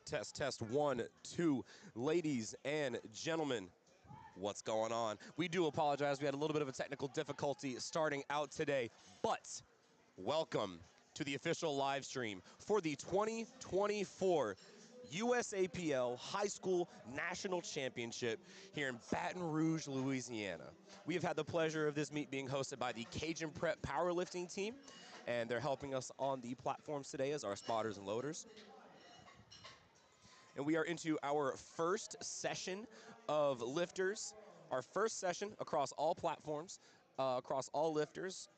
Test, test, 1, 2. Ladies and gentlemen, what's going on? We do apologize. We had a little bit of a technical difficulty starting out today, but welcome to the official live stream for the 2024 USAPL High School National Championship here in Baton Rouge, Louisiana. We have had the pleasure of this meet being hosted by the Cajun Prep powerlifting team, and they're helping us on the platforms today as our spotters and loaders. And we are into our first session of lifters, our first session across all platforms, across all lifters.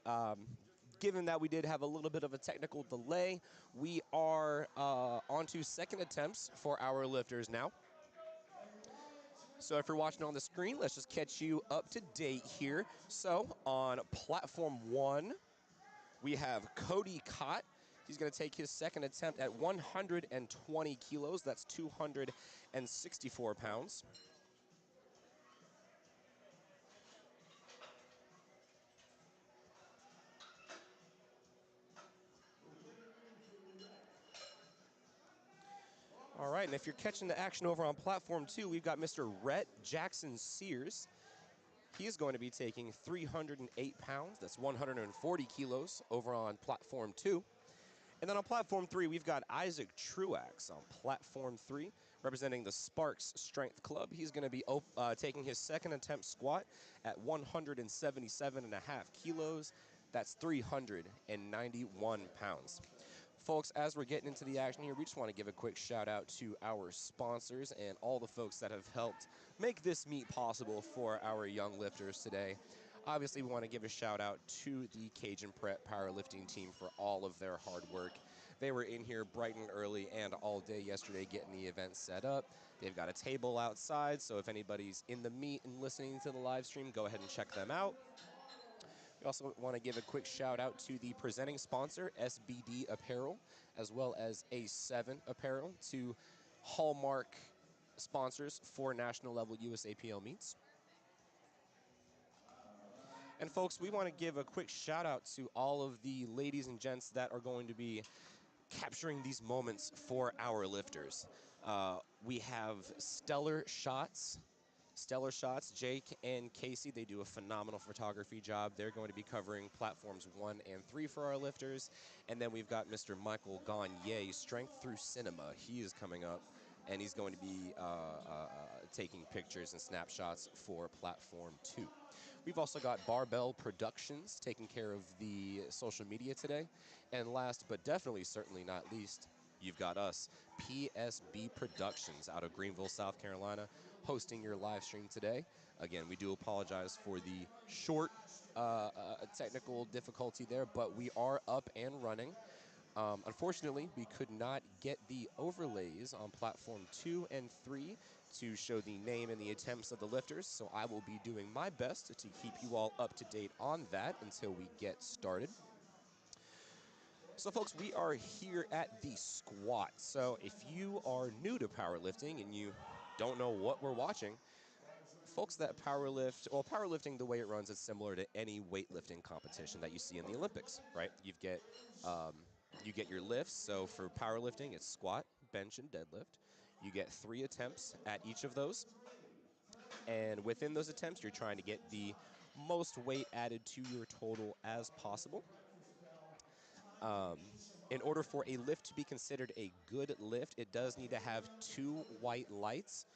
Given that we did have a little bit of a technical delay, we are on to second attempts for our lifters now. So if you're watching on the screen, let's just catch you up to date here. So on platform 1, we have Cody Cott. He's going to take his second attempt at 120 kilos. That's 264 pounds. All right, and if you're catching the action over on platform 2, we've got Mr. Rhett Jackson Sears. He is going to be taking 308 pounds. That's 140 kilos over on platform 2. And then on platform 3, we've got Isaac Truax on platform 3, representing the Sparks Strength Club. He's going to be taking his second attempt squat at 177.5 kilos. That's 391 pounds. Folks, as we're getting into the action here, we just want to give a quick shout out to our sponsors and all the folks that have helped make this meet possible for our young lifters today. Obviously, we want to give a shout out to the Cajun Prep powerlifting team for all of their hard work. They were in here bright and early and all day yesterday getting the event set up. They've got a table outside, so if anybody's in the meet and listening to the live stream, go ahead and check them out. We also want to give a quick shout out to the presenting sponsor, SBD Apparel, as well as A7 Apparel, two hallmark sponsors for national level USAPL meets. And folks, we want to give a quick shout out to all of the ladies and gents that are going to be capturing these moments for our lifters. We have Stellar Shots, Jake and Casey. They do a phenomenal photography job. They're going to be covering platforms 1 and 3 for our lifters. And then we've got Mr. Michael Gagne, Strength Through Cinema. He is coming up, and he's going to be taking pictures and snapshots for platform 2. We've also got Barbell Productions taking care of the social media today. And last but definitely certainly not least, you've got us, PSB Productions out of Greenville, South Carolina, hosting your live stream today. Again, we do apologize for the short technical difficulty there, but we are up and running. Unfortunately, we could not get the overlays on platform 2 and 3 to show the name and the attempts of the lifters, so I will be doing my best to keep you all up to date on that until we get started. So folks, we are here at the squat. So if you are new to powerlifting and you don't know what we're watching, folks that powerlift, well, powerlifting, the way it runs is similar to any weightlifting competition that you see in the Olympics, right? You get your lifts. So for powerlifting, it's squat, bench, and deadlift. You get 3 attempts at each of those. And within those attempts, you're trying to get the most weight added to your total as possible. In order for a lift to be considered a good lift, it does need to have 2 white lights.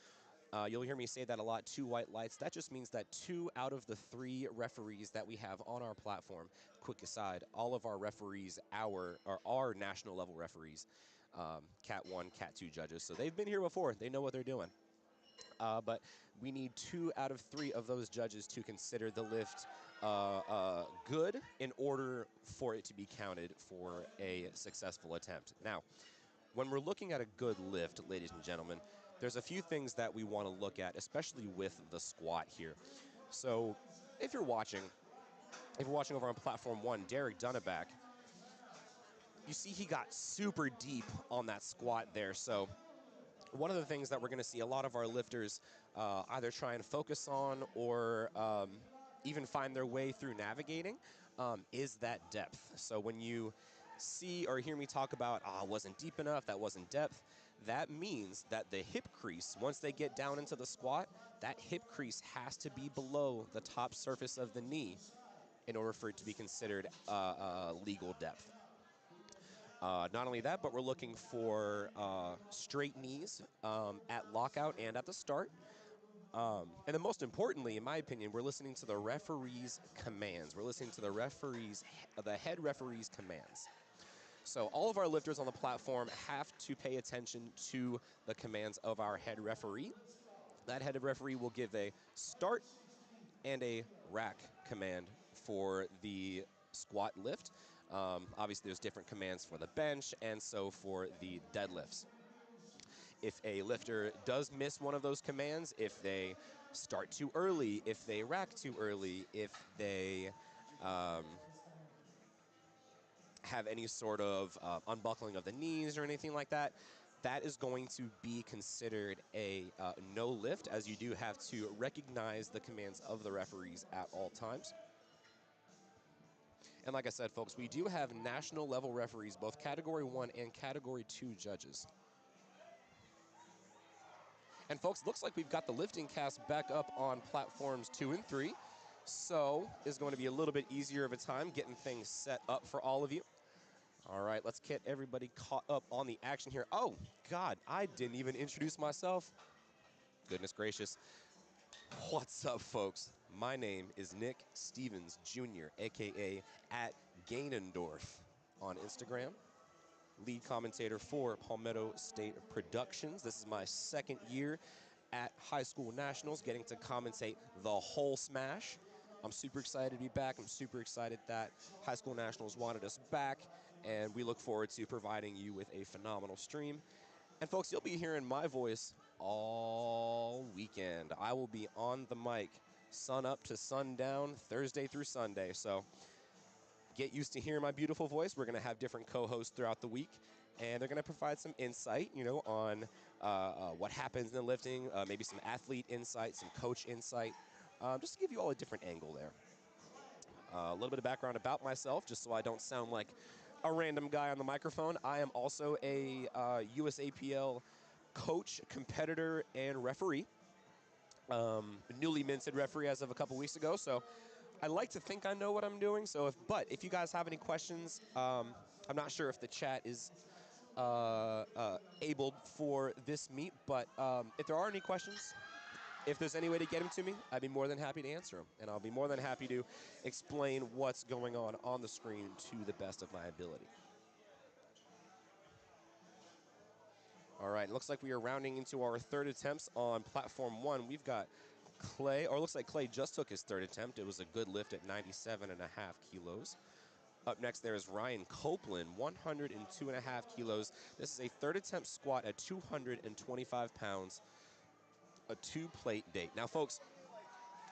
You'll hear me say that a lot, 2 white lights. That just means that 2 out of the 3 referees that we have on our platform, quick aside, all of our referees are national level referees, Cat 1, Cat 2 judges. So they've been here before. They know what they're doing. But we need 2 out of 3 of those judges to consider the lift good in order for it to be counted for a successful attempt. Now, when we're looking at a good lift, ladies and gentlemen, there's a few things that we want to look at, especially with the squat here. So if you're watching over on platform 1, Derek Dunneback, you see he got super deep on that squat there. So one of the things that we're going to see a lot of our lifters either try and focus on or even find their way through navigating is that depth. So when you see or hear me talk about, wasn't deep enough, that wasn't depth, that means that the hip crease, once they get down into the squat, that hip crease has to be below the top surface of the knee in order for it to be considered legal depth. Not only that, but we're looking for straight knees at lockout and at the start. And then most importantly, in my opinion, we're listening to the referee's commands. We're listening to the head referee's commands. So all of our lifters on the platform have to pay attention to the commands of our head referee. That head referee will give a start and a rack command for the squat lift. Obviously, there's different commands for the bench and so for the deadlifts. If a lifter does miss one of those commands, if they start too early, if they rack too early, if they have any sort of unbuckling of the knees or anything like that, that is going to be considered a no lift, as you do have to recognize the commands of the referees at all times. And like I said, folks, we do have national level referees, both Category 1 and Category 2 judges. And folks, looks like we've got the LiftingCast back up on platforms 2 and 3. So it's going to be a little bit easier of a time getting things set up for all of you. All right, let's get everybody caught up on the action here. Oh, God, I didn't even introduce myself. Goodness gracious. What's up, folks? My name is Nick Stevens Jr., a.k.a. at Gainendorf on Instagram. Lead commentator for Palmetto State Productions. This is my second year at High School Nationals, getting to commentate the whole smash. I'm super excited to be back. I'm super excited that High School Nationals wanted us back, and we look forward to providing you with a phenomenal stream. And folks, you'll be hearing my voice all weekend. I will be on the mic sun up to sundown, Thursday through Sunday. So get used to hearing my beautiful voice. We're going to have different co-hosts throughout the week, and they're going to provide some insight, on what happens in lifting, maybe some athlete insight, some coach insight, just to give you all a different angle there. A little bit of background about myself, just so I don't sound like a random guy on the microphone. I am also a USAPL coach, competitor, and referee. Newly minted referee as of a couple weeks ago, so I like to think I know what I'm doing. So, if you guys have any questions, I'm not sure if the chat is able for this meet, but if there are any questions, if there's any way to get them to me, I'd be more than happy to answer them, and I'll be more than happy to explain what's going on the screen to the best of my ability. All right, looks like we are rounding into our third attempts on platform 1. We've got Clay, or looks like Clay just took his third attempt. It was a good lift at 97.5 kilos. Up next there is Ryan Copeland, 102.5 kilos. This is a third attempt squat at 225 pounds, a 2-plate date. Now, folks,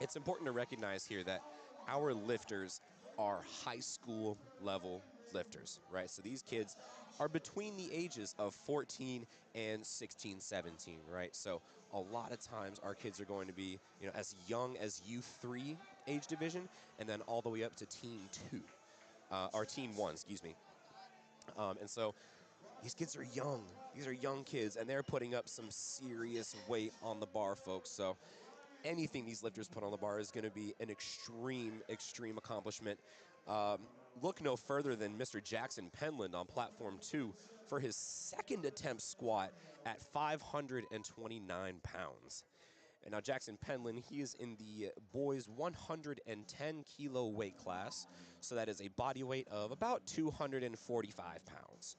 it's important to recognize here that our lifters are high school level lifters, right? So these kids are between the ages of 14 and 16, 17, right? So a lot of times our kids are going to be, as young as U3 age division, and then all the way up to Teen 2, or Teen 1, excuse me. And so these kids are young. These are young kids, and they're putting up some serious weight on the bar, folks. So anything these lifters put on the bar is going to be an extreme, extreme accomplishment. Look no further than Mr. Jackson Penland on platform 2 for his second attempt squat at 529 pounds. And now Jackson Penland, he is in the boys 110 kilo weight class. So that is a body weight of about 245 pounds.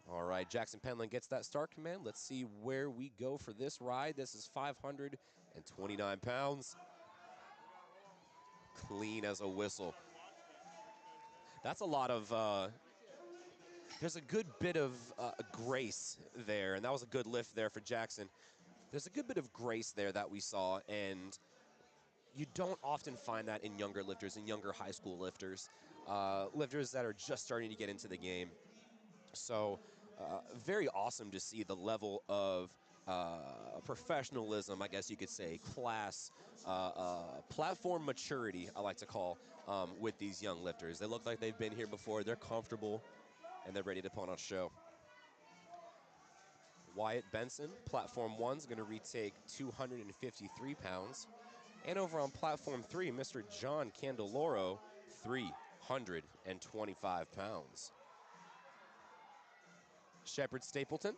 All right, Jackson Penland gets that start command. Let's see where we go for this ride. This is 529 pounds. Clean as a whistle. That's a lot of, there's a good bit of grace there, and that was a good lift there for Jackson. There's a good bit of grace there that we saw, and you don't often find that in younger lifters, in younger high school lifters, lifters that are just starting to get into the game. So very awesome to see the level of professionalism, I guess you could say, class, platform maturity, I like to call, with these young lifters. They look like they've been here before. They're comfortable, and they're ready to put on a show. Wyatt Benson, platform 1, is going to retake 253 pounds. And over on platform 3, Mr. John Candeloro, 325 pounds. Shepard Stapleton.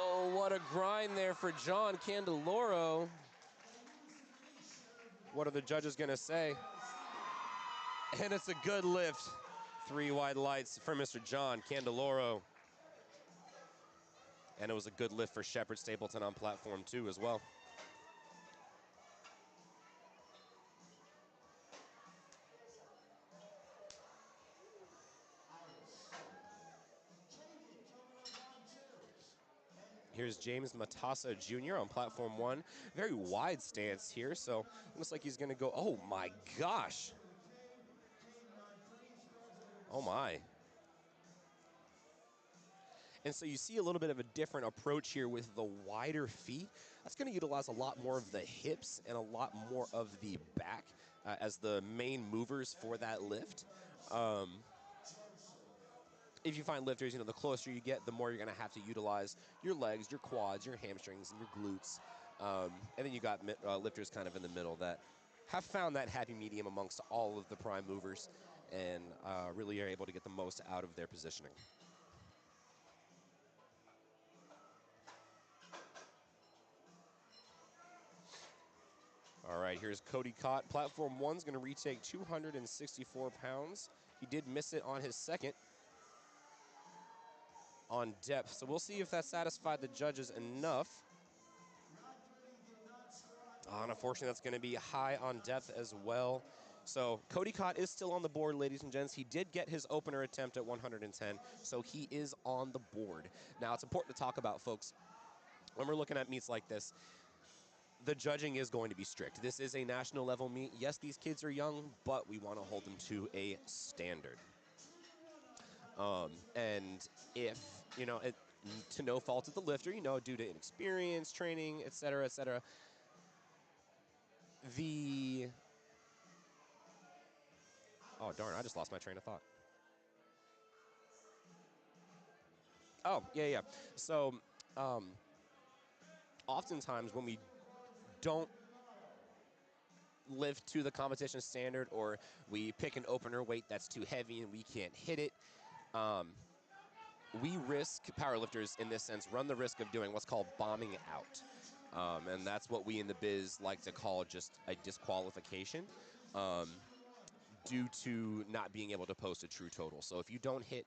Oh, what a grind there for John Candeloro. What are the judges going to say? And it's a good lift. 3 wide lights for Mr. John Candeloro. And it was a good lift for Shepard Stapleton on platform 2 as well. Here's James Matassa Jr. on platform 1. Very wide stance here, so looks like he's going to go, oh my gosh. Oh my. And so you see a little bit of a different approach here with the wider feet. That's going to utilize a lot more of the hips and a lot more of the back as the main movers for that lift. If you find lifters, the closer you get, the more you're going to have to utilize your legs, your quads, your hamstrings, and your glutes. And then you got lifters kind of in the middle that have found that happy medium amongst all of the prime movers and really are able to get the most out of their positioning. All right, here's Cody Cott. Platform 1's going to retake 264 pounds. He did miss it on his second on depth, so we'll see if that satisfied the judges enough. And unfortunately, that's going to be high on depth as well. So Cody Cott is still on the board, ladies and gents. He did get his opener attempt at 110, so he is on the board. Now, it's important to talk about, folks, when we're looking at meets like this, the judging is going to be strict. This is a national level meet. Yes, these kids are young, but we want to hold them to a standard. And if, to no fault of the lifter, due to inexperience, training, et cetera, oh, darn, I just lost my train of thought. Oh, yeah. So, oftentimes when we don't lift to the competition standard or we pick an opener weight that's too heavy and we can't hit it, we risk, powerlifters in this sense, run the risk of doing what's called bombing out. And that's what we in the biz like to call just a disqualification due to not being able to post a true total. So if you don't hit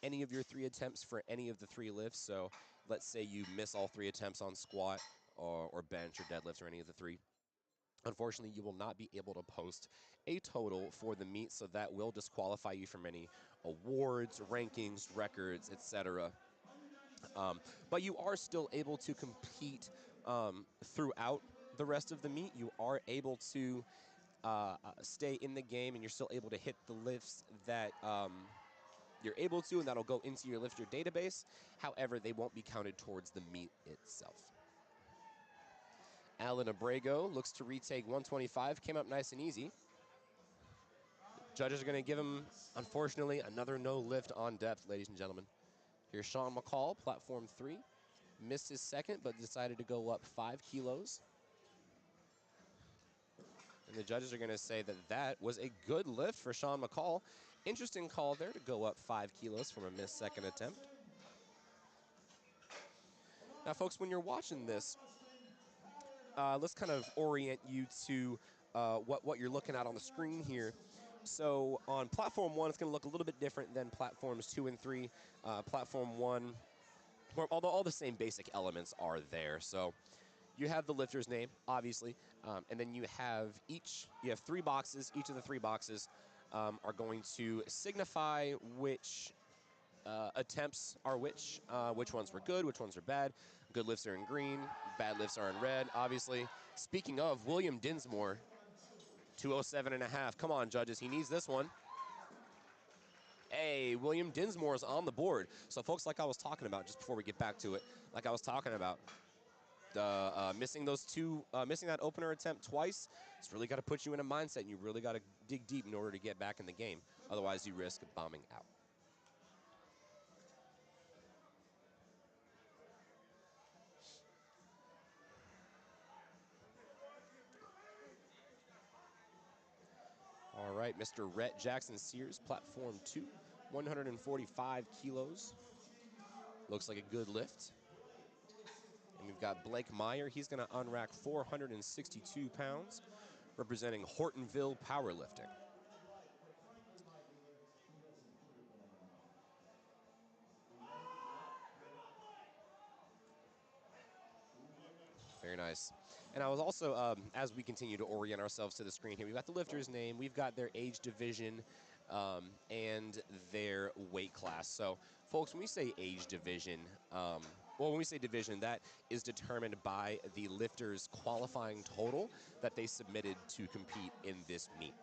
any of your 3 attempts for any of the 3 lifts, so let's say you miss all 3 attempts on squat or bench or deadlift or any of the 3, unfortunately, you will not be able to post a total for the meet, so that will disqualify you from any awards, rankings, records, etc. But you are still able to compete throughout the rest of the meet. You are able to stay in the game, and you're still able to hit the lifts that you're able to, and that'll go into your lifter database. However, they won't be counted towards the meet itself. Alan Abrego looks to retake 125. Came up nice and easy. Judges are going to give him, unfortunately, another no lift on depth, ladies and gentlemen. Here's Sean McCall, platform 3. Missed his second, but decided to go up 5 kilos. And the judges are going to say that that was a good lift for Sean McCall. Interesting call there to go up 5 kilos from a missed second attempt. Now, folks, when you're watching this, let's kind of orient you to what you're looking at on the screen here. So on platform 1, it's going to look a little bit different than platforms 2 and 3. Platform 1, although all the same basic elements are there. So you have the lifter's name, obviously, and then you have 3 boxes. Each of the 3 boxes are going to signify which attempts are which ones were good, which ones are bad. Good lifts are in green, bad lifts are in red, obviously. Speaking of, William Dinsmore, 207.5. Come on, judges, he needs this one. Hey, William Dinsmore is on the board. So, folks, like I was talking about, just before we get back to it, missing that opener attempt twice, it's really got to put you in a mindset, and you really got to dig deep in order to get back in the game. Otherwise, you risk bombing out. right, Mr. Rhett Jackson Sears, platform 2, 145 kilos. Looks like a good lift. And we've got Blake Meyer. He's going to unrack 462 pounds, representing Hortonville Powerlifting. Very nice. And I was also, as we continue to orient ourselves to the screen here, we've got the lifter's name, we've got their age division, and their weight class. So, folks, when we say age division, when we say division, that is determined by the lifter's qualifying total that they submitted to compete in this meet.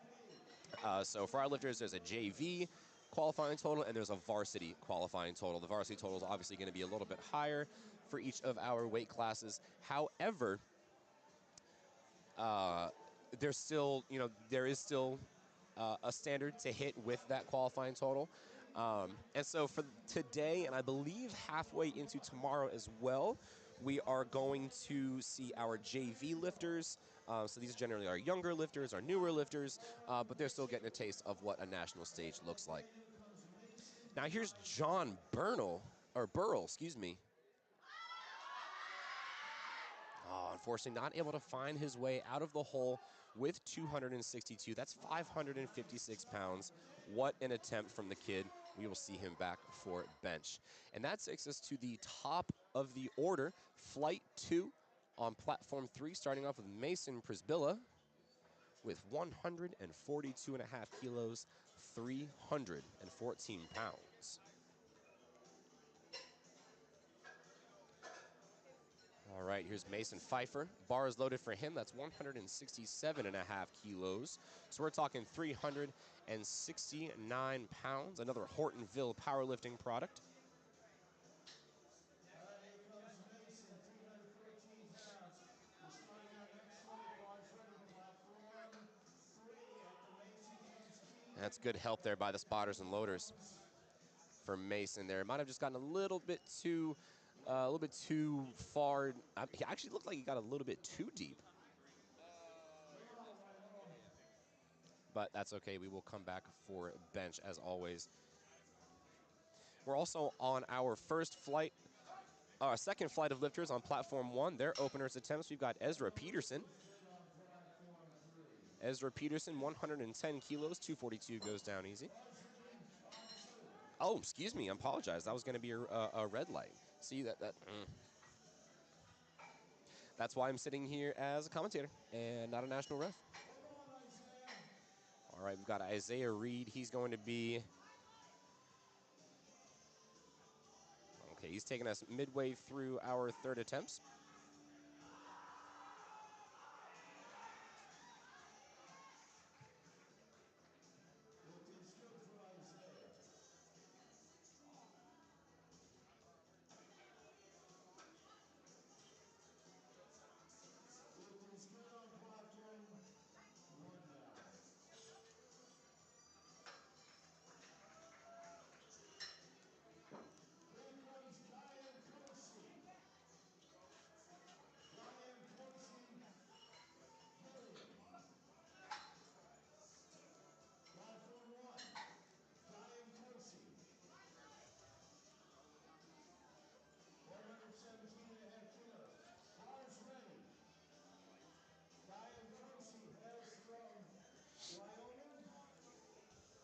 So for our lifters, there's a JV qualifying total and there's a varsity qualifying total. The varsity total is obviously going to be a little bit higher for each of our weight classes. However, there's still, there is still a standard to hit with that qualifying total. And so for today, and I believe halfway into tomorrow as well, we are going to see our JV lifters. So these generally are younger lifters, our newer lifters, but they're still getting a taste of what a national stage looks like. Now here's John Burrell, excuse me. Oh, unfortunately not able to find his way out of the hole with 262. That's 556 pounds. What an attempt from the kid. We will see him back for bench. And that takes us to the top of the order, flight 2 on platform 3, starting off with Mason Prisbilla with 142.5 kilos, 314 pounds. All right, here's Mason Pfeiffer. Bar is loaded for him. That's 167.5 kilos. So we're talking 369 pounds. Another Hortonville powerlifting product. That's good help there by the spotters and loaders for Mason there. Might have just gotten a little bit too far. He actually looked like he got a little bit too deep. But that's okay. We will come back for bench as always. We're also on our second flight of lifters on platform 1. Their openers attempts. We've got Ezra Peterson. Ezra Peterson, 110 kilos, 242 goes down easy. Oh, excuse me. I apologize. That was going to be a red light. See that? That's why I'm sitting here as a commentator and not a national ref. All right, we've got Isaiah Reed. He's going to be... Okay, he's taking us midway through our third attempts.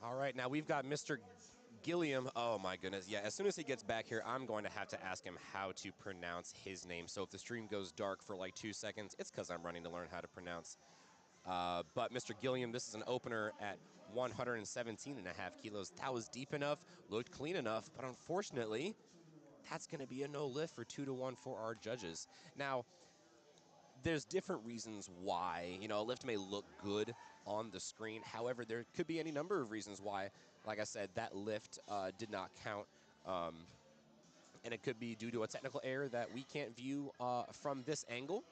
All right, now we've got Mr. Gilliam. Oh, my goodness. Yeah, as soon as he gets back here, I'm going to have to ask him how to pronounce his name. So if the stream goes dark for like 2 seconds, it's because I'm running to learn how to pronounce. But Mr. Gilliam, this is an opener at 117.5 kilos. That was deep enough, looked clean enough, but unfortunately, that's going to be a no lift for 2-1 for our judges. Now, there's different reasons why, a lift may look good on the screen. However, there could be any number of reasons why, like I said, that lift did not count. And it could be due to a technical error that we can't view from this angle.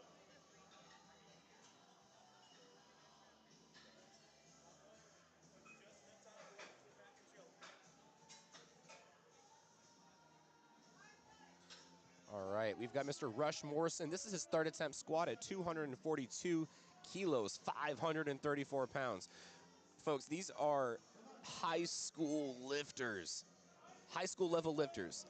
All right, we've got Mr. Rush Morrison. This is his third attempt squat at 242 kilos, 534 pounds. folks, these are high school lifters, high school level lifters,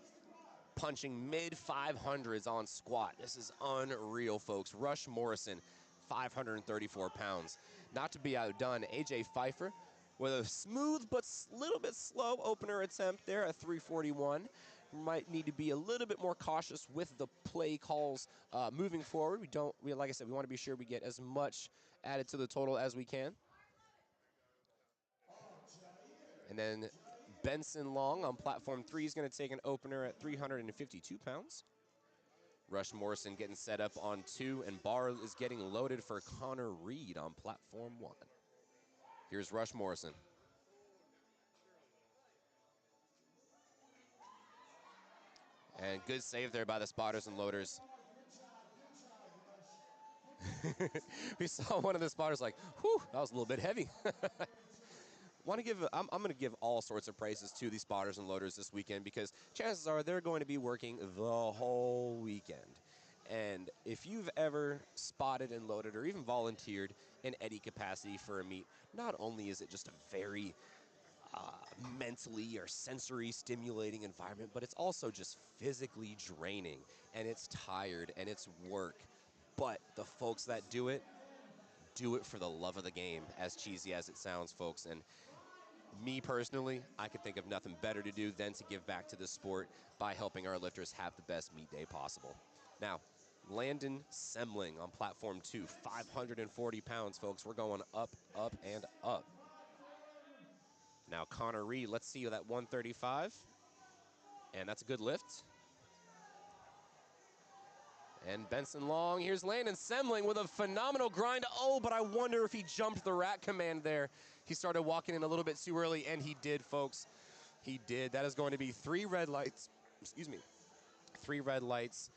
punching mid 500s on squat. This is unreal, folks. Rush Morrison, 534 pounds. Not to be outdone, AJ Pfeiffer with a smooth but little bit slow opener attempt there at 341. Might need to be a little bit more cautious with the play calls moving forward. Like I said, we want to be sure we get as much added to the total as we can. And then Benson Long on platform 3 is going to take an opener at 352 pounds. Rush Morrison getting set up on 2, and bar is getting loaded for Connor Reed on platform 1. Here's Rush Morrison. And good save there by the spotters and loaders. We saw one of the spotters like, whew, that was a little bit heavy. I'm going to give all sorts of praises to these spotters and loaders this weekend, because chances are they're going to be working the whole weekend. And if you've ever spotted and loaded or even volunteered in any capacity for a meet, not only is it just a very mentally or sensory stimulating environment, but it's also just physically draining, and it's tired and it's work. But the folks that do it for the love of the game, as cheesy as it sounds, folks. And me personally, I could think of nothing better to do than to give back to the sport by helping our lifters have the best meet day possible. Now, Landon Semling on platform 2, 540 pounds, folks. We're going up, up, and up. Now, Connor Reed, let's see that 135. And that's a good lift. And Benson Long, here's Landon Semling with a phenomenal grind. Oh, but I wonder if he jumped the rack command there. He started walking in a little bit too early, and he did, folks. He did. That is going to be 3 red lights. Excuse me. 3 red lights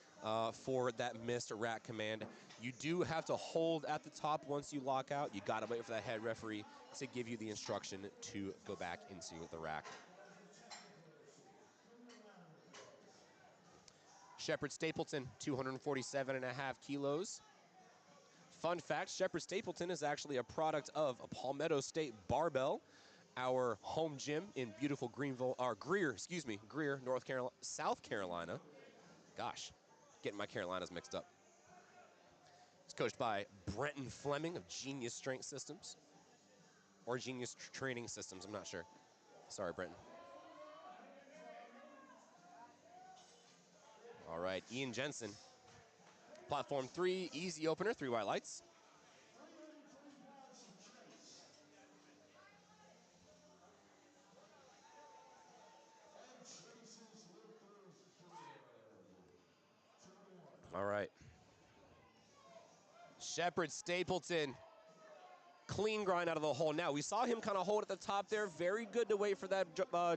for that missed rack command. You do have to hold at the top once you lock out. You got to wait for that head referee to give you the instruction to go back into the rack. Shepard Stapleton, 247.5 kilos. Fun fact, Shepard Stapleton is actually a product of a Palmetto State Barbell, our home gym in beautiful Greer, South Carolina. Gosh, getting my Carolinas mixed up. It's coached by Brenton Fleming of Genius Strength Systems, or Genius Training Systems, I'm not sure. Sorry, Brenton. All right, Ian Jensen. Platform 3, easy opener, 3 white lights. All right. Shepard Stapleton. Clean grind out of the hole. Now, we saw him kind of hold at the top there. Very good to wait for that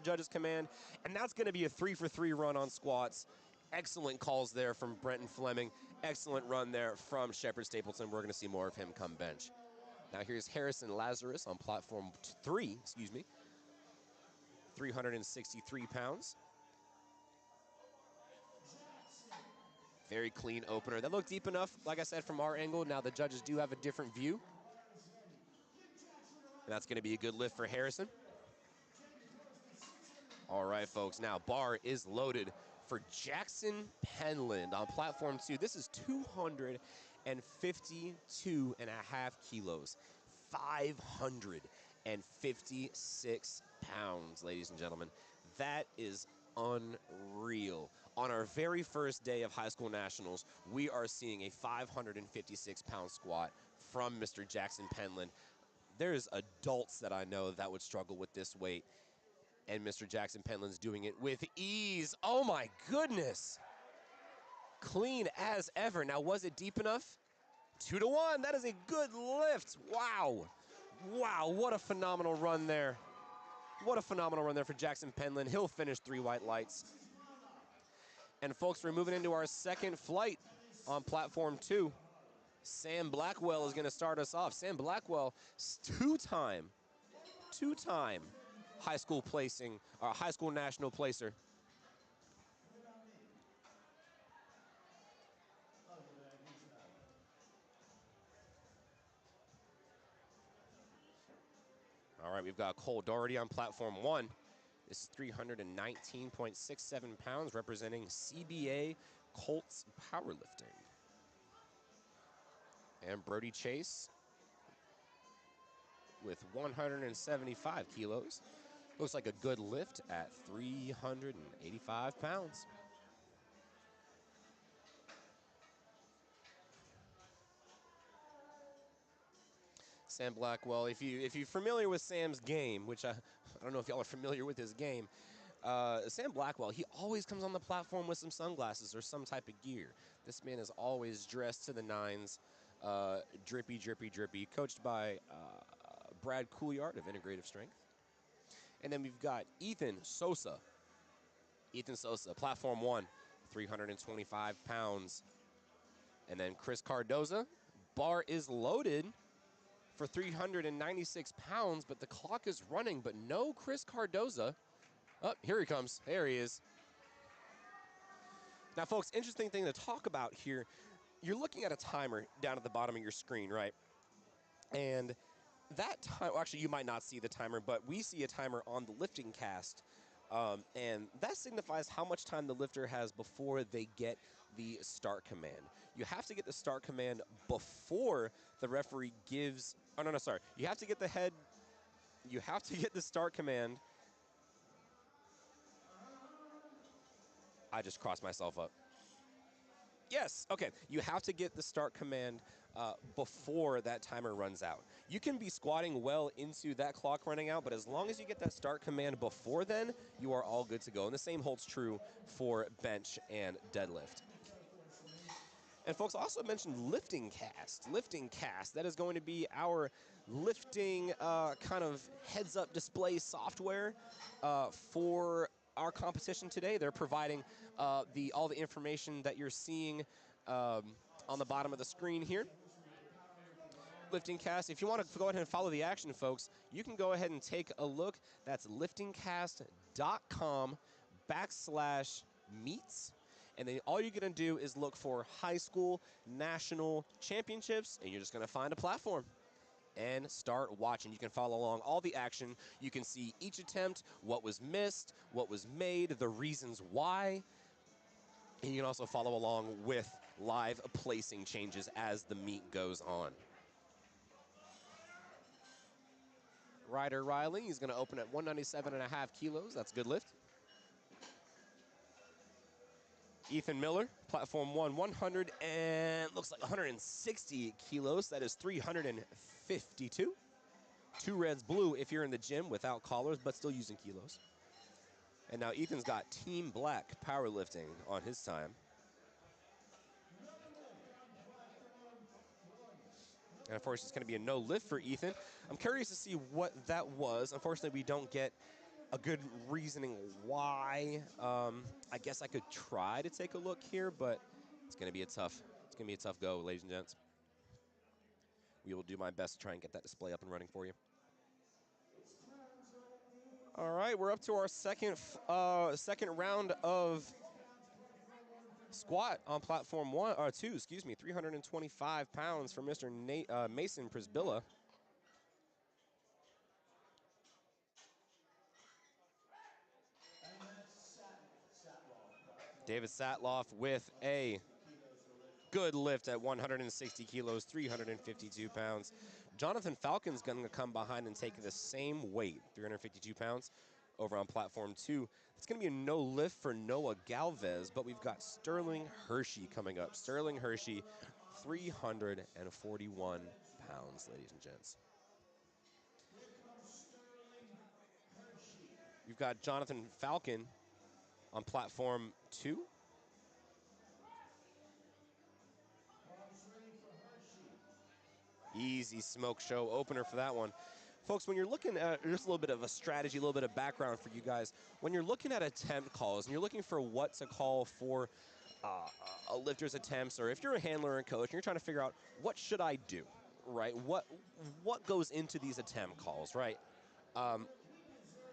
judge's command. And that's going to be a 3-for-3 run on squats. Excellent calls there from Brenton Fleming. Excellent run there from Shepard Stapleton. We're going to see more of him come bench. Now, here's Harrison Lazarus on platform 3, 363 pounds. Very clean opener. That looked deep enough, like I said, from our angle. Now the judges do have a different view. And that's going to be a good lift for Harrison. All right, folks. Now bar is loaded for Jackson Penland on platform 2. This is 252.5 kilos. 556 pounds, ladies and gentlemen. That is unreal. On our very first day of high school nationals, we are seeing a 556-pound squat from Mr. Jackson Penland. There's adults that I know that would struggle with this weight, and Mr. Jackson Penland's doing it with ease. Oh my goodness. Clean as ever. Now, was it deep enough? 2-to-1. That is a good lift. Wow. Wow, what a phenomenal run there. What a phenomenal run there for Jackson Penland. He'll finish 3 white lights. And folks, we're moving into our second flight on platform 2. Sam Blackwell is going to start us off. Sam Blackwell, two-time high school national placer. All right, right, we've got Cole Doherty on platform 1. This is 319.67 pounds, representing CBA Colts Powerlifting. And Brody Chase with 175 kilos. Looks like a good lift at 385 pounds. Sam Blackwell, if you're familiar with Sam's game, which I don't know if y'all are familiar with his game, Sam Blackwell, he always comes on the platform with some sunglasses or some type of gear. This man is always dressed to the nines, drippy, drippy, drippy, coached by Brad Couillard of Integrative Strength. And then we've got Ethan Sosa. Ethan Sosa, platform 1, 325 pounds. And then Chris Cardoza, bar is loaded for 396 pounds, but the clock is running, but no Chris Cardoza. Oh, here he comes. There he is. Now, folks, interesting thing to talk about here. You're looking at a timer down at the bottom of your screen, right? And that time, well, actually, you might not see the timer, but we see a timer on the LiftingCast, and that signifies how much time the lifter has before they get the start command. You have to get the start command before the referee gives. Oh, no, sorry. You have to get the start command. I just crossed myself up. Yes, okay. You have to get the start command before that timer runs out. You can be squatting well into that clock running out, but as long as you get that start command before then, you are all good to go. And the same holds true for bench and deadlift. And folks, I also mentioned LiftingCast. LiftingCast, that is going to be our lifting kind of heads-up display software for our competition today. They're providing all the information that you're seeing on the bottom of the screen here. LiftingCast, if you want to go ahead and follow the action, folks, you can go ahead and take a look. That's liftingcast.com/meets. And then all you're going to do is look for high school national championships, and you're just going to find a platform and start watching. You can follow along all the action. You can see each attempt, what was missed, what was made, the reasons why. And you can also follow along with live placing changes as the meet goes on. Ryder Riley, he's going to open at 197.5 kilos. That's a good lift. Ethan Miller, platform 1, 100 and looks like 160 kilos. That is 352. 2 reds, blue if you're in the gym without collars, but still using kilos. And now Ethan's got Team Black powerlifting on his time. And of course, it's going to be a no lift for Ethan. I'm curious to see what that was. Unfortunately, we don't get a good reasoning why. I guess I could try to take a look here, but it's going to be a tough go, ladies and gents. We will do my best to try and get that display up and running for you. All right, we're up to our second round of squat on platform 2. 325 pounds for Mr. Mason Prisbilla. David Satloff with a good lift at 160 kilos, 352 pounds. Jonathan Falcon's going to come behind and take the same weight, 352 pounds, over on platform 2. It's going to be a no lift for Noah Galvez, but we've got Sterling Hershey coming up. Sterling Hershey, 341 pounds, ladies and gents. We've got Jonathan Falcon on platform 2. Easy smoke show opener for that one. Folks, when you're looking at just a little bit of a strategy, a little bit of background for you guys, when you're looking at attempt calls and you're looking for what to call for a lifter's attempts, or if you're a handler and coach and you're trying to figure out what should I do, right? What goes into these attempt calls, right?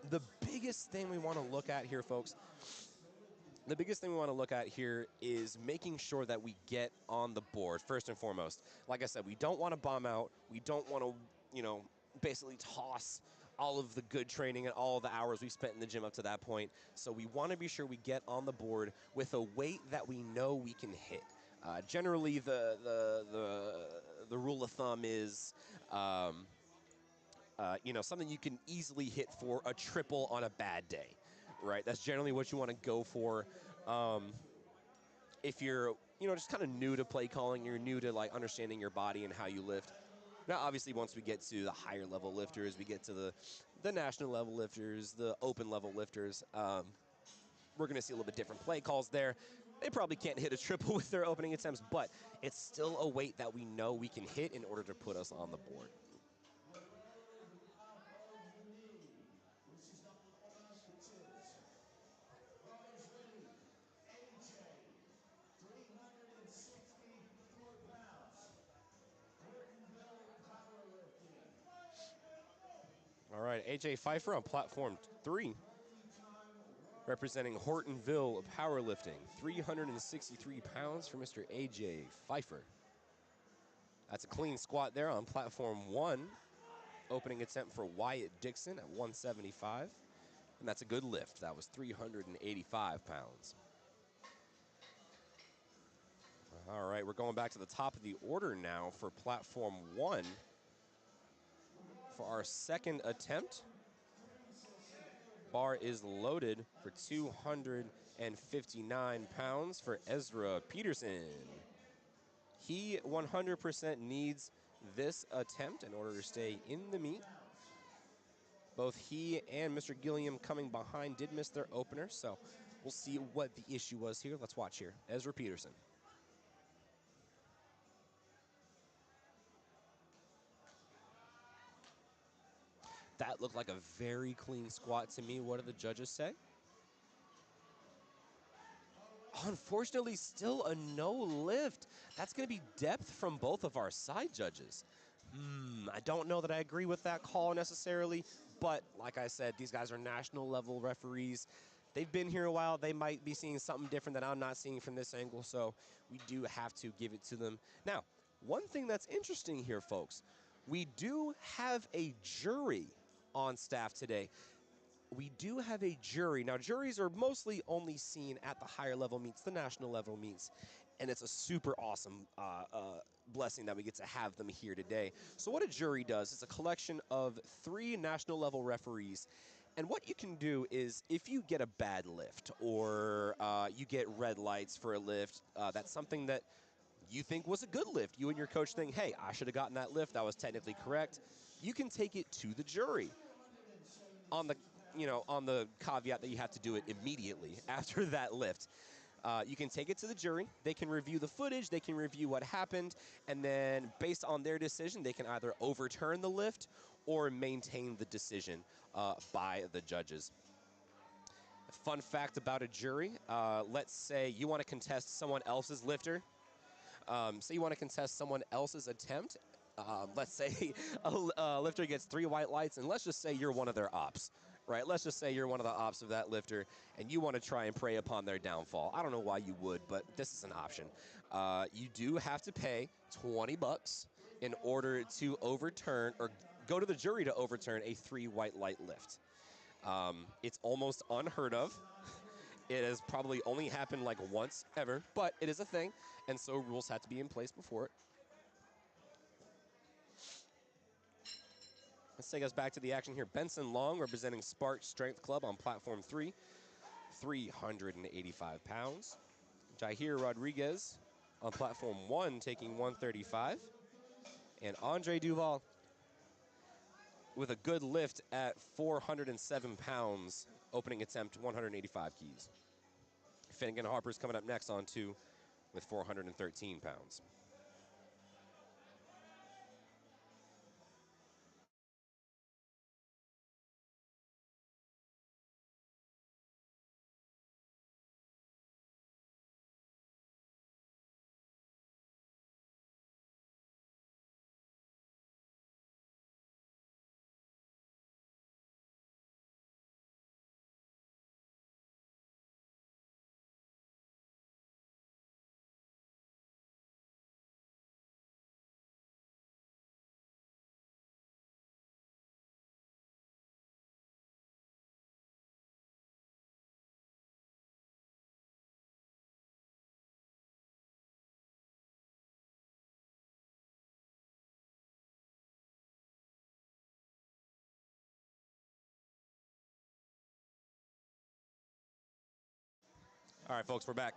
The biggest thing we want to look at here, folks, is making sure that we get on the board, first and foremost. Like I said, we don't want to bomb out. We don't want to, basically toss all of the good training and all the hours we've spent in the gym up to that point. So we want to be sure we get on the board with a weight that we know we can hit. Generally, the rule of thumb is, something you can easily hit for a triple on a bad day, right? That's generally what you want to go for. If you're, just kind of new to play calling, you're new to like understanding your body and how you lift. Now, obviously, once we get to the higher level lifters, we get to the national level lifters, the open level lifters, we're going to see a little bit different play calls there. They probably can't hit a triple with their opening attempts, but it's still a weight that we know we can hit in order to put us on the board. All right, AJ Pfeiffer on platform 3, representing Hortonville Powerlifting. 363 pounds for Mr. AJ Pfeiffer. That's a clean squat there on platform 1. Opening attempt for Wyatt Dixon at 175. And that's a good lift. That was 385 pounds. All right, we're going back to the top of the order now for platform 1 for our second attempt. Bar is loaded for 259 pounds for Ezra Peterson. He 100% needs this attempt in order to stay in the meet. Both he and Mr. Gilliam coming behind did miss their opener, so we'll see what the issue was here. Let's watch here. Ezra Peterson. That looked like a very clean squat to me. What did the judges say? Unfortunately, still a no lift. That's going to be depth from both of our side judges. I don't know that I agree with that call necessarily, but like I said, these guys are national level referees. They've been here a while. They might be seeing something different that I'm not seeing from this angle, so we do have to give it to them. Now, one thing that's interesting here, folks, we do have a jury on staff today. We do have a jury. Now, juries are mostly only seen at the higher level meets, the national level meets, and it's a super awesome blessing that we get to have them here today. So what a jury does is a collection of 3 national level referees, and what you can do is if you get a bad lift or you get red lights for a lift, that's something that you think was a good lift. You and your coach think, hey, I should have gotten that lift. That was technically correct. You can take it to the jury on the caveat that you have to do it immediately after that lift. You can take it to the jury. They can review the footage. They can review what happened. And then based on their decision, they can either overturn the lift or maintain the decision by the judges. Fun fact about a jury, let's say you want to contest someone else's lifter. Say you want to contest someone else's attempt. Let's say a lifter gets 3 white lights, and let's just say you're one of their ops, right? Let's just say you're one of the ops of that lifter, and you want to try and prey upon their downfall. I don't know why you would, but this is an option. You do have to pay $20 in order to overturn or go to the jury to overturn a 3 white light lift. It's almost unheard of. It has probably only happened like once ever, but it is a thing, and so rules have to be in place before it. Let's take us back to the action here. Benson Long representing Spark Strength Club on platform 3, 385 pounds. Jair Rodriguez on platform 1 taking 135. And Andre Duval with a good lift at 407 pounds, opening attempt 185 keys. Finnegan Harper's coming up next on 2 with 413 pounds. All right, folks, we're back.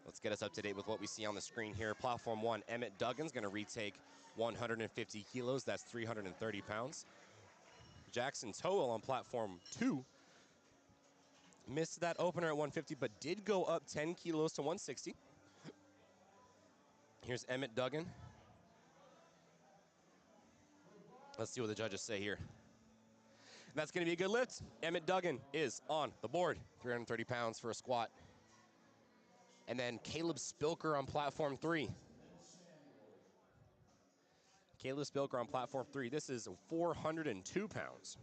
Let's get us up to date with what we see on the screen here. Platform 1, Emmett Duggan's going to retake 150 kilos. That's 330 pounds. Jackson Towell on Platform 2 missed that opener at 150, but did go up 10 kilos to 160. Here's Emmett Duggan. Let's see what the judges say here. And that's going to be a good lift. Emmett Duggan is on the board, 330 pounds for a squat. And then Caleb Spilker on Platform 3. Caleb Spilker on Platform 3. This is 402 pounds.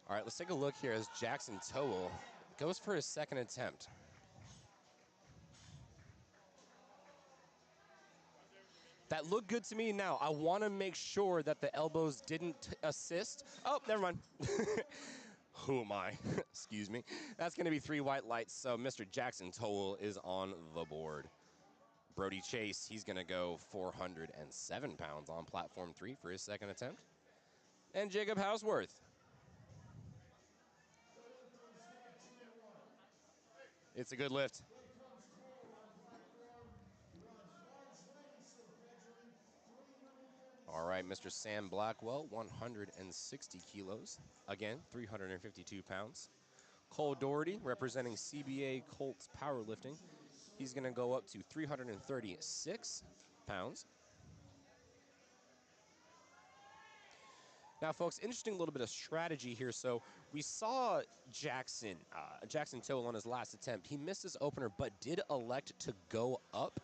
All right, let's take a look here as Jackson Towell goes for his second attempt. That looked good to me. Now, I want to make sure that the elbows didn't assist. Oh, never mind. Who am I? Excuse me. That's going to be 3 white lights, so Mr. Jackson Towell is on the board. Brody Chase, he's going to go 407 pounds on Platform 3 for his second attempt. And Jacob Houseworth. It's a good lift. All right, Mr. Sam Blackwell, 160 kilos. Again, 352 pounds. Cole Doherty, representing CBA Colts Powerlifting. He's going to go up to 336 pounds. Now, folks, interesting little bit of strategy here. So we saw Jackson Towell on his last attempt. He missed his opener, but did elect to go up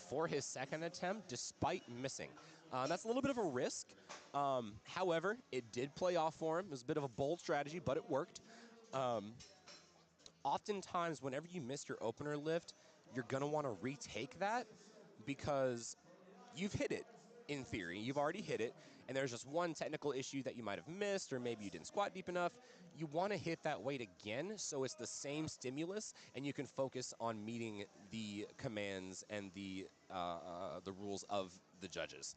for his second attempt, despite missing. That's a little bit of a risk. However, it did play off for him. It was a bit of a bold strategy, but it worked. Oftentimes, whenever you miss your opener lift, you're going to want to retake that because you've hit it. In theory, you've already hit it, and there's just one technical issue that you might have missed, or maybe you didn't squat deep enough. You want to hit that weight again so it's the same stimulus, and you can focus on meeting the commands and the rules of the judges.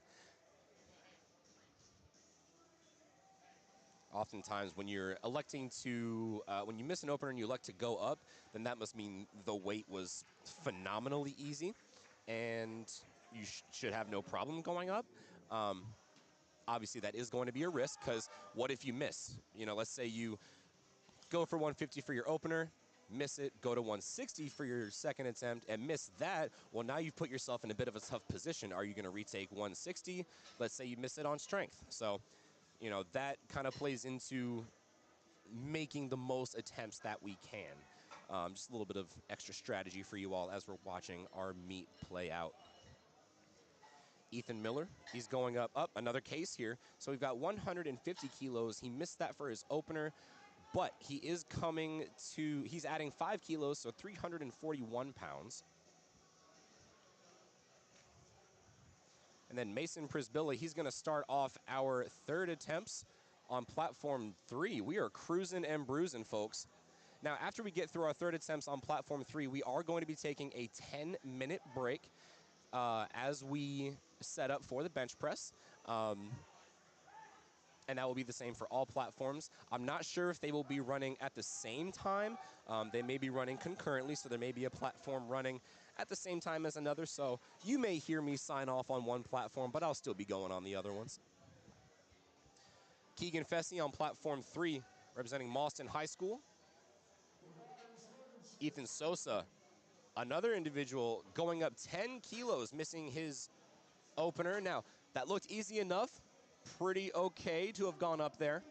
Oftentimes, when you're electing to, when you miss an opener and you elect to go up, then that must mean the weight was phenomenally easy, and you should have no problem going up. Obviously, that is going to be a risk because what if you miss? You know, let's say you go for 150 for your opener, miss it, go to 160 for your second attempt, and miss that. Well, now you've put yourself in a bit of a tough position. Are you going to retake 160? Let's say you miss it on strength. So, you know, that kind of plays into making the most attempts that we can. Just a little bit of extra strategy for you all as we're watching our meet play out. Ethan Miller, he's going up another case here. So we've got 150 kilos. He missed that for his opener, but he is coming to, he's adding 5 kilos, so 341 pounds. And then Mason Prisbilla, he's going to start off our third attempts on Platform 3. We are cruising and bruising, folks. Now, after we get through our third attempts on Platform 3, we are going to be taking a 10-minute break as we set up for the bench press. And that will be the same for all platforms. I'm not sure if they will be running at the same time. They may be running concurrently, so there may be a platform running at the same time as another. So you may hear me sign off on one platform, but I'll still be going on the other ones. Keegan Fessy on Platform 3, representing Mauston High School. Ethan Sosa, another individual going up 10 kilos, missing his opener. Now, that looked easy enough. Pretty okay to have gone up there.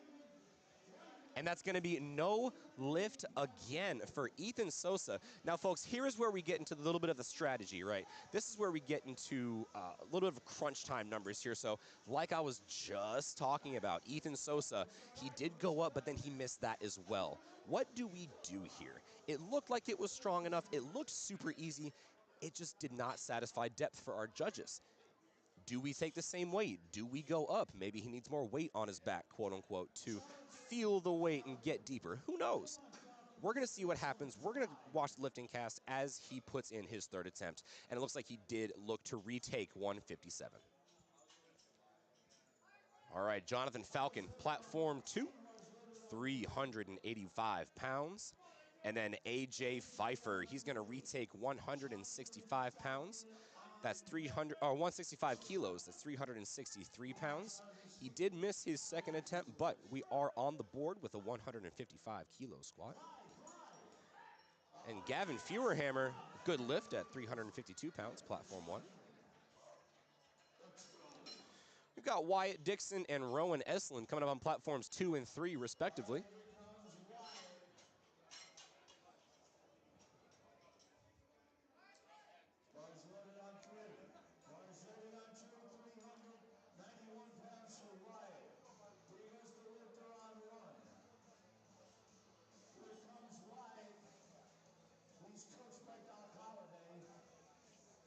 And that's going to be no lift again for Ethan Sosa. Now, folks, here's where we get into a little bit of the strategy, right? This is where we get into a little bit of crunch time numbers here. So, like I was just talking about, Ethan Sosa, he did go up, but then he missed that as well. What do we do here? It looked like it was strong enough. It looked super easy. It just did not satisfy depth for our judges. Do we take the same weight? Do we go up? Maybe he needs more weight on his back, quote unquote, to feel the weight and get deeper. Who knows? We're going to see what happens. We're going to watch the LiftingCast as he puts in his third attempt. And it looks like he did look to retake 157. All right, Jonathan Falcon, platform 2, 385 pounds. And then AJ Pfeiffer, he's going to retake 165 pounds. That's 165 kilos. That's 363 pounds. He did miss his second attempt, but we are on the board with a 155 kilo squat. And Gavin Feuerhammer, good lift at 352 pounds, platform 1. We've got Wyatt Dixon and Rowan Estlund coming up on platforms 2 and 3, respectively.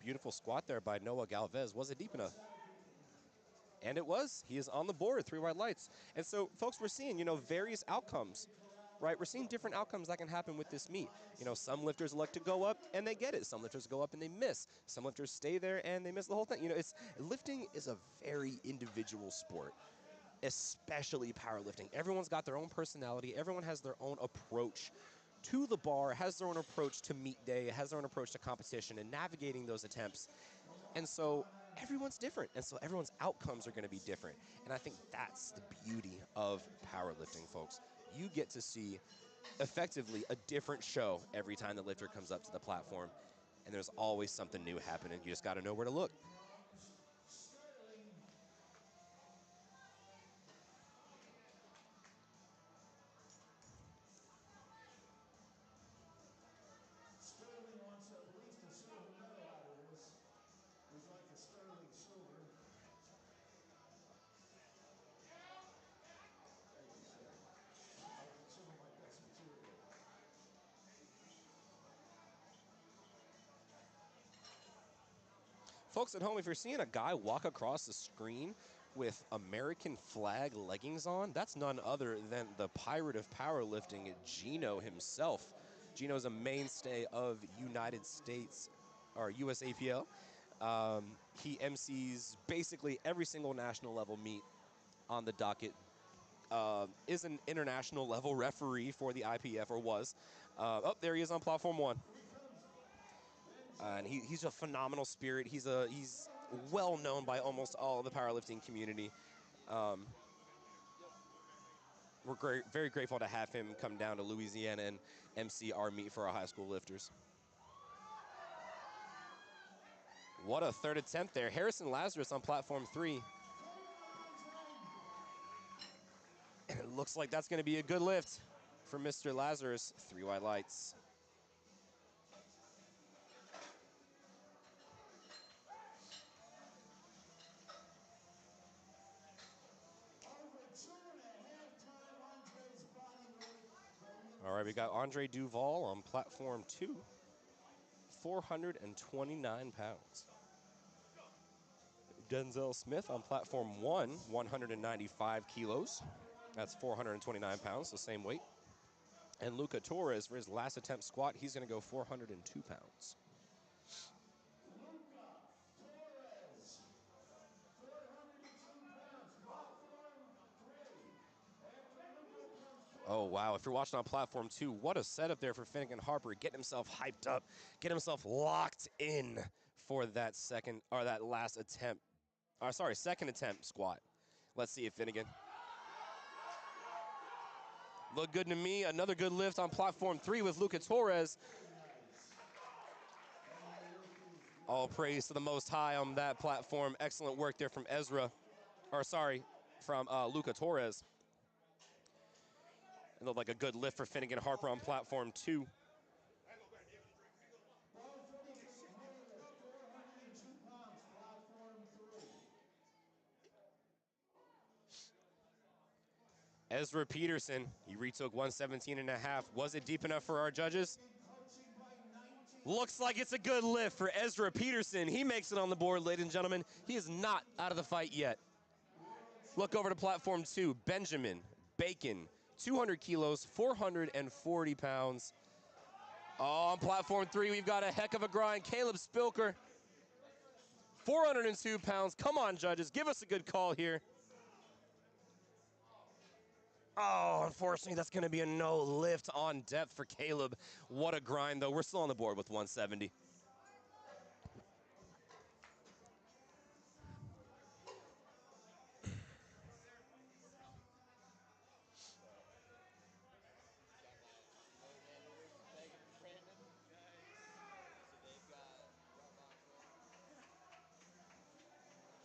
Beautiful squat there by Noah Galvez. Was it deep enough? And it was. He is on the board, 3 white lights. And so, folks, we're seeing, various outcomes, right? We're seeing different outcomes that can happen with this meet. Some lifters elect to go up and they get it. Some lifters go up and they miss. Some lifters stay there and they miss the whole thing. Lifting is a very individual sport, especially powerlifting. Everyone's got their own personality. Everyone has their own approach to the bar, has their own approach to meet day, has their own approach to competition and navigating those attempts. And so everyone's different, and so everyone's outcomes are going to be different. And I think that's the beauty of powerlifting, folks. You get to see effectively a different show every time the lifter comes up to the platform, and there's always something new happening. You just got to know where to look. Folks at home, if you're seeing a guy walk across the screen with American flag leggings on, that's none other than the pirate of powerlifting, Gino himself. Gino's a mainstay of United States, or USAPL. He MCs basically every single national level meet on the docket. Is an international level referee for the IPF, or was. Oh, there he is on platform 1. And he's a phenomenal spirit. He's well known by almost all of the powerlifting community. We're very grateful to have him come down to Louisiana and MC our meet for our high school lifters. What a third attempt there. Harrison Lazarus on platform 3. And it looks like that's going to be a good lift for Mr. Lazarus. 3 white lights. All right, we got Andre Duval on platform 2, 429 pounds. Denzel Smith on platform 1, 195 kilos. That's 429 pounds, the same weight. And Luca Torres, for his last attempt squat, he's going to go 402 pounds. Oh, wow. If you're watching on platform 2, what a setup there for Finnegan Harper. Getting himself hyped up, getting himself locked in for that second attempt squat. Let's see if Finnegan. Look good to me. Another good lift on platform 3 with Luca Torres. All praise to the Most High on that platform. Excellent work there from Luca Torres. It looked like a good lift for Finnegan Harper on platform 2. Ezra Peterson, he retook 117.5. Was it deep enough for our judges? Looks like it's a good lift for Ezra Peterson. He makes it on the board, ladies and gentlemen. He is not out of the fight yet. Look over to platform 2, Benjamin Bacon, 200 kilos, 440 pounds. Oh, on platform 3, we've got a heck of a grind. Caleb Spilker, 402 pounds. Come on, judges, give us a good call here. Oh, unfortunately, that's going to be a no lift on depth for Caleb. What a grind, though. We're still on the board with 170.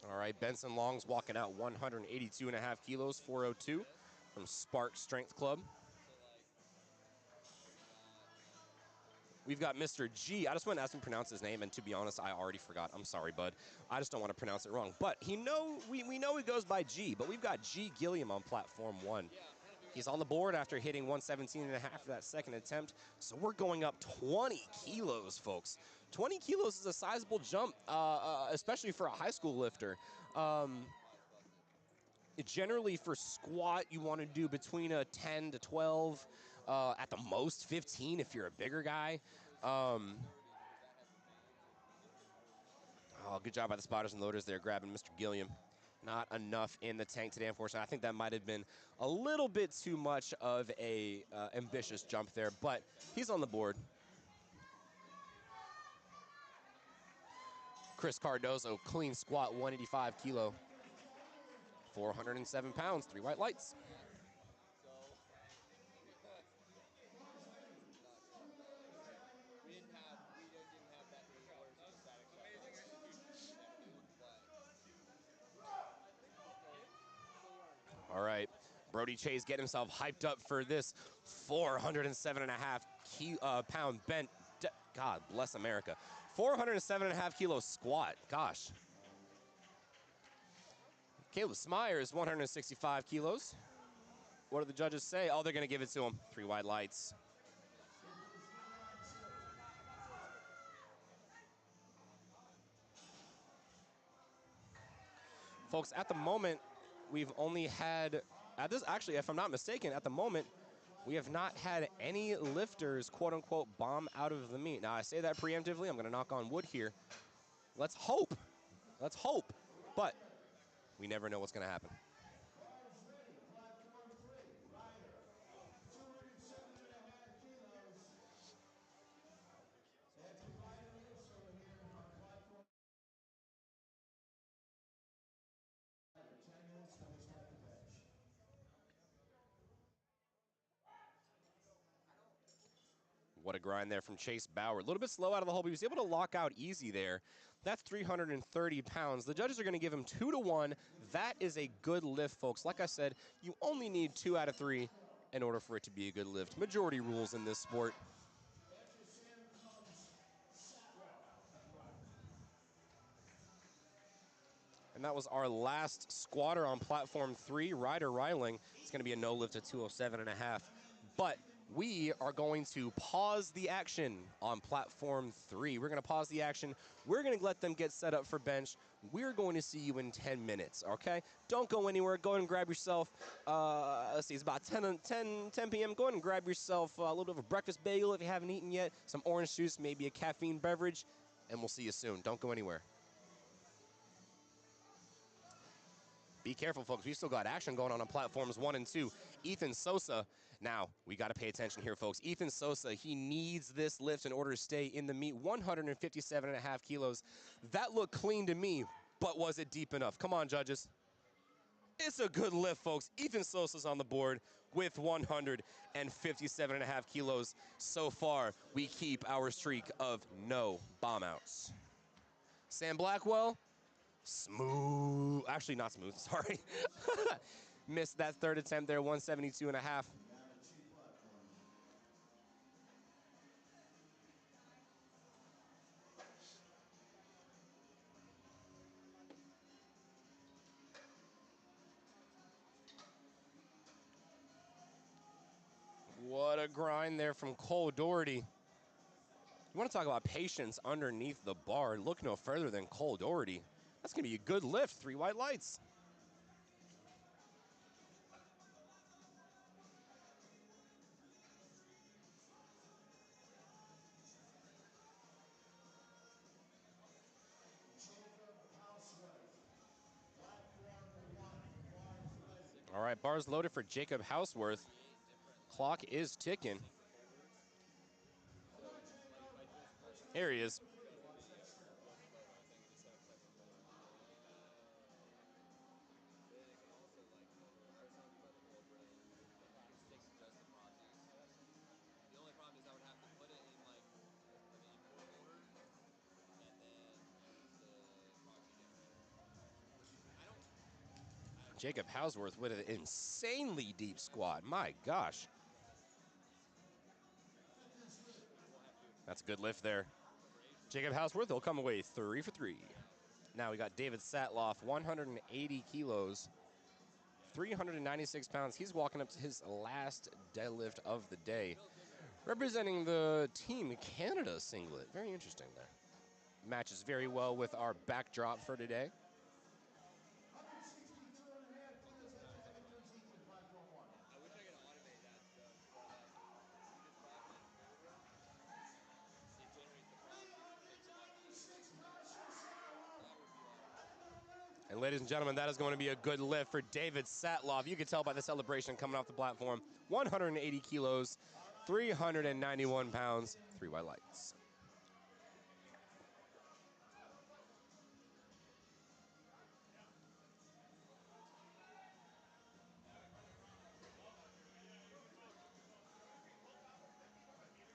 All right, Benson Long's walking out 182.5 kilos, 402 from Spark Strength Club. We've got Mr. G. I just want to ask him to pronounce his name, and to be honest, I already forgot. I'm sorry, bud. I just don't want to pronounce it wrong. But we know he goes by G, but we've got G. Gilliam on platform 1. He's on the board after hitting 117.5 for that second attempt. So we're going up 20 kilos, folks. 20 kilos is a sizable jump, especially for a high school lifter. Generally, for squat, you want to do between a 10 to 12, at the most 15 if you're a bigger guy. Oh, good job by the spotters and loaders there, grabbing Mr. Gilliam. Not enough in the tank today, unfortunately. I think that might have been a little bit too much of a ambitious jump there, but he's on the board. Chris Cardozo, clean squat, 185 kilo, 407 pounds, 3 white lights. All right, Brody Chase getting himself hyped up for this 407.5 pound bent. God bless America. 407.5 kilo squat. Gosh. Caleb Smyers, 165 kilos. What do the judges say? Oh, they're going to give it to him. 3 wide lights. Folks, at the moment, we've only had, actually, if I'm not mistaken, at the moment, we have not had any lifters, quote unquote, bomb out of the meet. Now, I say that preemptively. I'm going to knock on wood here. Let's hope. Let's hope. But we never know what's going to happen. What a grind there from Chase Bauer. A little bit slow out of the hole, but he was able to lock out easy there. That's 330 pounds. The judges are going to give him 2 to 1. That is a good lift, folks. Like I said, you only need 2 out of 3 in order for it to be a good lift. Majority rules in this sport. And that was our last squatter on platform 3, Ryder Reiling. It's going to be a no lift at 207.5. But we are going to pause the action on platform 3. We're going to pause the action. We're going to let them get set up for bench. We're going to see you in 10 minutes, okay? Don't go anywhere. Go ahead and grab yourself, let's see, it's about 10 p.m. Go ahead and grab yourself a little bit of a breakfast bagel if you haven't eaten yet, some orange juice, maybe a caffeine beverage, and we'll see you soon. Don't go anywhere. Be careful, folks. We still got action going on platforms 1 and 2. Ethan Sosa. Now, we got to pay attention here, folks. Ethan Sosa, he needs this lift in order to stay in the meet. 157.5 kilos. That looked clean to me, but was it deep enough? Come on, judges. It's a good lift, folks. Ethan Sosa's on the board with 157.5 kilos. So far, we keep our streak of no bomb outs. Sam Blackwell. Smooth. Actually, not smooth. Sorry. Missed that third attempt there, 172.5. What a grind there from Cole Doherty. You want to talk about patience underneath the bar. Look no further than Cole Doherty. That's going to be a good lift. 3 white lights. All All right, bars loaded for Jacob Houseworth. Clock is ticking. Here he is. Jacob Houseworth with an insanely deep squat. My gosh. That's a good lift there. Jacob Houseworth will come away 3 for 3. Now we got David Satloff, 180 kilos, 396 pounds. He's walking up to his last deadlift of the day, representing the Team Canada singlet. Very interesting there. Matches very well with our backdrop for today. And ladies and gentlemen, that is going to be a good lift for David Satloff. You can tell by the celebration coming off the platform. 180 kilos, 391 pounds, 3 white lights.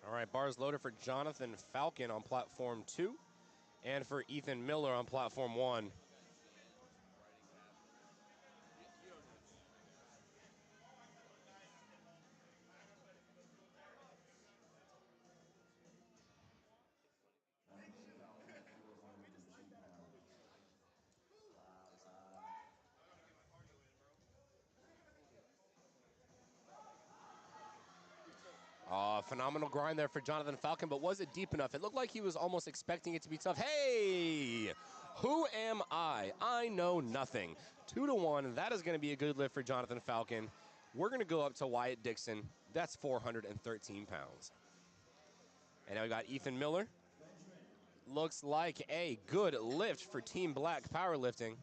All right, bars loaded for Jonathan Falcon on platform 2 and for Ethan Miller on platform 1. Phenomenal grind there for Jonathan Falcon, but was it deep enough? It looked like he was almost expecting it to be tough. Hey, who am I? I know nothing. 2 to 1. That is going to be a good lift for Jonathan Falcon. We're going to go up to Wyatt Dixon. That's 413 pounds. And now we got Ethan Miller. Looks like a good lift for Team Black Powerlifting.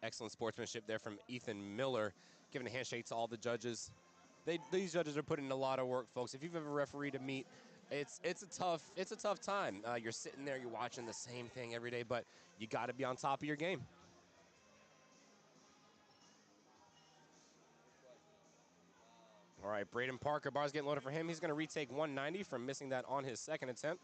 Excellent sportsmanship there from Ethan Miller, giving a handshake to all the judges. These judges are putting in a lot of work, folks. If you've ever refereed a meet, it's a tough time. You're sitting there, you're watching the same thing every day, but you got to be on top of your game. All right, Braden Parker, bar's getting loaded for him. He's going to retake 190 from missing that on his second attempt.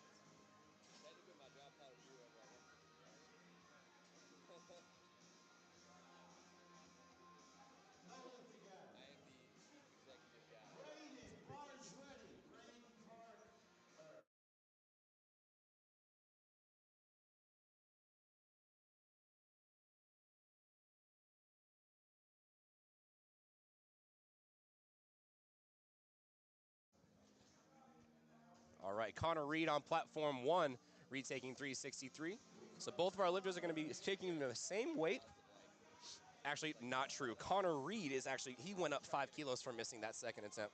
All right, Connor Reed on platform 1, retaking 363. So both of our lifters are going to be taking the same weight. Actually, not true. Connor Reed is actually, he went up 5 kilos from missing that second attempt.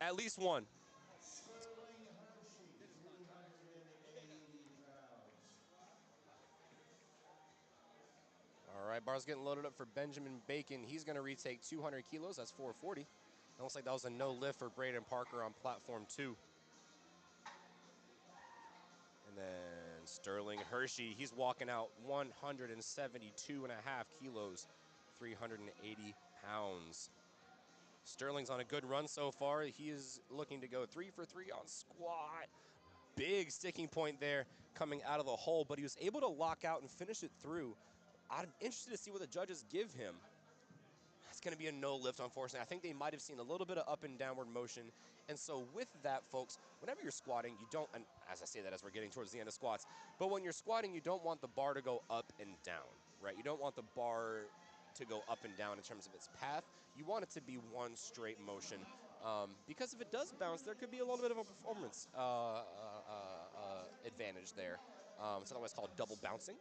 At least one. All right, bar's getting loaded up for Benjamin Bacon. He's going to retake 200 kilos. That's 440. It looks like that was a no lift for Braden Parker on platform 2. And then Sterling Hershey, he's walking out 172.5 kilos, 380 pounds. Sterling's on a good run so far. He is looking to go 3 for 3 on squat. Big sticking point there coming out of the hole, but he was able to lock out and finish it through. I'm interested to see what the judges give him. It's going to be a no lift, unfortunately. I think they might have seen a little bit of up and downward motion. And so with that, folks, whenever you're squatting, you don't, and as I say that as we're getting towards the end of squats, but when you're squatting, you don't want the bar to go up and down, right? You don't want the bar to go up and down in terms of its path. You want it to be one straight motion, because if it does bounce, there could be a little bit of a performance advantage there. It's otherwise called double bouncing,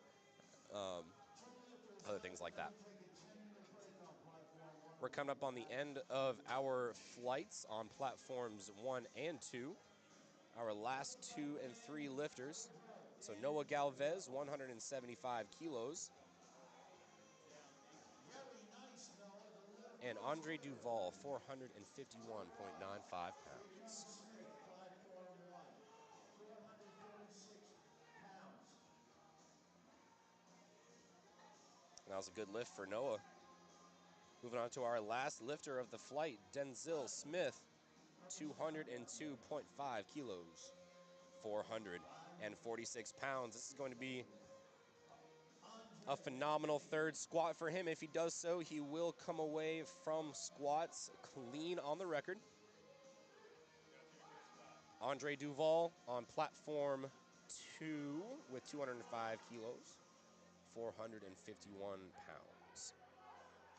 other things like that. We're coming up on the end of our flights on platforms 1 and 2. Our last 2 and 3 lifters. So Noah Galvez, 175 kilos. And Andre Duval, 451.95 pounds. That was a good lift for Noah. Moving on to our last lifter of the flight, Denzel Smith, 202.5 kilos, 446 pounds. This is going to be a phenomenal third squat for him. If he does so, he will come away from squats clean on the record. Andre Duval on platform 2 with 205 kilos, 451 pounds.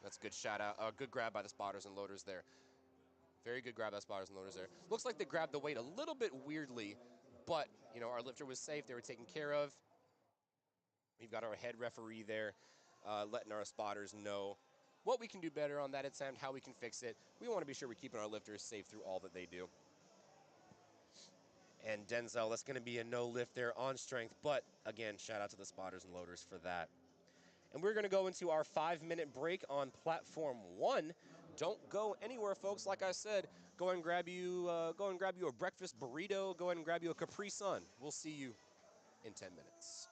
That's a good shout out, good grab by the spotters and loaders there. Very good grab by the spotters and loaders there. Looks like they grabbed the weight a little bit weirdly, but you know, our lifter was safe, they were taken care of. We've got our head referee there, letting our spotters know what we can do better on that attempt, how we can fix it. We want to be sure we're keeping our lifters safe through all that they do. And Denzel, that's going to be a no lift there on strength, but again, shout out to the spotters and loaders for that. And we're going to go into our 5-minute break on platform 1. Don't go anywhere, folks. Like I said, go and grab you a breakfast burrito. Go ahead and grab you a Capri Sun. We'll see you in 10 minutes.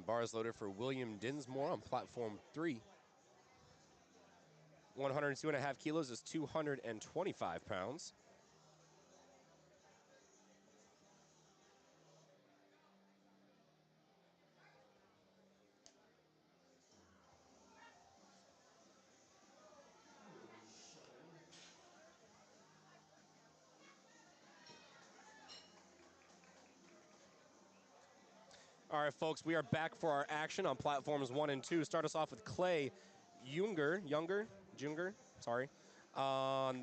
bars loaded for William Dinsmore on platform 3. 102.5 kilos is 225 pounds. All right, folks, we are back for our action on platforms 1 and 2. Start us off with Clay Junger, sorry, on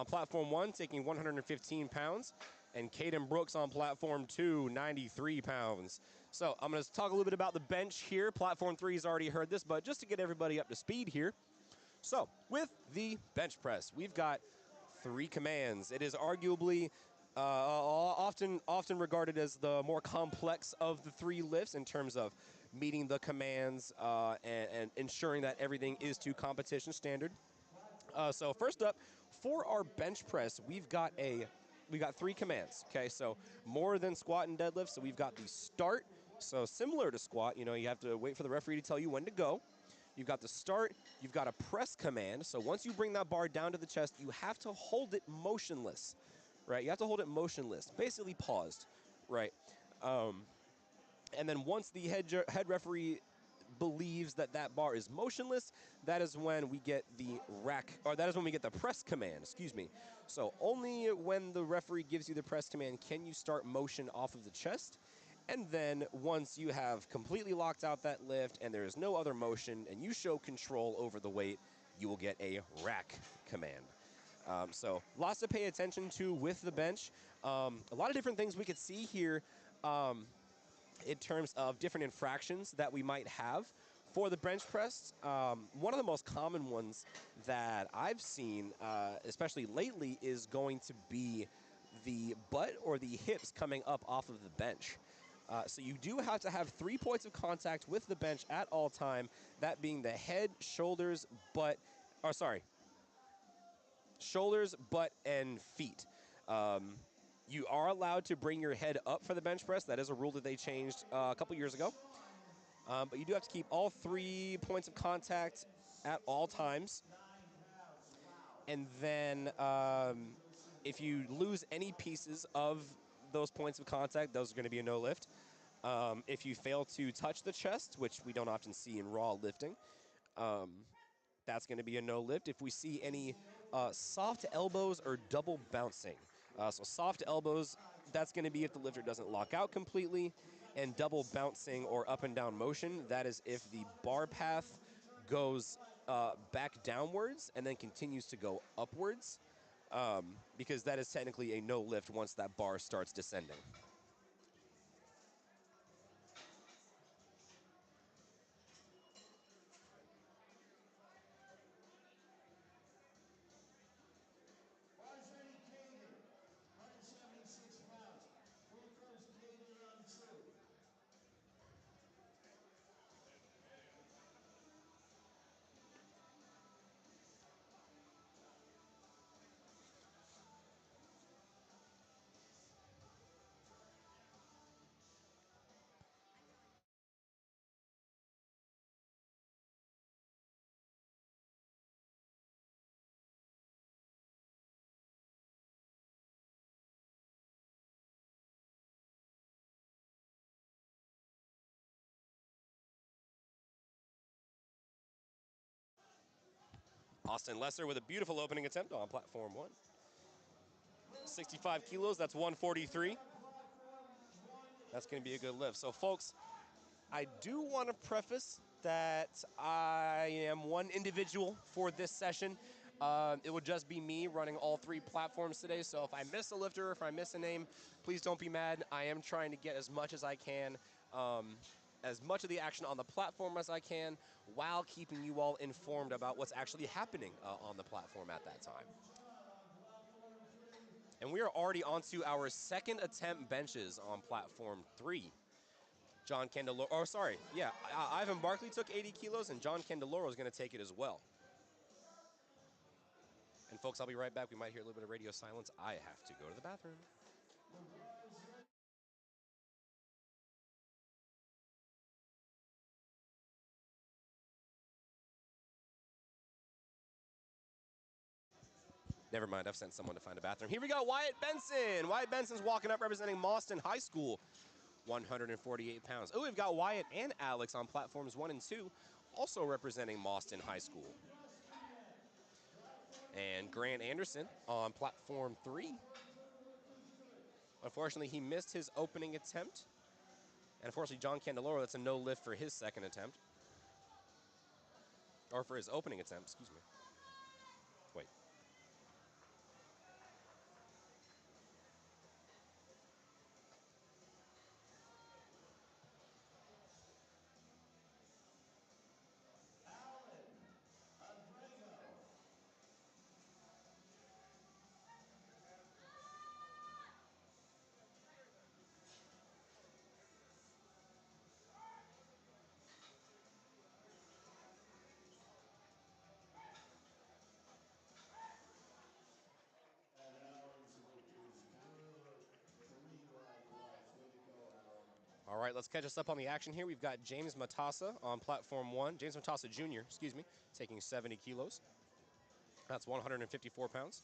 platform 1, taking 115 pounds, and Caden Brooks on platform 2, 93 pounds. So I'm going to talk a little bit about the bench here. Platform 3 has already heard this, but just to get everybody up to speed here. So with the bench press, we've got 3 commands. It is arguably often regarded as the more complex of the 3 lifts in terms of meeting the commands and ensuring that everything is to competition standard. So first up, for our bench press, we got 3 commands. Okay, so more than squat and deadlift. So we've got the start. So similar to squat, you have to wait for the referee to tell you when to go. You've got the start, you've got a press command. So once you bring that bar down to the chest, you have to hold it motionless, right? You have to hold it motionless, basically paused, right? And then once the head referee believes that that bar is motionless, that is when we get the press command, excuse me. So only when the referee gives you the press command can you start motion off of the chest. And then once you have completely locked out that lift and there is no other motion and you show control over the weight, you will get a rack command. So lots to pay attention to with the bench. A lot of different things we could see here in terms of different infractions that we might have for the bench press. One of the most common ones that I've seen, especially lately, is going to be the butt or the hips coming up off of the bench. So you do have to have 3 points of contact with the bench at all time, that being the head, shoulders, butt, and feet. You are allowed to bring your head up for the bench press. That is a rule that they changed a couple years ago. But you do have to keep all 3 points of contact at all times. And then if you lose any pieces of those points of contact, those are going to be a no lift. If you fail to touch the chest, which we don't often see in raw lifting, that's going to be a no lift. If we see any soft elbows or double bouncing, so soft elbows, that's going to be if the lifter doesn't lock out completely, and double bouncing or up and down motion, that is if the bar path goes back downwards and then continues to go upwards, because that is technically a no lift once that bar starts descending. Austin Lesser with a beautiful opening attempt on platform 1. 65 kilos, that's 143. That's going to be a good lift. So, folks, I do want to preface that I am one individual for this session. It would just be me running all 3 platforms today. So if I miss a lifter, if I miss a name, please don't be mad. I am trying to get as much as I can, as much of the action on the platform as I can, while keeping you all informed about what's actually happening on the platform at that time. And we are already onto our second attempt benches on platform 3. John Candeloro, Ivan Barkley took 80 kilos, and John Candeloro is going to take it as well. And folks, I'll be right back. We might hear a little bit of radio silence. I have to go to the bathroom. Never mind, I've sent someone to find a bathroom. Here we go, Wyatt Benson. Wyatt Benson's walking up representing Mauston High School, 148 pounds. Oh, we've got Wyatt and Alex on platforms 1 and 2, also representing Mauston High School. And Grant Anderson on platform 3. Unfortunately, he missed his opening attempt. And unfortunately, John Candeloro, that's a no lift for his second attempt. Or for his opening attempt, excuse me. Wait. All right, let's catch us up on the action here. We've got James Matassa on platform 1. James Matassa Jr., excuse me, taking 70 kilos. That's 154 pounds.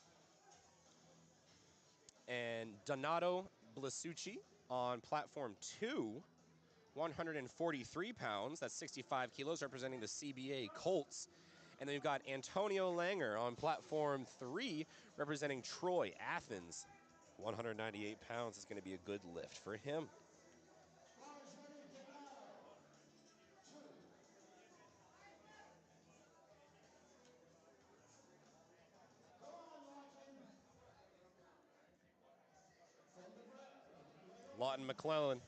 And Donato Blasucci on platform 2, 143 pounds. That's 65 kilos, representing the CBA Colts. And then we've got Antonio Langer on platform 3, representing Troy Athens. 198 pounds is going to be a good lift for him. Lawton McClellan.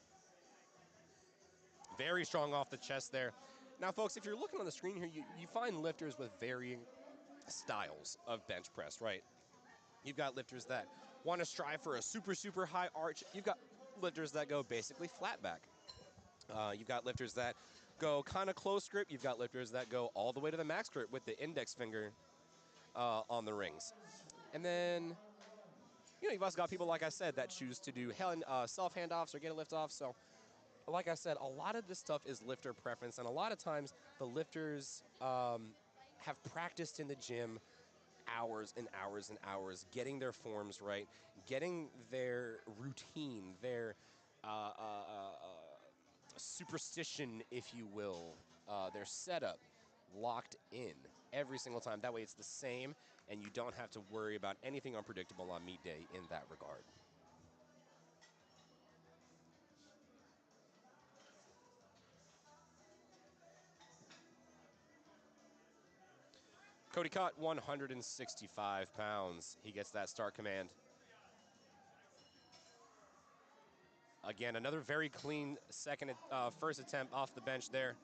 Very strong off the chest there. Now, folks, if you're looking on the screen here, you find lifters with varying styles of bench press, right? You've got lifters that want to strive for a super, super high arch. You've got lifters that go basically flat back. You've got lifters that go kind of close grip. You've got lifters that go all the way to the max grip with the index finger on the rings. And then, you've also got people, like I said, that choose to do self handoffs or get a lift off. So, like I said, a lot of this stuff is lifter preference. And a lot of times the lifters have practiced in the gym hours and hours and hours, getting their forms right, getting their routine, their superstition, if you will, their setup locked in every single time. That way it's the same, and you don't have to worry about anything unpredictable on meet day in that regard. Cody Cott, 165 pounds. He gets that start command. Again, another very clean first attempt off the bench there.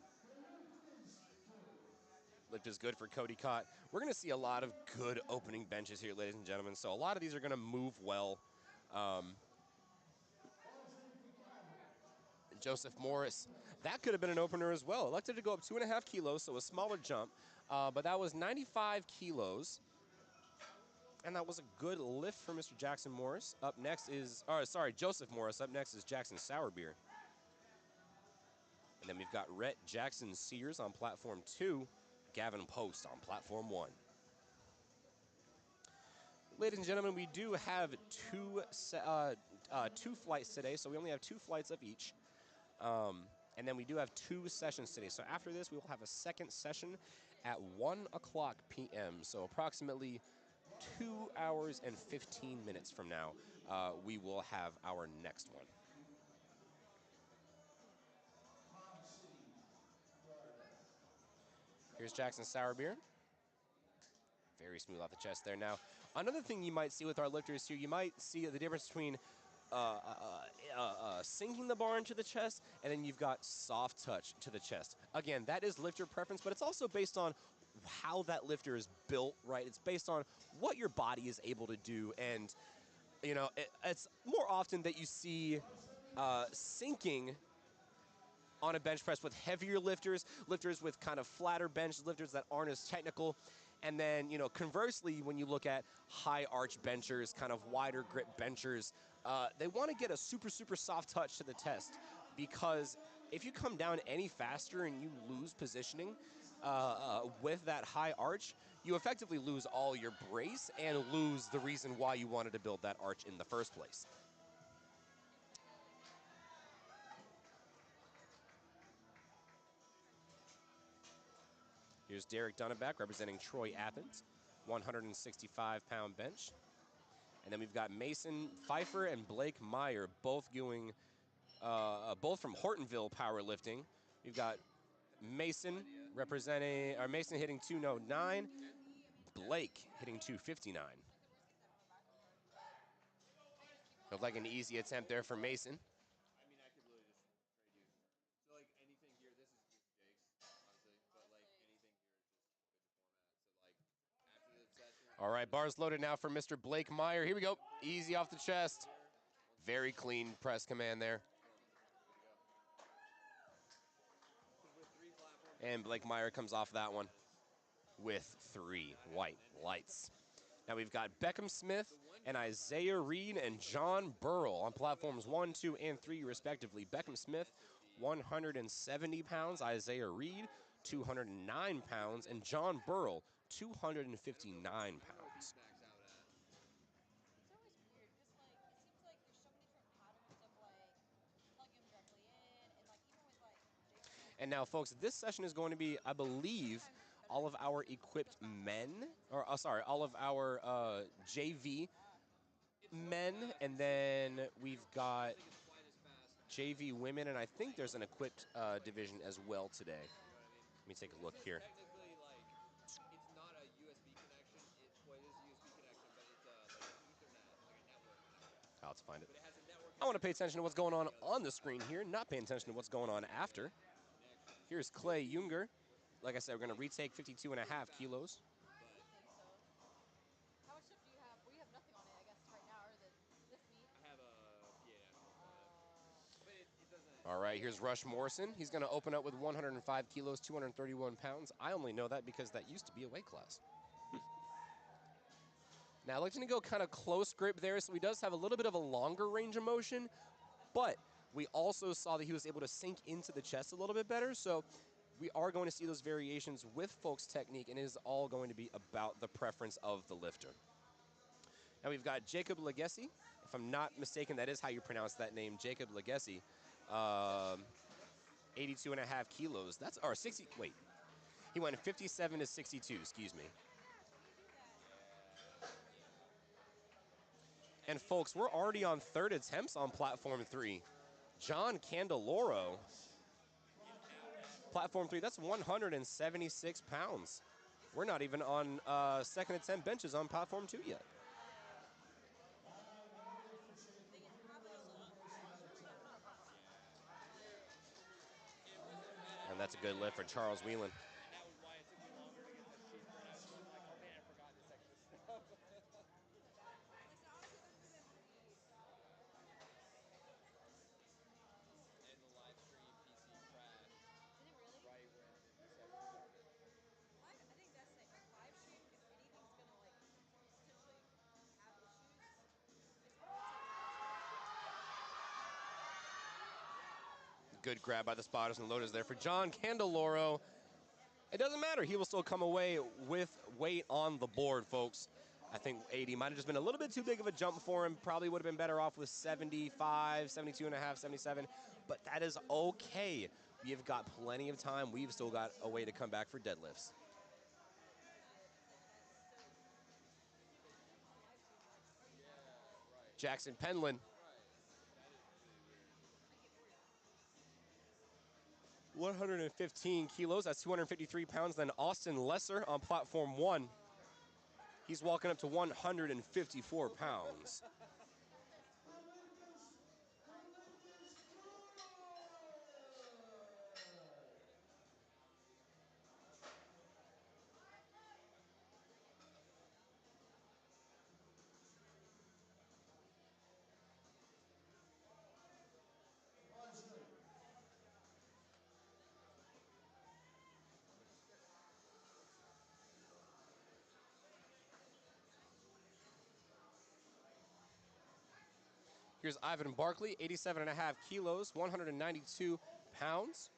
Lift is good for Cody Cott. We're going to see a lot of good opening benches here, ladies and gentlemen. So a lot of these are going to move well. Joseph Morris, that could have been an opener as well. Elected to go up 2.5 kilos, so a smaller jump. But that was 95 kilos. And that was a good lift for Mr. Jackson Morris. Up next is, Joseph Morris. Up next is Jackson Sourbeer. And then we've got Rhett Jackson Sears on platform 2, Gavin Post on platform 1. Ladies and gentlemen, we do have two flights today, so we only have 2 flights of each. And then we do have 2 sessions today. So after this, we will have a second session at 1 o'clock p.m. So approximately 2 hours and 15 minutes from now, we will have our next one. Here's Jackson Sourbeer. Very smooth off the chest there. Now, another thing you might see with our lifters here, you might see the difference between sinking the bar into the chest, and then you've got soft touch to the chest. Again, that is lifter preference, but it's also based on how that lifter is built, right? It's based on what your body is able to do, and it's more often that you see sinking on a bench press with heavier lifters with kind of flatter bench, lifters that aren't as technical. And then, conversely, when you look at high arch benchers, kind of wider grip benchers, they want to get a super, super soft touch to the test, because if you come down any faster and you lose positioning, with that high arch, you effectively lose all your brace and lose the reason why you wanted to build that arch in the first place. Here's Derek Dunneback representing Troy Athens, 165-pound bench. And then we've got Mason Pfeiffer and Blake Meyer, both from Hortonville Powerlifting. We've got Mason Mason hitting 209, Blake hitting 259. Looked like an easy attempt there for Mason. I mean, I could literally just trade you. So, like, anything here, this is just Jake's, honestly. But, like, anything here is just good to format. So, like, after the session. All right, bars loaded now for Mr. Blake Meyer. Here we go. Easy off the chest. Very clean press command there. And Blake Meyer comes off that one with 3 white lights. Now we've got Beckham Smith and Isaiah Reed and John Burrell on platforms 1, 2, and 3, respectively. Beckham Smith, 170 pounds. Isaiah Reed, 209 pounds. And John Burrell, 259 pounds. And now, folks, this session is going to be, I believe, all of our equipped men, or all of our JV men, and then we've got JV women, and I think there's an equipped division as well today. Let me take a look here. Technically, like, it's not a USB connection. Well, it is a USB connection, but it's like an Ethernet, like a network connection. I'll have to find it. But it has a network. I want to pay attention to what's going on the screen here, not paying attention to what's going on after. Here's Clay Junger. Like I said, we're going to retake 52.5 kilos. How much stuff do you have? We have nothing on it, I guess, right now, or this meat? I have a PA. But it doesn't. All right, here's Rush Morrison. He's going to open up with 105 kilos, 231 pounds. I only know that because that used to be a weight class. Now, looking to go kind of close grip there, so he does have a little bit of a longer range of motion, but we also saw that he was able to sink into the chest a little bit better, so we are going to see those variations with folks' technique, and it is all going to be about the preference of the lifter. Now we've got Jacob Legacy. If I'm not mistaken, that is how you pronounce that name, Jacob Legacy. 82.5 kilos. That's, or 60, wait. He went 57 to 62, excuse me. And folks, we're already on third attempts on platform 3. John Candeloro. Platform 3, that's 176 pounds. We're not even on second attempt benches on platform 2 yet. And that's a good lift for Charles Whelan. And that was why it took me longer to get the sheet spread out. I'm like, oh man, I forgot this extra stuff. And the live stream PC crashed. Did it really? Right when the session started. I think that's it. Like, live stream, if anything's going to, like, potentially have issues, it's Good grab by the spotters and loaders there for John Candeloro. It doesn't matter. He will still come away with weight on the board, folks. I think 80 might have just been a little bit too big of a jump for him. Probably would have been better off with 75, 72.5, 77. But that is okay. We have got plenty of time. We've still got a way to come back for deadlifts. Jackson Penland. 115 kilos, that's 253 pounds. Then Austin Lesser on platform 1. He's walking up to 154 pounds. Here's Ivan Barkley, 87.5 kilos, 192 pounds.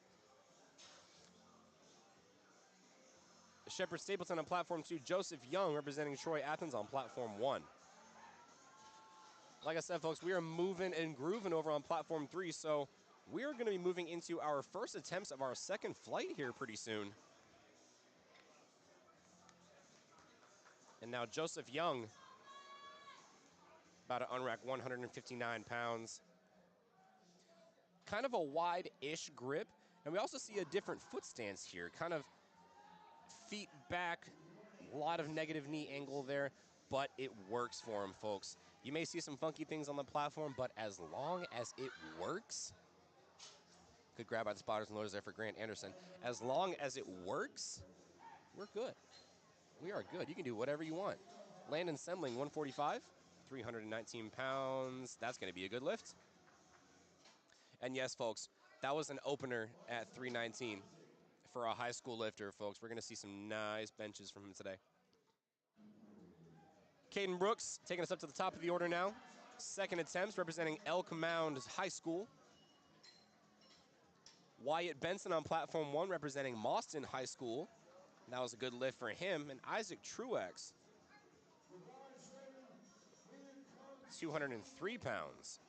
Shepard Stapleton on platform 2. Joseph Young representing Troy Athens on platform 1. Like I said, folks, we are moving and grooving over on platform 3, so we're going to be moving into our first attempts of our second flight here pretty soon. And now Joseph Young about to unrack 159 pounds. Kind of a wide-ish grip. And we also see a different foot stance here. Kind of feet back, a lot of negative knee angle there, but it works for him, folks. You may see some funky things on the platform, but as long as it works, good grab by the spotters and loaders there for Grant Anderson. As long as it works, we're good. We are good. You can do whatever you want. Landon Semling, 145, 319 pounds. That's going to be a good lift. And yes, folks, that was an opener at 319 for a high school lifter, folks. We're going to see some nice benches from him today. Caden Brooks taking us up to the top of the order now. Second attempts representing Elk Mound High School. Wyatt Benson on platform 1 representing Mauston High School. That was a good lift for him. And Isaac Truex, 203 pounds.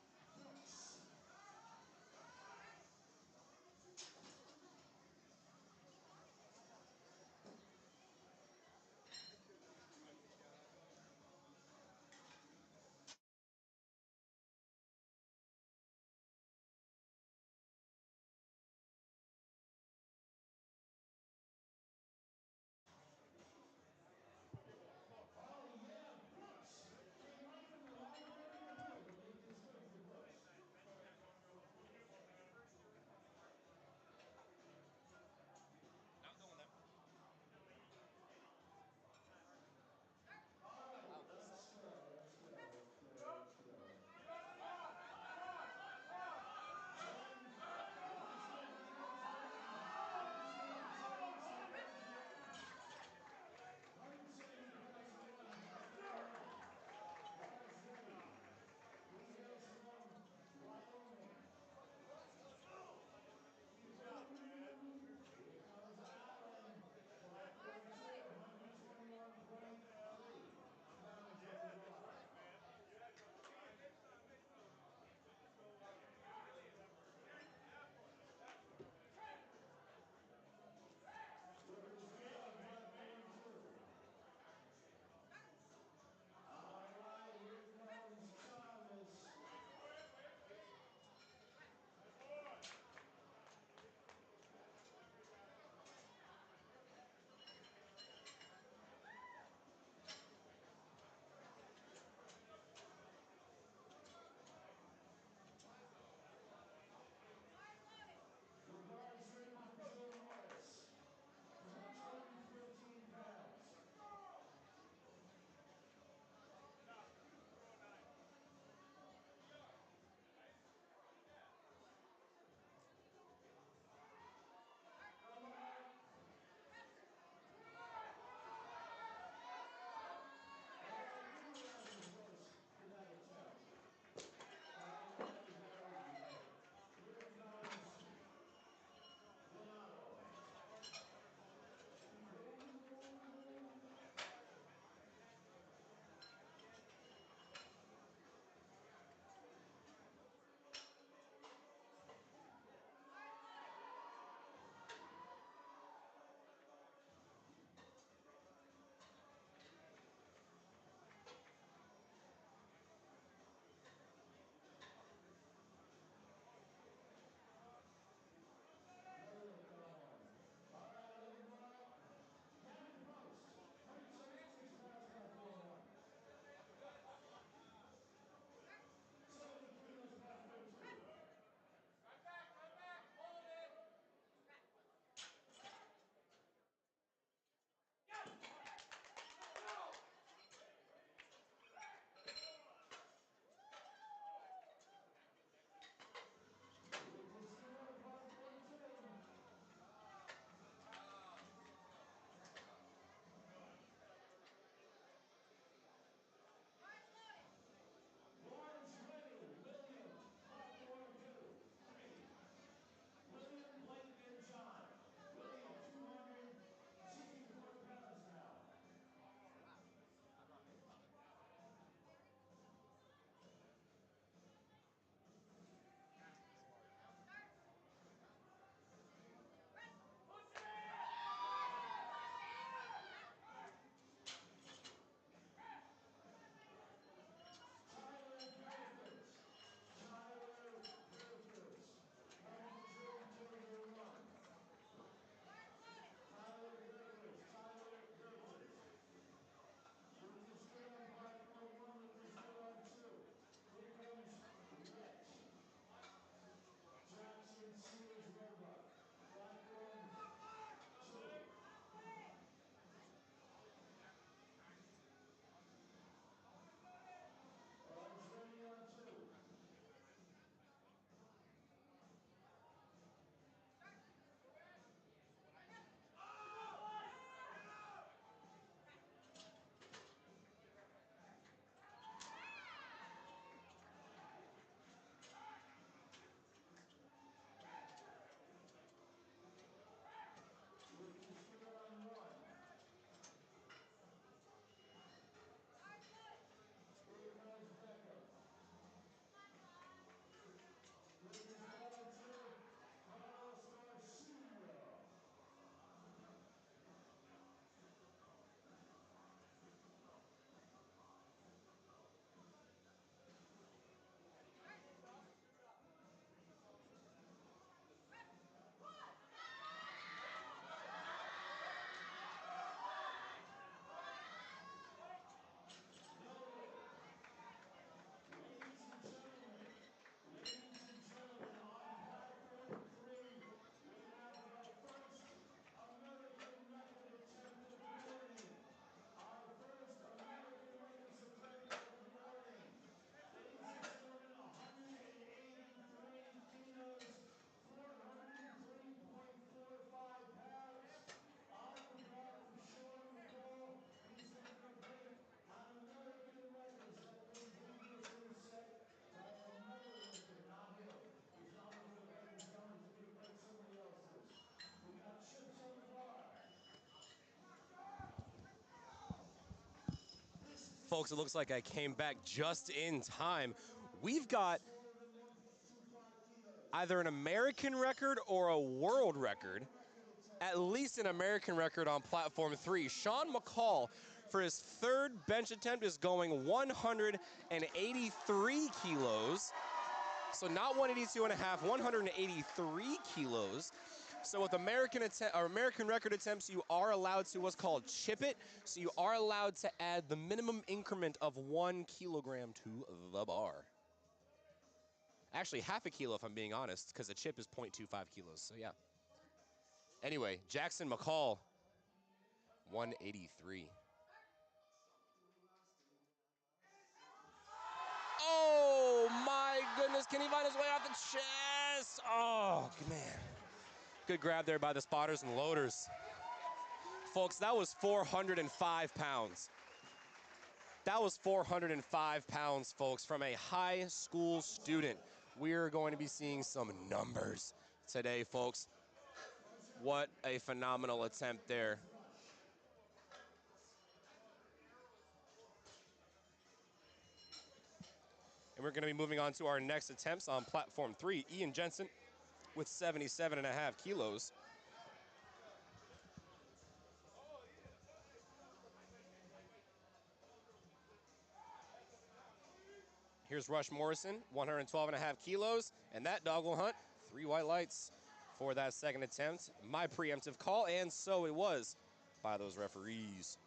Folks, it looks like I came back just in time. We've got either an American record or a world record, at least an American record on platform 3. Sean McCall, for his third bench attempt, is going 183 kilos. So not 182 and a half, 183 kilos. So with American record attempts, you are allowed to what's called chip it. So you are allowed to add the minimum increment of 1 kilogram to the bar. Actually, half a kilo if I'm being honest, because the chip is 0.25 kilos. So yeah. Anyway, Jackson McCall, 183. Oh my goodness, can he find his way off the chest? Oh man. Good grab there by the spotters and loaders. Folks, that was 405 pounds. That was 405 pounds, folks, from a high school student. We're going to be seeing some numbers today, folks. What a phenomenal attempt there. And we're going to be moving on to our next attempts on platform 3. Ian Jensen with 77.5 kilos. Here's Rush Morrison, 112.5 kilos. And that dog will hunt 3 white lights for that second attempt. My preemptive call, and so it was by those referees.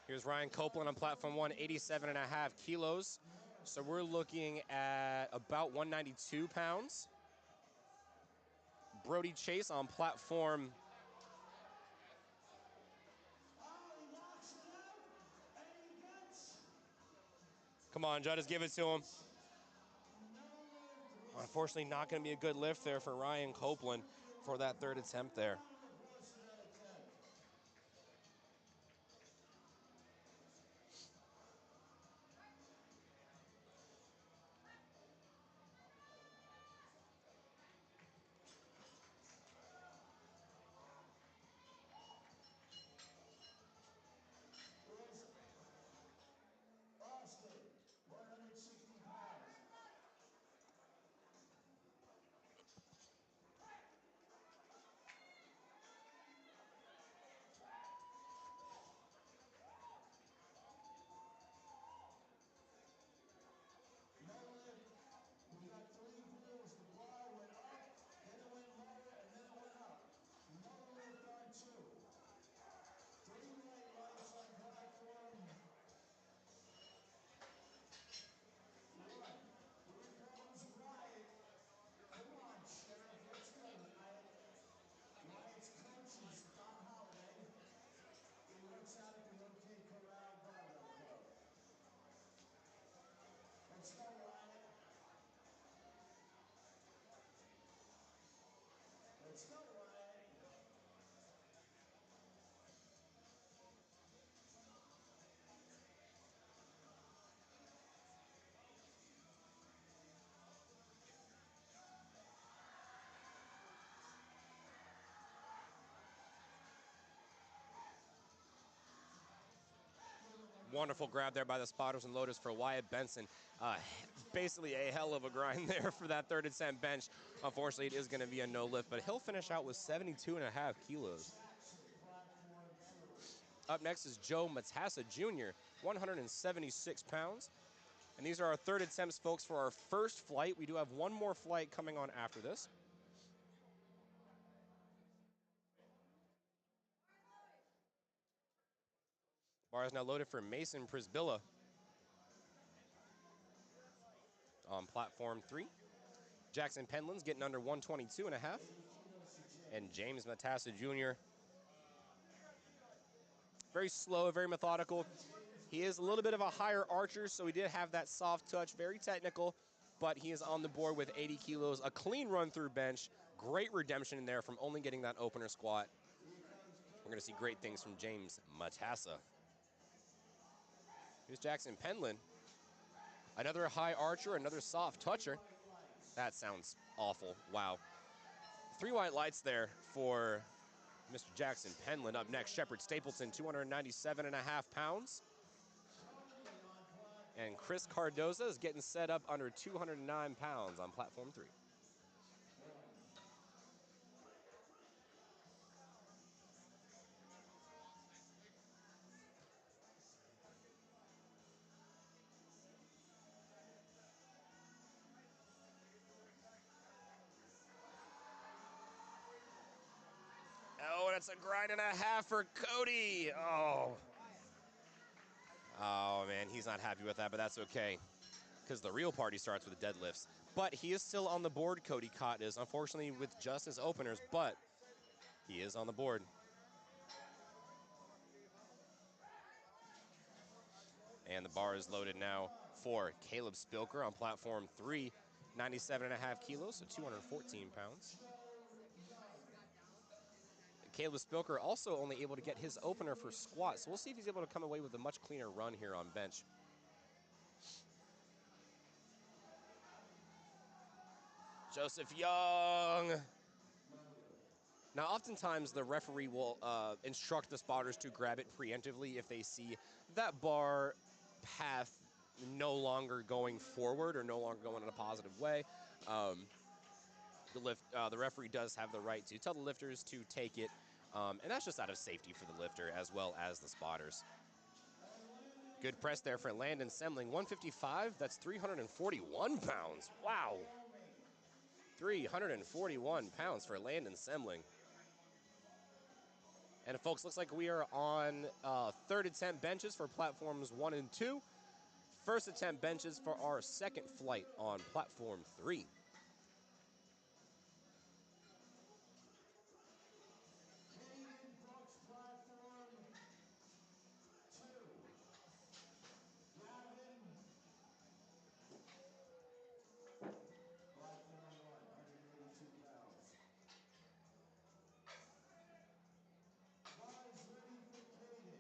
Here's Ryan Copeland on platform 1, 87.5 kilos. So we're looking at about 192 pounds. Brody Chase on platform. Come on, Judd, just give it to him. Unfortunately, not going to be a good lift there for Ryan Copeland for that third attempt there. Austin, 160 pounds. No lift. We got 3 pulls. The bar went up, then it went lower, and then it went up. No lift on 2. 3 white lights on platform 1. Here comes Wyatt. Come on, Sheriff. Let's go, Wyatt. Wyatt's coach is Bob Holliday. He works out at the OK Corral Barbell Club. Let's go, Wyatt. Let's go, Wyatt. Wonderful grab there by the spotters and loaders for Wyatt Benson. Basically a hell of a grind there for that third attempt bench. Unfortunately, it is going to be a no lift, but he'll finish out with 72.5 kilos. Up next is Joe Matassa Jr., 176 pounds. And these are our third attempts, folks, for our first flight. We do have one more flight coming on after this. Bar is now loaded for Mason Prisbilla on platform 3. Jackson Penland's getting under 122.5. And James Matassa Jr., very slow, very methodical. He is a little bit of a higher archer, so he did have that soft touch, very technical, but he is on the board with 80 kilos, a clean run through bench, Great redemption in there from only getting that opener squat. We're going to see great things from James Matassa. Here's Jackson Penland. Another high archer, another soft toucher. That sounds awful. Wow. 3 white lights there for Mr. Jackson Penland. Up next, Shepard Stapleton, 297.5 pounds. And Chris Cardoza is getting set up under 209 pounds on platform 3. Oh, that's a grind and a half for Cody. Oh, man, he's not happy with that, but that's okay, because the real party starts with the deadlifts. But he is still on the board, Cody Cott is, unfortunately with just his openers, but he is on the board. And the bar is loaded now for Caleb Spilker on platform 3, 97.5 kilos, so 214 pounds. Caleb Spilker also only able to get his opener for squat, so we'll see if he's able to come away with a much cleaner run here on bench. Joseph Young. Now, oftentimes the referee will instruct the spotters to grab it preemptively if they see that bar path no longer going forward or no longer going in a positive way. The referee does have the right to tell the lifters to take it, and that's just out of safety for the lifter as well as the spotters. Good press there for Landon Semling, 155. That's 341 pounds. Wow. 341 pounds for Landon Semling. And folks, looks like we are on third attempt benches for platforms 1 and 2. First attempt benches for our second flight on platform 3. Platform 2. Gavin. Platform 1, 182 pounds. Bars ready for Caden.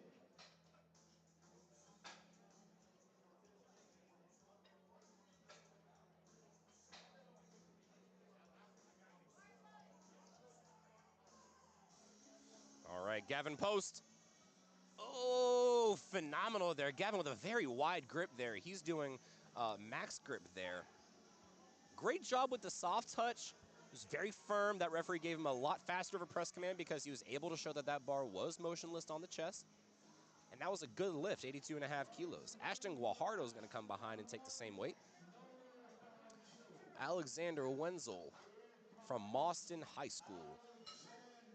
All right, Gavin Post. Oh, phenomenal there. Gavin with a very wide grip there. He's doing max grip there. Great job with the soft touch. It was very firm. That referee gave him a lot faster of a press command because he was able to show that that bar was motionless on the chest. And that was a good lift, 82.5 kilos. Ashton Guajardo is going to come behind and take the same weight. Alexander Wenzel from Mauston High School.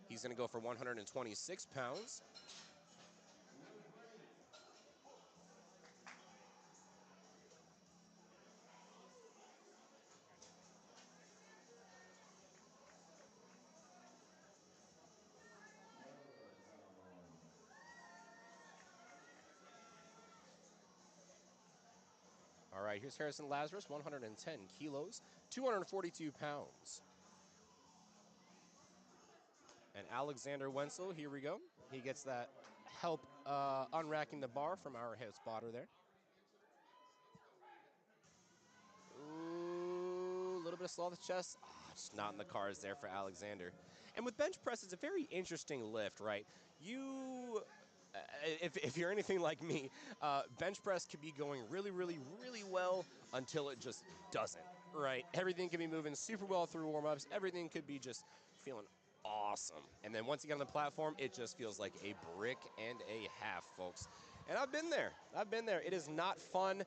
He's going to go for 126 pounds. All right, here's Harrison Lazarus, 110 kilos, 242 pounds. And Alexander Wenzel, here we go. He gets that help unracking the bar from our head spotter there. Ooh, a little bit of slow off the chest. Oh, just not in the cards there for Alexander. And with bench press, it's a very interesting lift, right? If you're anything like me, bench press could be going really, really, really well until it just doesn't, right? Everything can be moving super well through warm-ups. Everything could be just feeling awesome. And then once you get on the platform, it just feels like a brick and a half, folks. And I've been there. It is not fun.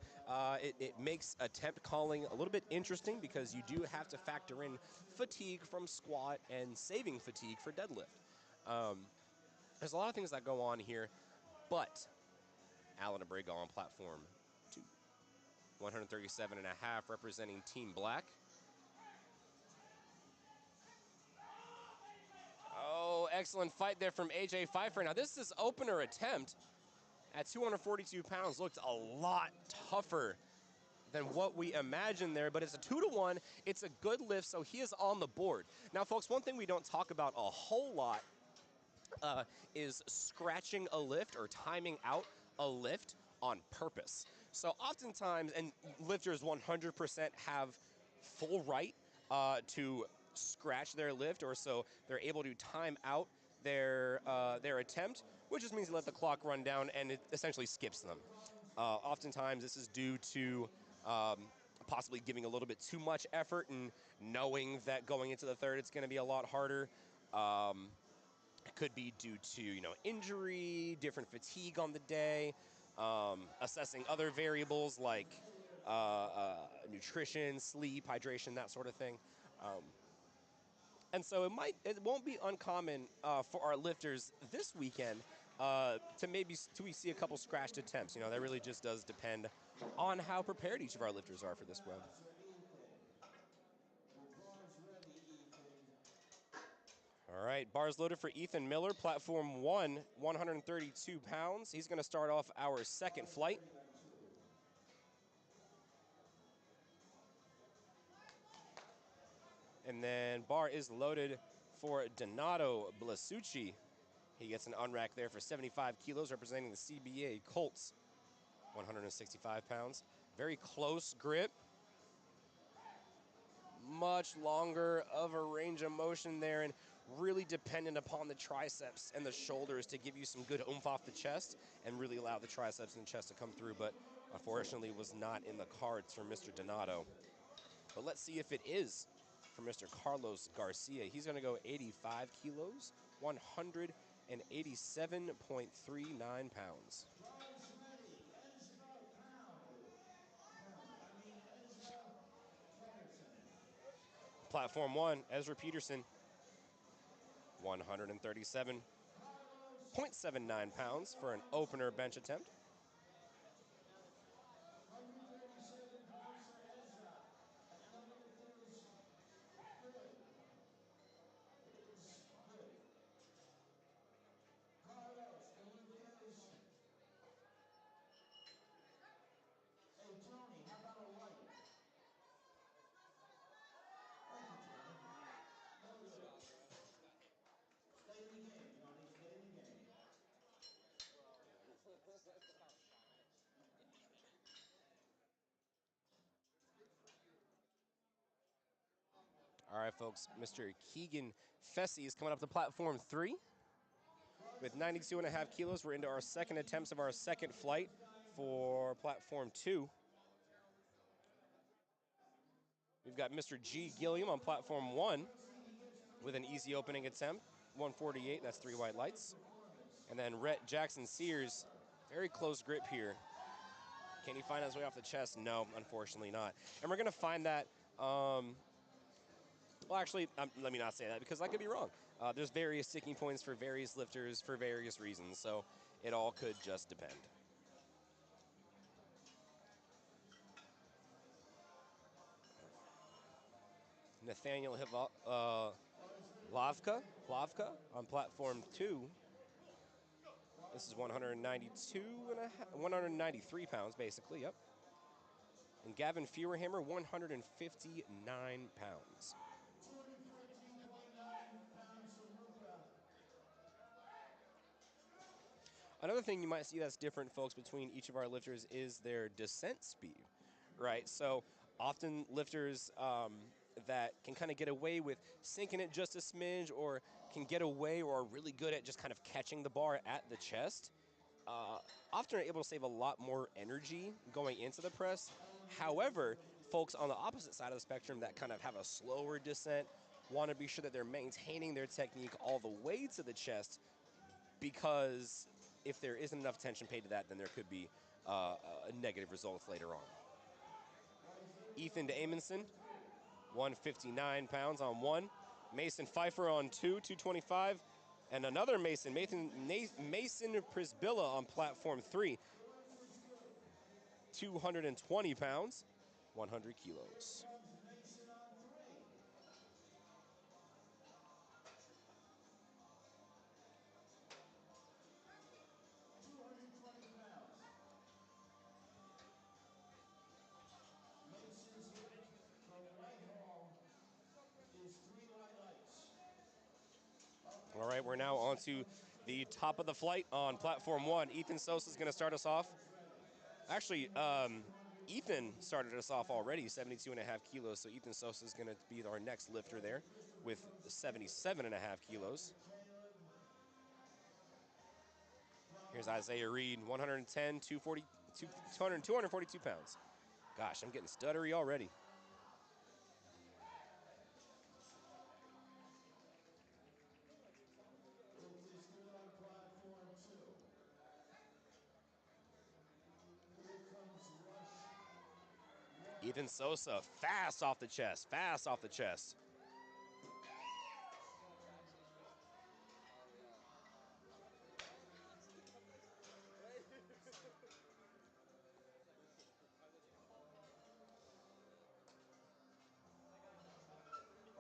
It makes attempt calling a little bit interesting because you do have to factor in fatigue from squat and saving fatigue for deadlift. There's a lot of things that go on here, but Alan Abrego on platform 2. 137.5 representing Team Black. Oh, excellent fight there from AJ Pfeiffer. Now, this is opener attempt at 242 pounds looked a lot tougher than what we imagined there, but it's a 2-to-1. It's a good lift, so he is on the board. Now, folks, one thing we don't talk about a whole lot is scratching a lift or timing out a lift on purpose. So oftentimes, and lifters 100% have full right to scratch their lift, or so they're able to time out their attempt, which just means they let the clock run down and it essentially skips them. Oftentimes, this is due to possibly giving a little bit too much effort and knowing that going into the third it's going to be a lot harder. It could be due to injury, different fatigue on the day, assessing other variables like nutrition, sleep, hydration, that sort of thing. And so it won't be uncommon for our lifters this weekend to we see a couple scratched attempts. That really just does depend on how prepared each of our lifters are for this web. All right, bars loaded for Ethan Miller, platform 1, 132 pounds. He's going to start off our second flight. And then bar is loaded for Donato Blasucci. He gets an unrack there for 75 kilos, representing the CBA Colts, 165 pounds. Very close grip. Much longer of a range of motion there, and really dependent upon the triceps and the shoulders to give you some good oomph off the chest and really allow the triceps and the chest to come through, but unfortunately was not in the cards for Mr. Donato. But let's see if it is for Mr. Carlos Garcia. He's going to go 85 kilos, 187.39 pounds. Platform 1, Ezra Peterson, 137.79 pounds for an opener bench attempt. 137 pounds for Ezra. And the lift is good. It is good. Carlos, the lift is... Hey, Tony, how about a light? Thank you, Tony. No good. Stay in the game, Tony. Stay in the game. All right, folks, Mr. Keegan Fessy is coming up to platform 3 with 92.5 kilos. We're into our second attempts of our second flight for platform 2. We've got Mr. G. Gilliam on platform 1 with an easy opening attempt, 148, that's 3 white lights. And then Rhett Jackson Sears, very close grip here. Can he find his way off the chest? No, unfortunately not. And we're going to find that, well, actually, let me not say that because I could be wrong. There's various sticking points for various lifters for various reasons, so it all could just depend. Nathaniel Lavka on platform 2. This is 193 pounds, basically, yep. And Gavin Feuerhammer, 159 pounds. 214.9 pounds for Luca. Another thing you might see that's different, folks, between each of our lifters is their descent speed, right? So often lifters that can kind of get away with sinking it just a smidge or can get away or are really good at just kind of catching the bar at the chest, often are able to save a lot more energy going into the press. However, folks on the opposite side of the spectrum that kind of have a slower descent want to be sure that they're maintaining their technique all the way to the chest, because if there isn't enough attention paid to that, then there could be negative results later on. Ethan de Amundsen, 159 pounds on 1. Mason Pfeiffer on 2, 225. And another Mason Prisbilla on platform 3, 220 pounds, 100 kilos. Mason on 3. 220 pounds. to the top of the flight on platform 1. Ethan Sosa is going to start us off. Actually, Ethan started us off already, 72.5 kilos. So Ethan Sosa is going to be our next lifter there with 77.5 kilos. Here's Isaiah Reed, 110, 242 pounds. Gosh, I'm getting stuttery already. Please give it on platform 2. Here comes Rush. Ethan Sosa, fast off the chest, fast off the chest.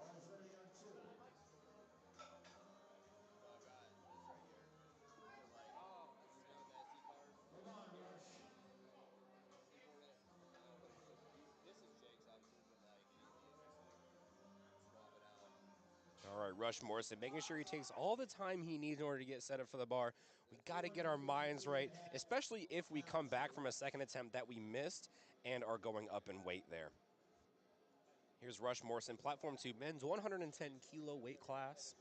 All's ready on 2. So I've got this right here. So like, you know the SD card? Come on, Rush. Import it. This is Jake's obviously, but like anything is just like swap it out. All right, Rush Morrison, making sure he takes all the time he needs in order to get set up for the bar. We got to get our minds right, especially if we come back from a second attempt that we missed and are going up in weight there. Here's Rush Morrison, platform 2, men's 110 kilo weight class.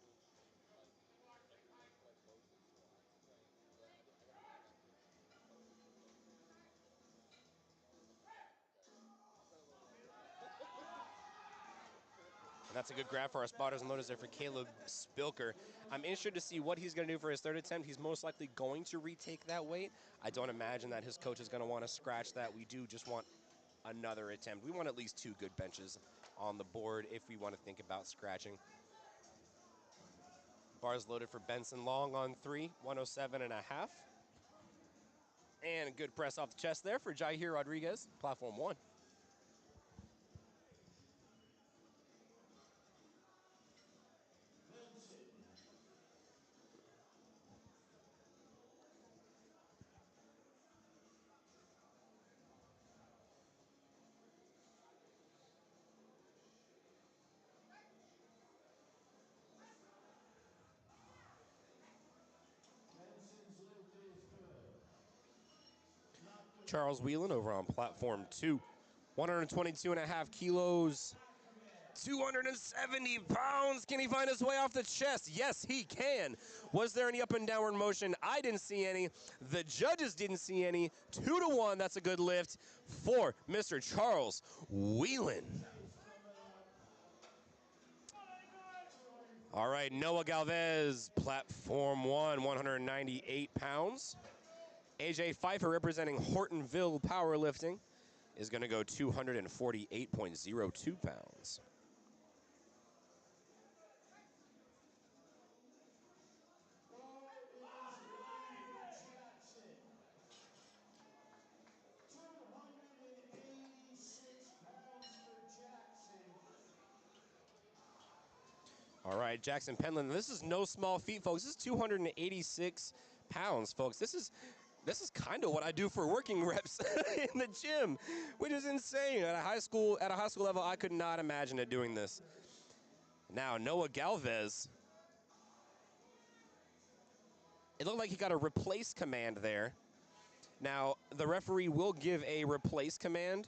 And that's a good grab for our spotters and loaders there for Caleb Spilker. I'm interested to see what he's going to do for his third attempt. He's most likely going to retake that weight. I don't imagine that his coach is going to want to scratch that. We do just want another attempt. We want at least 2 good benches on the board if we want to think about scratching. Bars loaded for Benson Long on 3, 107.5. And a good press off the chest there for Jair Rodriguez, platform 1. Benson's lift is good. Charles Whelan over on platform 2, 122.5 kilos. 270 pounds. Can he find his way off the chest? Yes, he can. Was there any up and downward motion? I didn't see any. The judges didn't see any. 2-1. That's a good lift for Mr. Charles Whelan. All right, Noah Galvez, platform 1, 198 pounds. AJ Pfeiffer, representing Hortonville Powerlifting, is going to go 248.02 pounds. Jackson. 286 pounds for Jackson. All right, Jackson Penland. This is no small feat, folks. This is 286 pounds, folks. This is kind of what I do for working reps in the gym, which is insane. At a high school level, I could not imagine it doing this. Now, Noah Galvez. It looked like he got a replace command there. Now, the referee will give a replace command.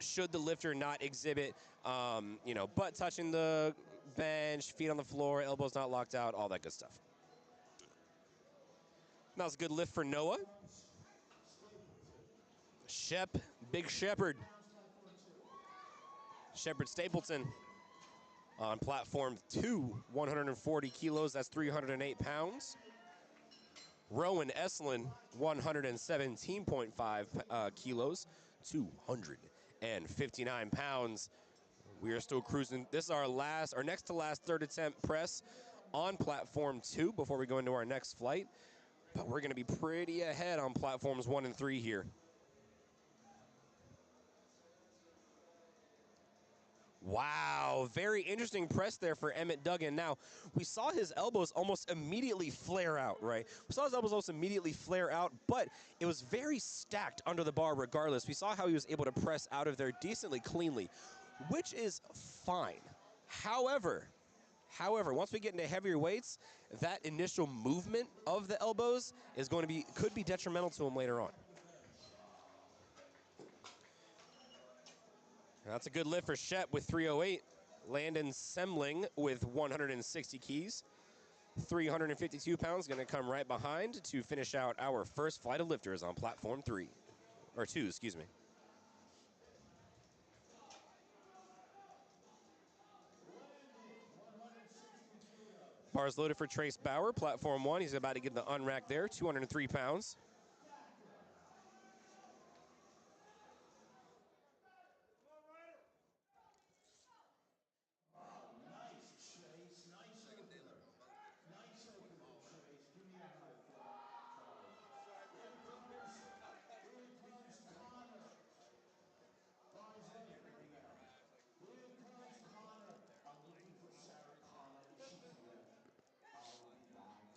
Should the lifter not exhibit, butt touching the bench, feet on the floor, elbows not locked out, all that good stuff. That was a good lift for Noah. Big Shepherd. Shepherd Stapleton on platform 2, 140 kilos, that's 308 pounds. Rowan Esslin, 117.5 kilos, 259 pounds. We are still cruising. This is our next to last third attempt press on platform 2 before we go into our next flight. But we're going to be pretty ahead on platforms 1 and 3 here. Wow, very interesting press there for Emmett Duggan. Now, we saw his elbows almost immediately flare out, right? We saw his elbows almost immediately flare out, but it was very stacked under the bar regardless. We saw how he was able to press out of there decently cleanly, which is fine. However, once we get into heavier weights, that initial movement of the elbows is going to be could be detrimental to him later on. That's a good lift for Shep with 308. Landon Semling with 160 keys. 352 pounds going to come right behind to finish out our first flight of lifters on platform 2, excuse me. Bars loaded for Trace Bauer, platform 1. He's about to get the unrack there, 203 pounds.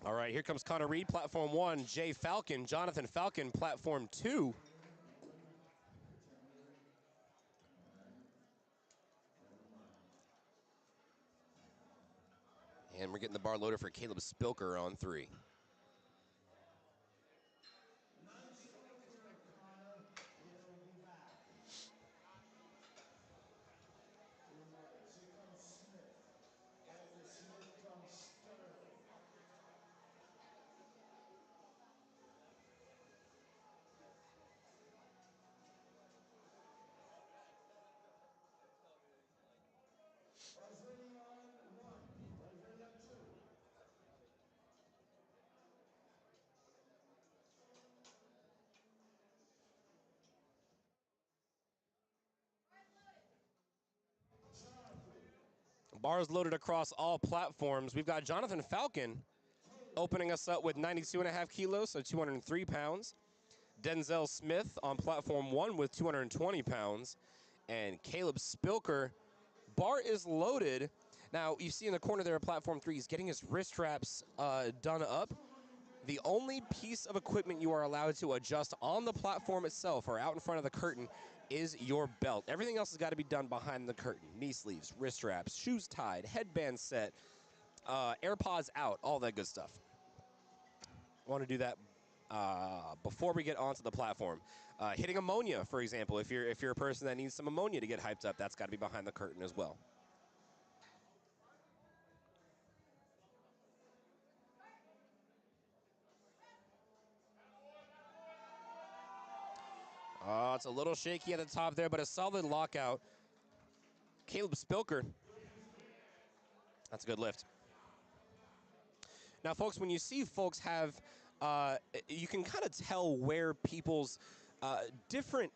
All right, here comes Connor Reed, platform 1. Jay Falcon, Jonathan Falcon, platform 2. And we're getting the bar loader for Caleb Spilker on 3. Bars loaded across all platforms. We've got Jonathan Falcon opening us up with 92.5 kilos, so 203 pounds. Denzel Smith on platform 1 with 220 pounds. And Caleb Spilker, bar is loaded. Now, you see in the corner there at platform 3, he's getting his wrist straps done up. The only piece of equipment you are allowed to adjust on the platform itself or out in front of the curtain is your belt. Everything else has got to be done behind the curtain. Knee sleeves, wrist straps, shoes tied, headband set, AirPods out, all that good stuff. I want to do that before we get onto the platform. Hitting ammonia, for example, if you're a person that needs some ammonia to get hyped up, that's got to be behind the curtain as well. It's a little shaky at the top there, but a solid lockout. Caleb Spilker. That's a good lift. Now, folks, when you see folks have, you can kind of tell where people's different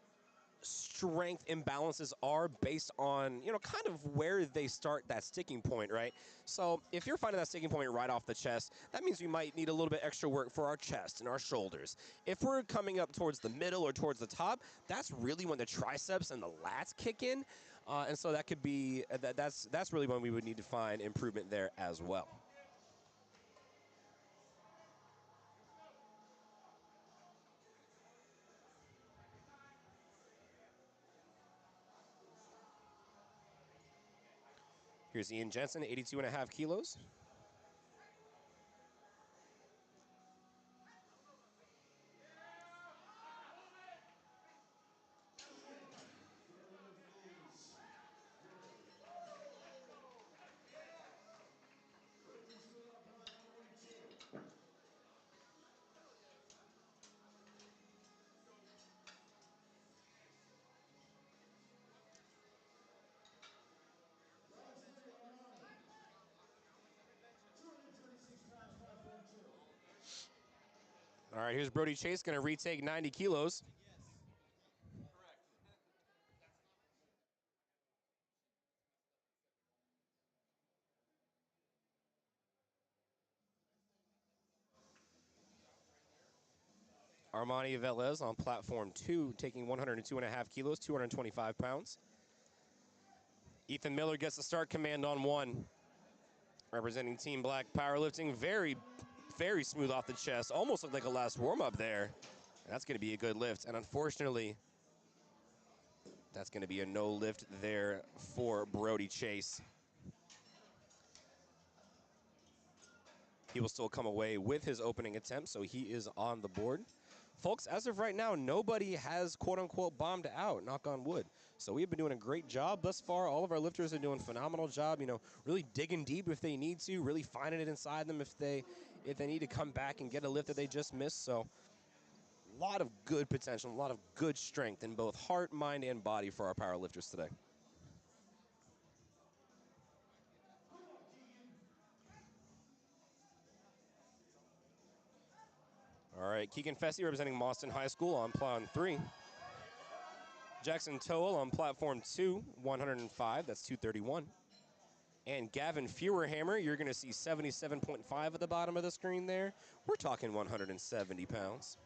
strength imbalances are based on, kind of where they start that sticking point, right? So if you're finding that sticking point right off the chest, that means we might need a little bit extra work for our chest and our shoulders. If we're coming up towards the middle or towards the top, that's really when the triceps and the lats kick in. And so that could be, that's really when we would need to find improvement there as well. Here's Ian Jensen, 82.5 kilos. All right, here's Brody Chase going to retake 90 kilos. Yes. Correct. Armani Velez on platform 2, taking 102.5 kilos, 225 pounds. Ethan Miller gets the start command on 1. Representing Team Black Powerlifting, very, very smooth off the chest. Almost looked like a last warm-up there. And that's going to be a good lift. And unfortunately, that's going to be a no lift there for Brody Chase. He will still come away with his opening attempt, so he is on the board. Folks, as of right now, nobody has quote-unquote bombed out, knock on wood. So we've been doing a great job thus far. All of our lifters are doing a phenomenal job, really digging deep if they need to, really finding it inside them if they need to come back and get a lift that they just missed. So a lot of good potential, a lot of good strength in both heart, mind, and body for our power lifters today. All right, Keegan Fessy representing Mauston High School on platform 3. Jackson Toel on platform 2, 105, that's 231. And Gavin Feuerhammer, you're going to see 77.5 at the bottom of the screen there. We're talking 170 pounds.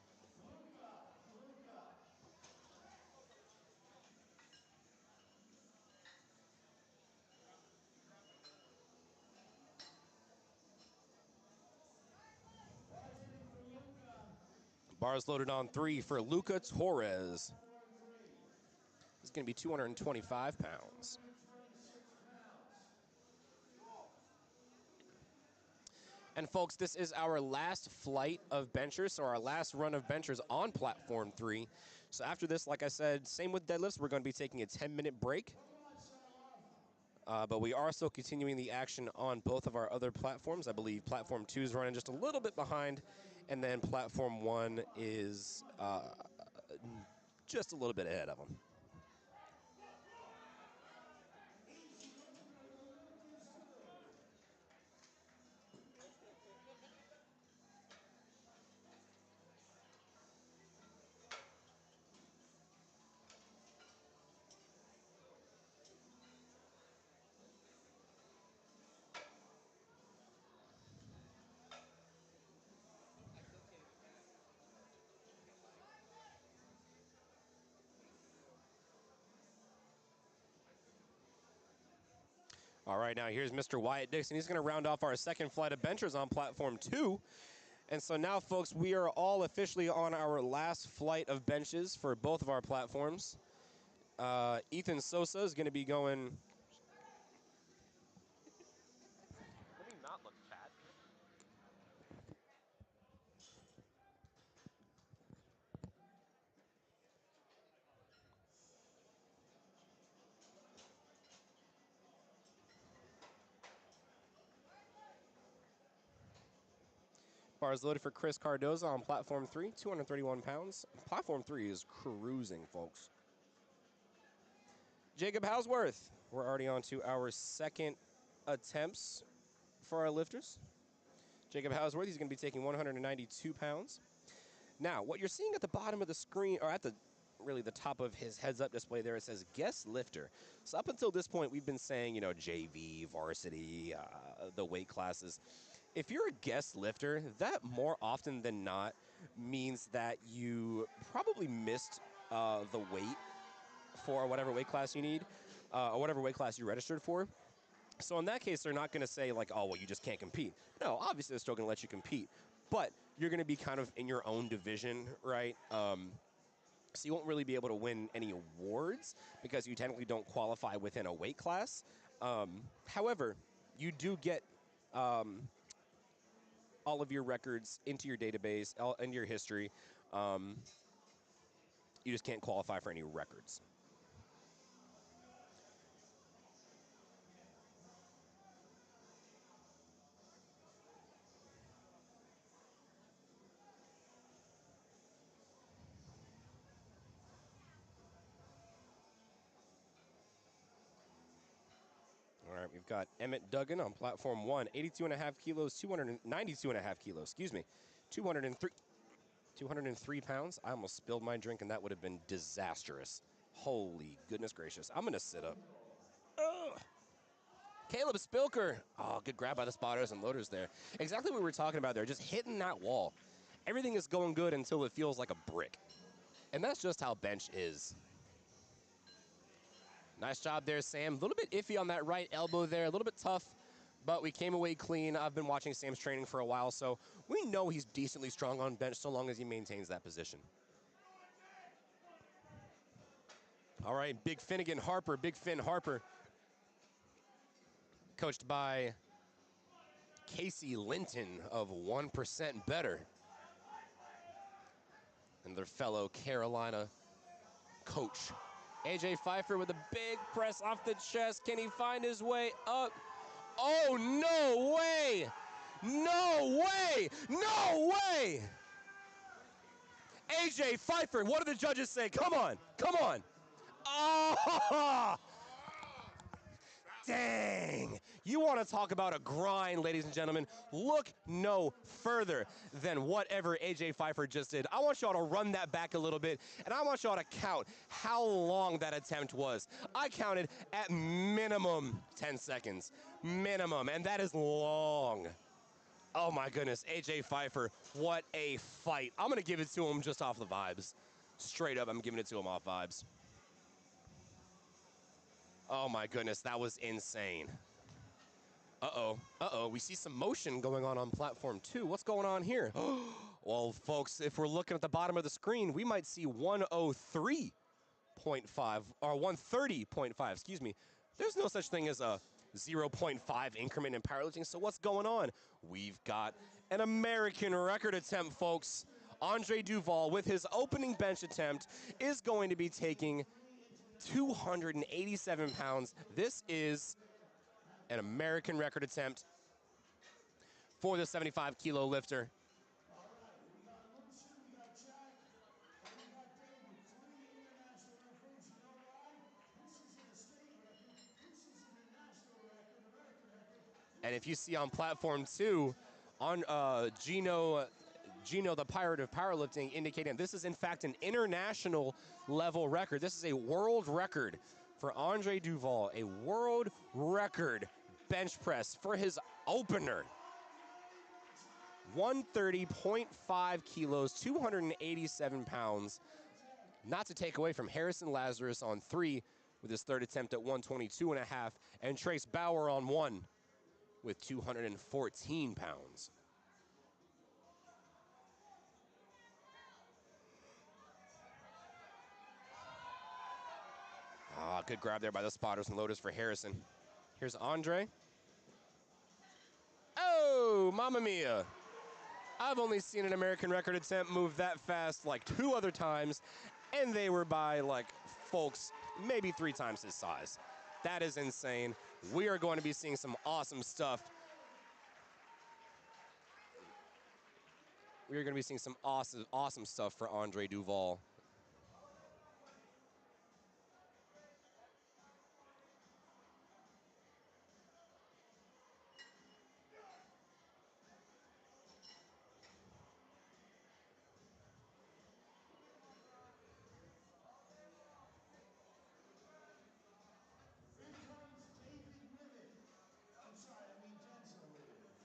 Bars loaded on 3 for Luca Torres. This is going to be 225 pounds. And folks, this is our last flight of benchers, so our last run of benchers on platform 3. So after this, like I said, same with deadlifts, we're going to be taking a 10-minute break. But we are still continuing the action on both of our other platforms. I believe platform 2 is running just a little bit behind, and then platform 1 is just a little bit ahead of them. I still can't even catch. Can't lie. All right, now here's Mr. Wyatt Dixon. He's going to round off our second flight of benchers on platform 2. And so now, folks, we are all officially on our last flight of benches for both of our platforms. Ethan Sosa is going to be going. Let me not look fat. Bars loaded for Chris Cardoza on platform 3, 231 pounds. Platform 3 is cruising, folks. Jacob Housworth. We're already on to our second attempts for our lifters. Jacob Housworth, he's going to be taking 192 pounds. Now, what you're seeing at the bottom of the screen, or at the top of his heads-up display there, it says guest lifter. So up until this point, we've been saying, JV, varsity, the weight classes. If you're a guest lifter, that more often than not means that you probably missed the weight for whatever weight class you need, or whatever weight class you registered for. So in that case, they're not going to say like, oh, well, you just can't compete. No, obviously they're still going to let you compete, but you're going to be kind of in your own division, right? So you won't really be able to win any awards because you technically don't qualify within a weight class. However, you do get all of your records into your database, into your history. You just can't qualify for any records. All right, we've got Emmett Duggan on platform 1, 82.5 kilos, 292.5 kilos, excuse me, 203 pounds. I almost spilled my drink, and that would have been disastrous. Holy goodness gracious. I'm going to sit up. Ugh. Caleb Spilker. Oh, good grab by the spotters and loaders there. Exactly what we were talking about there, just hitting that wall. Everything is going good until it feels like a brick. And that's just how bench is. Nice job there, Sam. A little bit iffy on that right elbow there, a little bit tough, but we came away clean. I've been watching Sam's training for a while, so we know he's decently strong on bench so long as he maintains that position. All right, Big Finn Harper, coached by Casey Linton of 1% Better. And their fellow Carolina coach. AJ Pfeiffer with a big press off the chest. Can he find his way up? Oh, no way! No way! No way! AJ Pfeiffer, what do the judges say? Come on, come on. Oh! Dang! You want to talk about a grind, ladies and gentlemen? Look no further than whatever AJ Pfeiffer just did. I want y'all to run that back a little bit, and I want y'all to count how long that attempt was. I counted at minimum 10 seconds. Minimum, and that is long. Oh my goodness, AJ Pfeiffer, what a fight. I'm going to give it to him just off the vibes. Straight up, I'm giving it to him off vibes. Oh my goodness, that was insane. Uh-oh, we see some motion going on platform 2. What's going on here? Well, folks, if we're looking at the bottom of the screen, we might see 103.5 or 130.5, excuse me. There's no such thing as a 0.5 increment in powerlifting, so what's going on? We've got an American record attempt, folks. Andre Duval, with his opening bench attempt, is going to be taking 287 pounds. This is an American record attempt for the 75-kilo lifter. All right, we got Lucy, we got Jack, and we got David. 3 international records. You know why? Lucy's in a state record. Lucy's in a national record, American record. And if you see on platform 2, on Gino, the Pirate of Powerlifting, indicating this is in fact an international level record. This is a world record for Andre Duval, a world record bench press for his opener. 130.5 kilos, 287 pounds. Not to take away from Harrison Lazarus on 3 with his third attempt at 122.5, and Trace Bauer on 1 with 214 pounds. Ah, good grab there by the spotters and loaders for Harrison. Here's Andre. Oh, mamma mia. I've only seen an American record attempt move that fast like 2 other times, and they were by, like, folks, maybe 3 times his size. That is insane. We are going to be seeing some awesome stuff. We are going to be seeing some awesome stuff for Andre Duval. Here comes David Rivet. I'm sorry, I mean Denzel Rivet.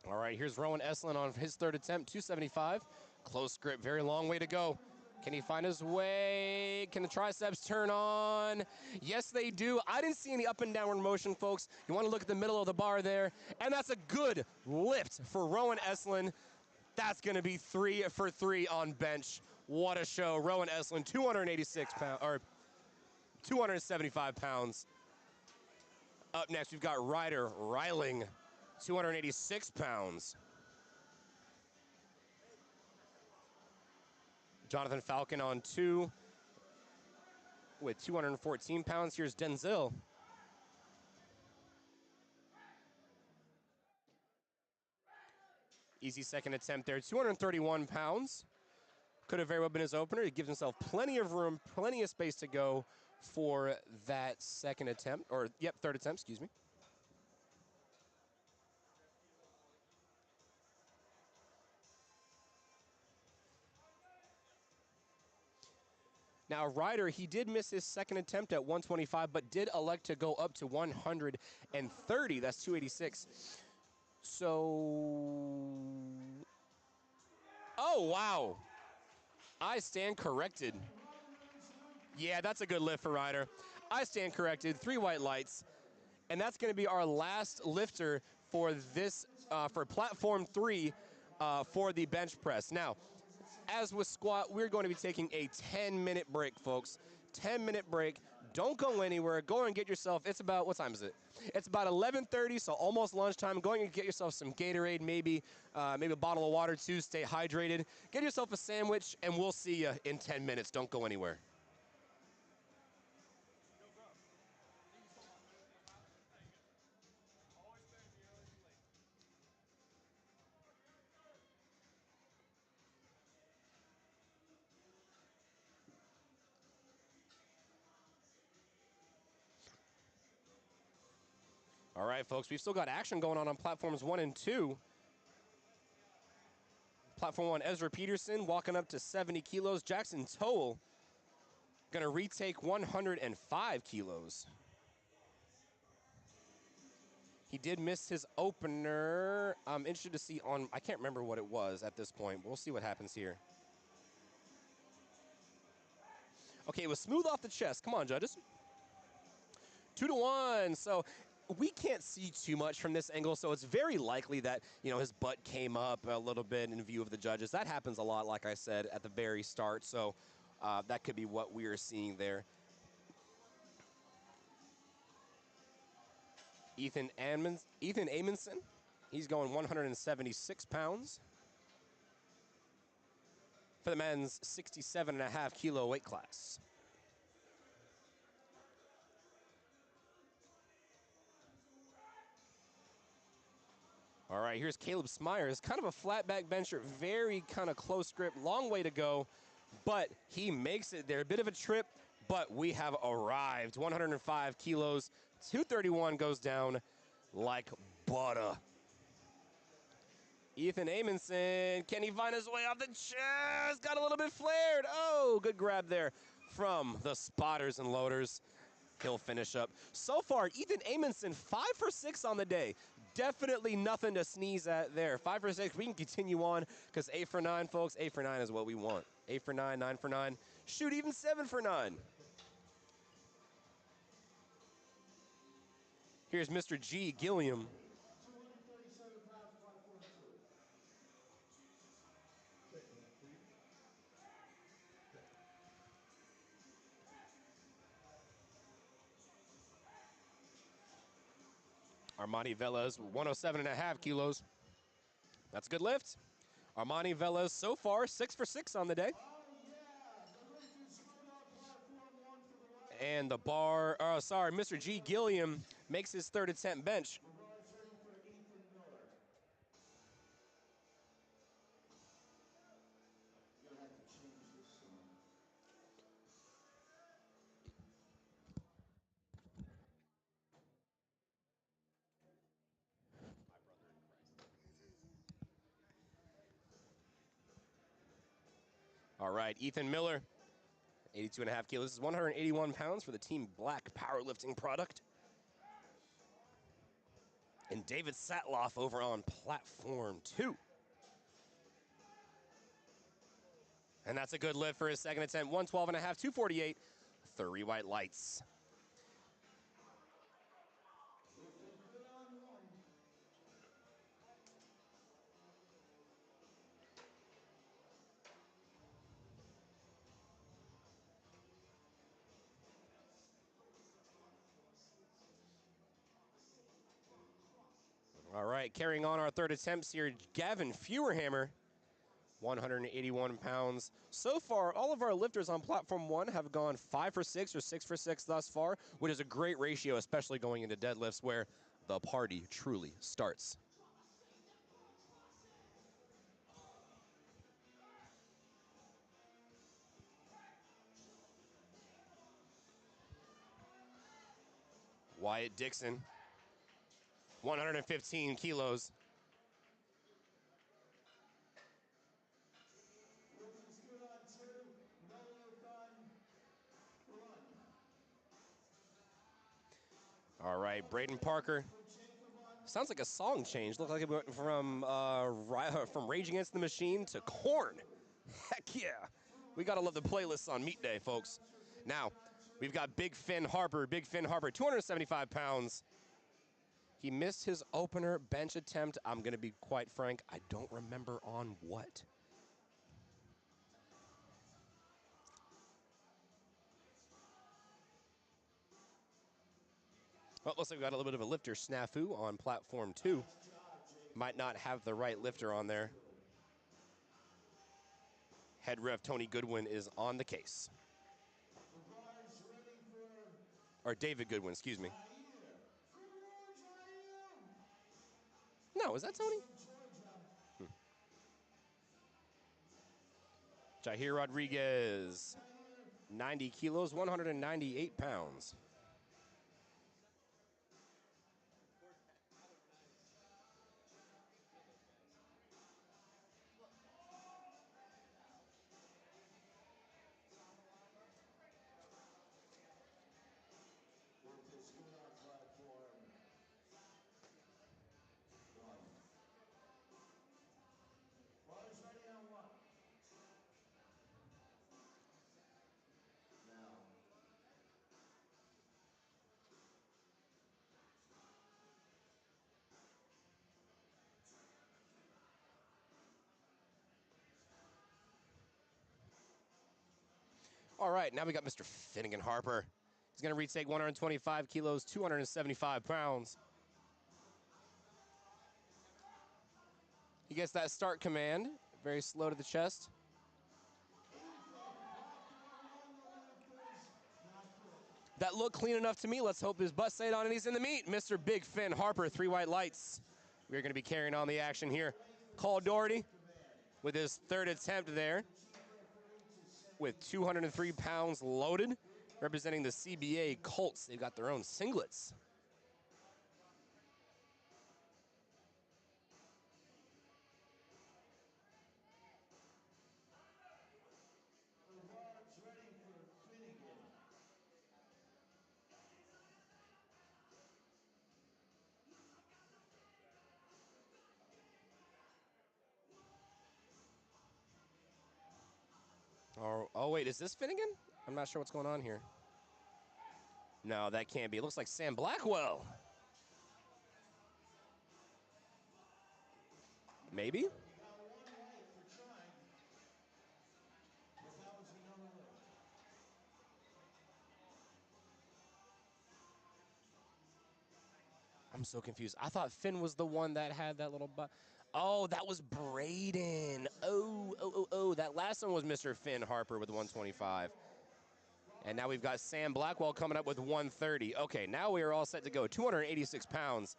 All right, here's Rowan Estlin on his third attempt, 275. Close grip, very long way to go. Can he find his way? Can the triceps turn on? Yes, they do. I didn't see any up and downward motion, folks. You want to look at the middle of the bar there, and that's a good lift for Rowan Estlin. That's going to be 3 for 3 on bench. What a show. Rowan Estlin, 286 pounds, or 275 pounds. Up next, we've got Ryder Riling, 286 pounds. Jonathan Falcon on 2 with 214 pounds. Here's Denzel. Easy second attempt there, 231 pounds. Could have very well been his opener. He gives himself plenty of room, plenty of space to go for that second attempt, or, yep, third attempt, excuse me. Now, Ryder, he did miss his second attempt at 125, but did elect to go up to 130. That's 286. So, oh, wow. I stand corrected. Yeah, that's a good lift for Ryder. I stand corrected. 3 white lights. And that's going to be our last lifter for this, for platform 3 for the bench press. Now, as with squat, we're going to be taking a 10-minute break, folks. 10-minute break. Don't go anywhere. Go and get yourself, it's about, what time is it? It's about 11:30, so almost lunchtime. Go and get yourself some Gatorade, maybe a bottle of water too. Stay hydrated. Get yourself a sandwich, and we'll see you in 10 minutes. Don't go anywhere. No problem. Thank you so much. Thank you. Always better to be early than late. All right, folks, we've still got action going on platforms 1 and 2. Platform 1, Ezra Peterson walking up to 70 kilos. Jackson Toll going to retake 105 kilos. He did miss his opener. I'm interested to see on, I can't remember what it was at this point. We'll see what happens here. Okay, it was smooth off the chest. Come on, judges. 2-1. So we can't see too much from this angle, so it's very likely that, his butt came up a little bit in view of the judges. That happens a lot, like I said, at the very start, so that could be what we are seeing there. Ethan Amundsen, he's going 176 pounds for the men's 67.5 kilo weight class. All right, here's Caleb Smyers, kind of a flat back bencher, very kind of close grip, long way to go, but he makes it there. A bit of a trip, but we have arrived. 105 kilos, 231 goes down like butter. Ethan Amundsen, can he find his way off the chest? Got a little bit flared. Oh, good grab there from the spotters and loaders. He'll finish up. So far, Ethan Amundsen, 5 for 6 on the day. Definitely nothing to sneeze at there. 5 for 6. We can continue on because 8 for 9, folks. 8 for 9 is what we want. 8 for 9, 9 for 9. Shoot, even 7 for 9. Here's Mr. G. Gilliam. 237 pounds, platform 2. Armani Velez, 107.5 kilos. That's a good lift. Armani Velez so far 6 for 6 on the day. Oh, yeah. The lift is good on platform 1 for the right. And the bar, Mr. G. Gilliam makes his third attempt bench. The bar's ready for Ethan Miller. You're going to have to change this song. All right, Ethan Miller, 82.5 kilos. This is 181 pounds for the Team Black powerlifting product. And David Satloff over on platform 2. And that's a good lift for his second attempt. 112.5, 248, 3 white lights. Lifting good on 1. All right, carrying on our third attempts here, Gavin Feuerhammer, 181 pounds. So far, all of our lifters on platform 1 have gone 5 for 6 or 6 for 6 thus far, which is a great ratio, especially going into deadlifts where the party truly starts. Wyatt Dixon, 115 kilos. Lifting's good on 2. No lift on 1. All right, Braden Parker. Sounds like a song change. Looked like it went from Rage Against the Machine to Korn. Heck yeah. We got to love the playlists on Meat Day, folks. Now, we've got Big Finn Harper. Big Finn Harper, 275 pounds. He missed his opener bench attempt. I'm going to be quite frank. I don't remember on what. Well, looks like we got a little bit of a lifter snafu on platform 2. Might not have the right lifter on there. Head ref Tony Goodwin is on the case. Or David Goodwin, excuse me. No, is that Tony? Jair Rodriguez, 90 kilos, 198 pounds. With the score on platform 1. Bars ready on 1. Now. All right, now we got Mr. Finnegan Harper. He's going to retake 125 kilos, 275 pounds. He gets that start command, very slow to the chest. That looked clean enough to me. Let's hope his butt stayed on and he's in the meat. Mr. Big Finn Harper, 3 white lights. We're going to be carrying on the action here. Cole Doherty with his 3rd attempt there with 203 pounds loaded, representing the CBA Colts. They've got their own singlets. Bars ready for Finnegan. Oh, wait, is this Finnegan? I'm not sure what's going on here. No, that can't be. It looks like Sam Blackwell. Maybe? You got 1 white for trying. But that was another lift. I'm so confused. I thought Finn was the one that had that little butt. Oh, that was Braden. Oh. That last one was Mr. Finn Harper with 125. And now we've got Sam Blackwell coming up with 130. Okay, now we are all set to go. 286 pounds.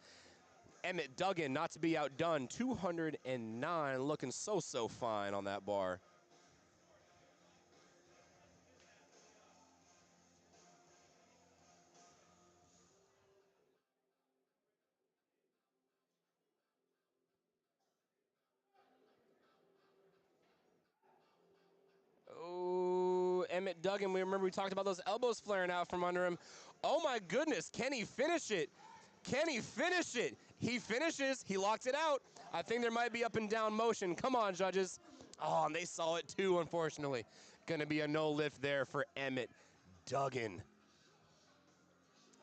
Emmett Duggan, not to be outdone, 209, looking so fine on that bar. Oh, Emmett Duggan, we talked about those elbows flaring out from under him. Oh my goodness, can he finish it? Can he finish it? He finishes, he locks it out. I think there might be up and down motion. Come on, judges. Oh, and they saw it too, unfortunately. Gonna be a no lift there for Emmett Duggan.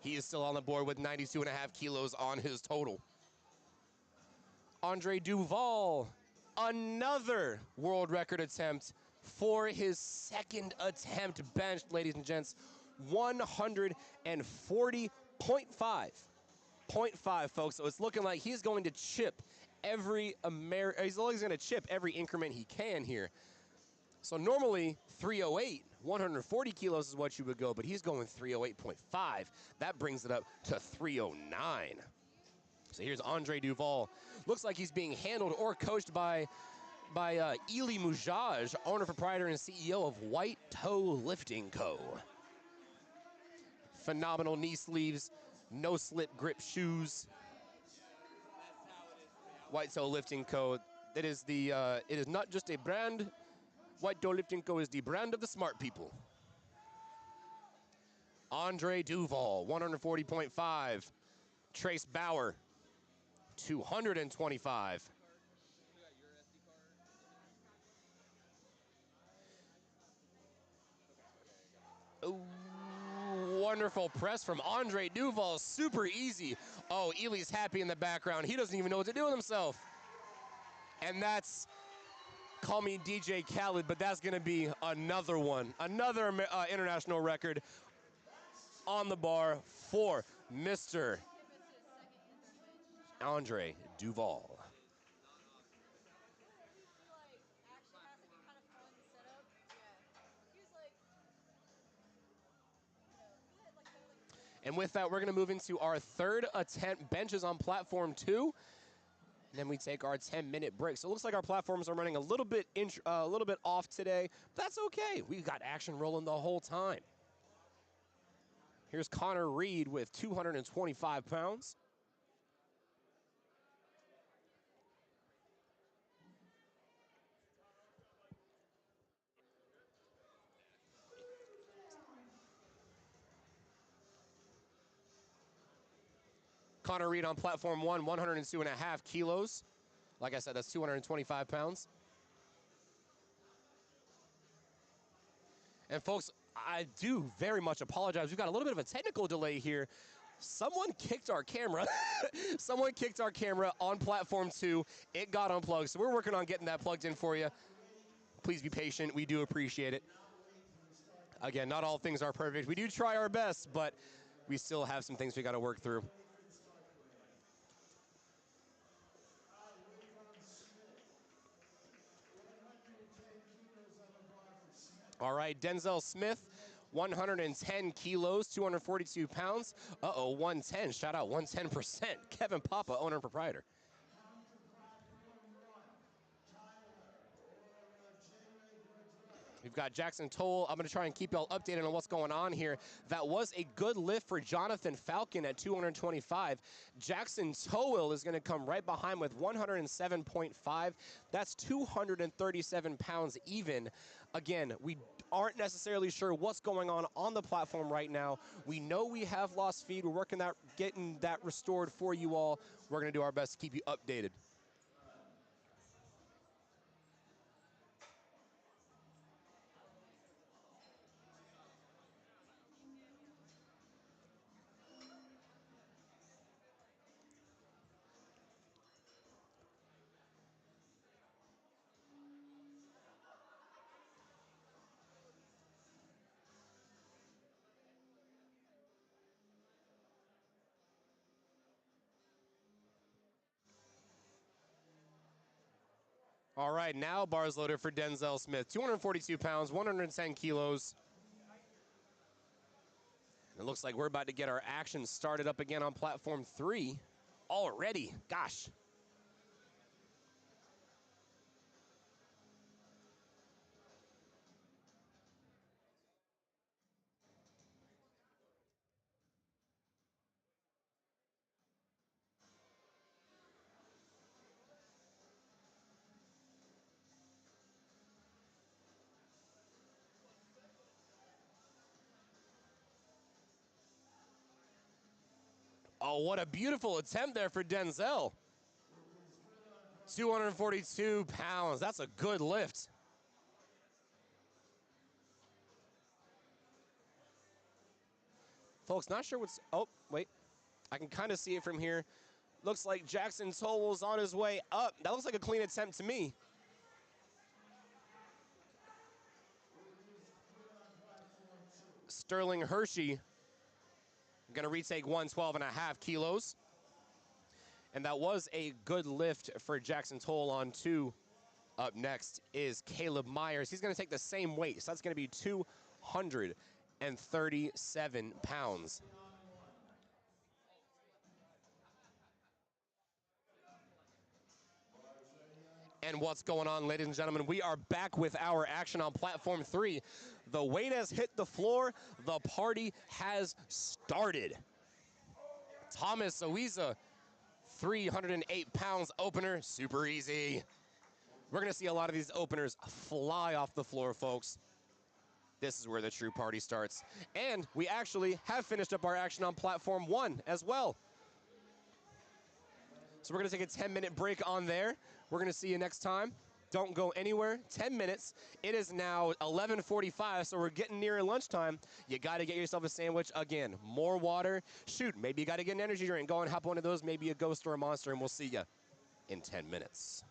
He is still on the board with 92.5 kilos on his total. Andre Duval, another world record attempt for his 2nd attempt benched, ladies and gents. 140.5, folks. So it's looking like he's going to chip every he's always going to chip every increment he can here. So normally 308, 140 kilos is what you would go, but he's going 308.5. That brings it up to 309. So here's Andre Duval. Looks like he's being handled or coached by Eli Mujaj, owner, proprietor, and CEO of White Toe Lifting Co. Phenomenal knee sleeves, no slip grip shoes. White Toe Lifting Co. It is not just a brand. White Toe Lifting Co. is the brand of the smart people. Andre Duval, 140.5. Trace Bauer, 225. Ooh, wonderful press from Andre Duval. Super easy. Oh, Eli's happy in the background. He doesn't even know what to do with himself. And that's, call me DJ Khaled, but that's going to be another one. Another international record on the bar for Mr. Can't miss his second and third match. Andre Duval. He like actually has like a kind of fun setup. Yeah. He was like, you know, he had like kind of like a really. And with that, we're going to move into our third attempt benches on platform 2. And then we take our 10-minute break. So it looks like our platforms are running a little bit off today. But that's okay. We got action rolling the whole time. Here's Connor Reed with 225 pounds. Connor Reed on platform 1, 102.5 kilos. Like I said, that's 225 pounds. And folks, I do very much apologize. We've got a little bit of a technical delay here. Someone kicked our camera. Someone kicked our camera on platform 2. It got unplugged, so we're working on getting that plugged in for you. Please be patient. We do appreciate it. Again, not all things are perfect. We do try our best, but we still have some things we got to work through. All right, Denzel Smith, 110 kilos, 242 pounds. 110. Shout out 110%. Kevin Papa, owner and proprietor. We've got Jackson Toll. I'm going to try and keep y'all updated on what's going on here. That was a good lift for Jonathan Falcon at 225. Jackson Toll is going to come right behind with 107.5. That's 237 pounds even. Again, we aren't necessarily sure what's going on the platform right now. We know we have lost feed. We're working that, getting that restored for you all. We're going to do our best to keep you updated. All right, now bars loaded for Denzel Smith. 242 pounds, 110 kilos. It looks like we're about to get our action started up again on platform 3 already. Gosh. Oh, what a beautiful attempt there for Denzel. 242 pounds. That's a good lift. Folks, not sure what's... Oh, wait. I can kind of see it from here. Looks like Jackson Towell's on his way up. That looks like a clean attempt to me. Sterling Hershey going to retake 112.5 kilos. And that was a good lift for Jackson Toll on 2. Up next is Caleb Myers. He's going to take the same weight, so that's going to be 237 pounds. And what's going on, ladies and gentlemen? We are back with our action on platform 3. The weight has hit the floor. The party has started. Thomas Owiza, 308 pounds opener, super easy. We're going to see a lot of these openers fly off the floor, folks. This is where the true party starts. And we actually have finished up our action on platform 1 as well. So we're going to take a 10-minute break on there. We're going to see you next time. Don't go anywhere. 10 minutes. It is now 11:45, so we're getting near lunchtime. You got to get yourself a sandwich. Again, more water. Shoot, maybe you got to get an energy drink. Go and hop one of those, maybe a Ghost or a Monster, and we'll see you in 10 minutes.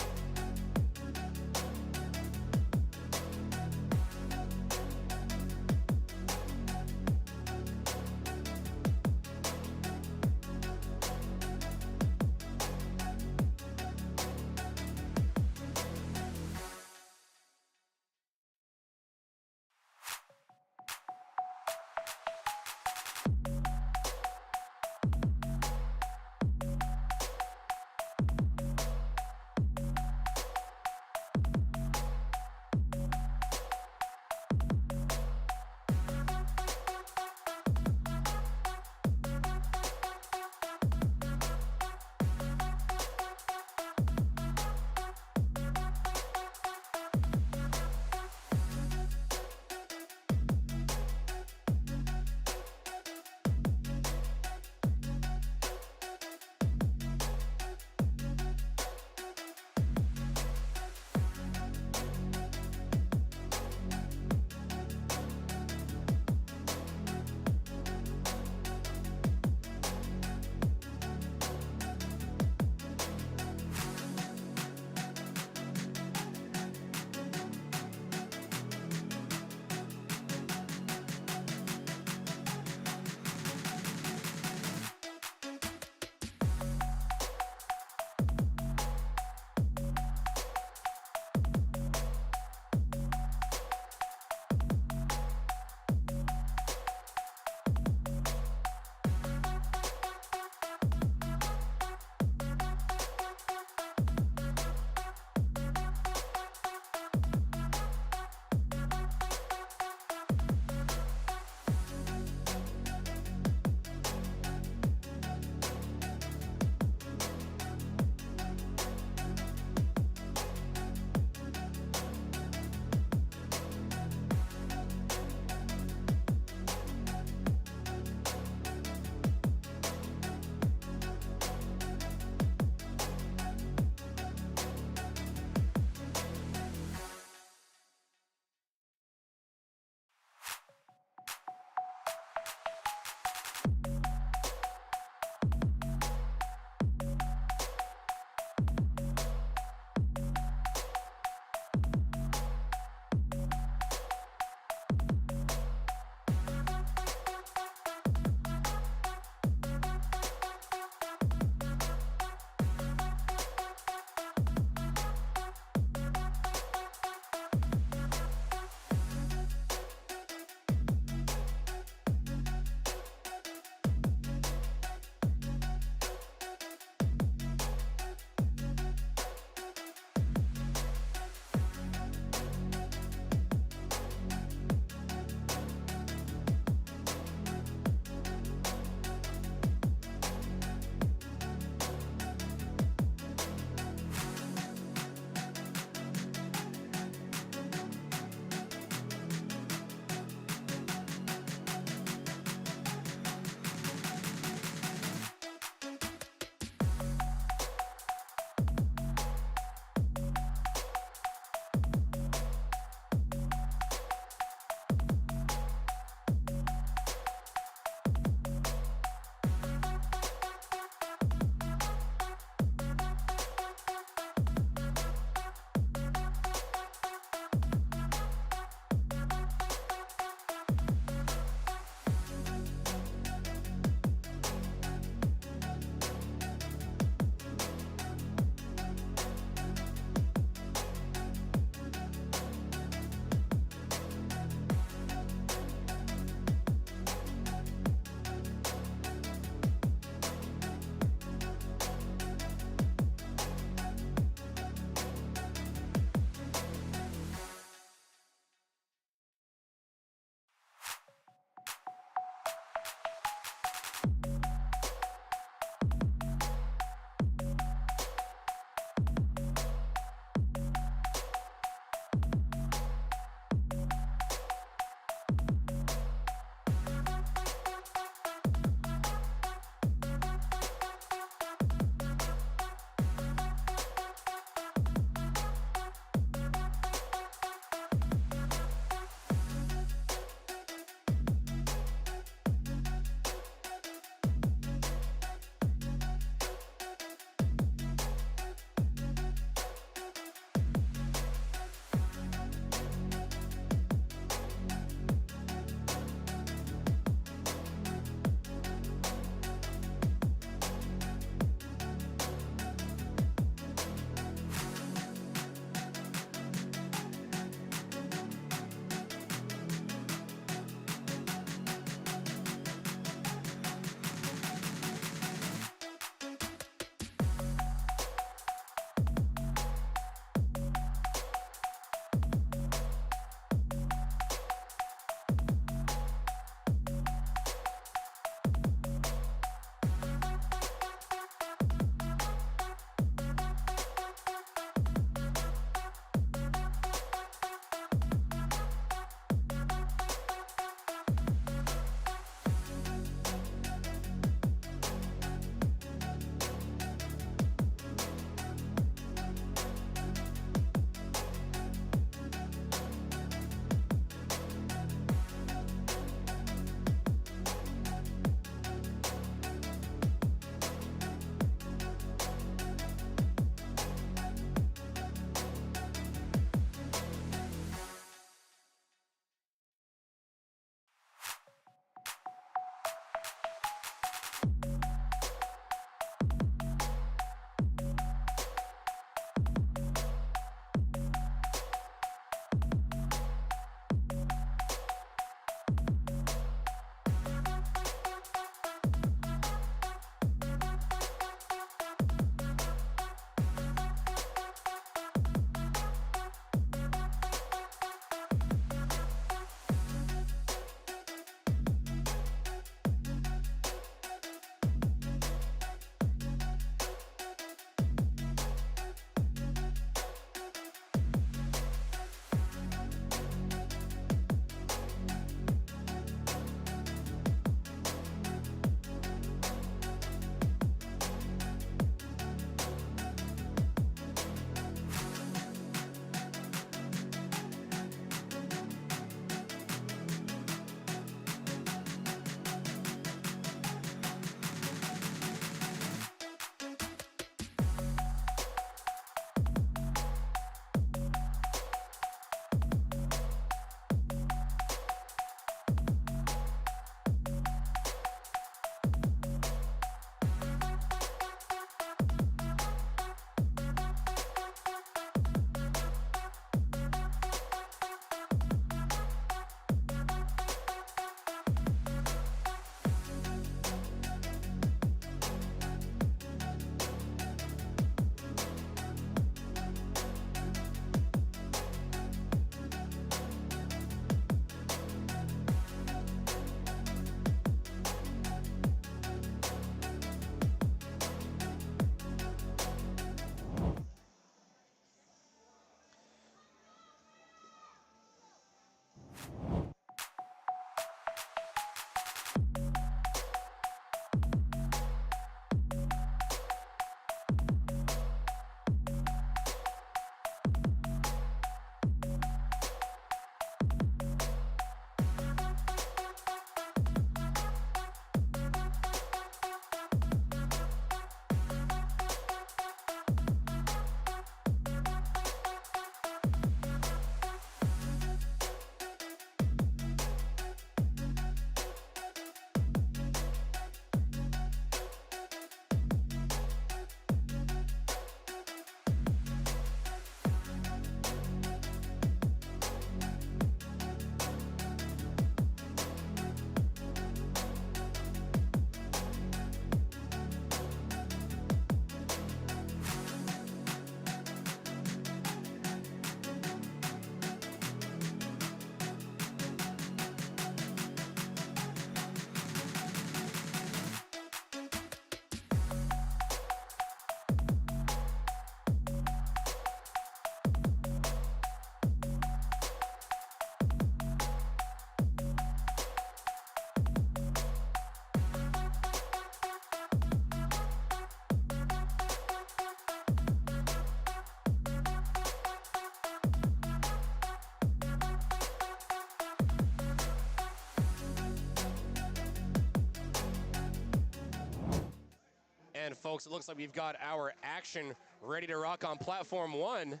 folks, it looks like we've got our action ready to rock on platform 1.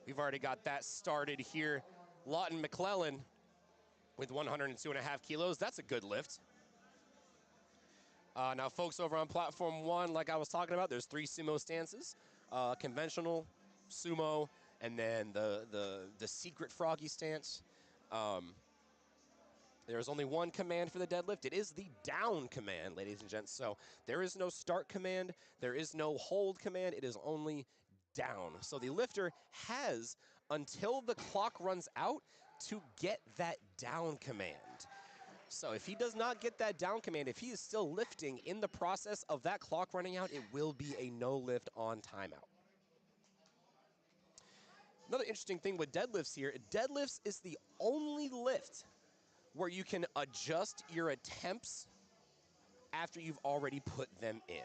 We've already got that started here. Lawton McClellan with 102.5 kilos. That's a good lift. Now, folks, over on platform 1, like I was talking about, there's 3 sumo stances: conventional, sumo, and then the secret froggy stance. There's only one command for the deadlift. It is the down command, ladies and gents. So there is no start command. There is no hold command. It is only down. So the lifter has until the clock runs out to get that down command. So if he does not get that down command, if he is still lifting in the process of that clock running out, it will be a no lift on timeout. Another interesting thing with deadlifts here, deadlifts is the only lift where you can adjust your attempts after you've already put them in,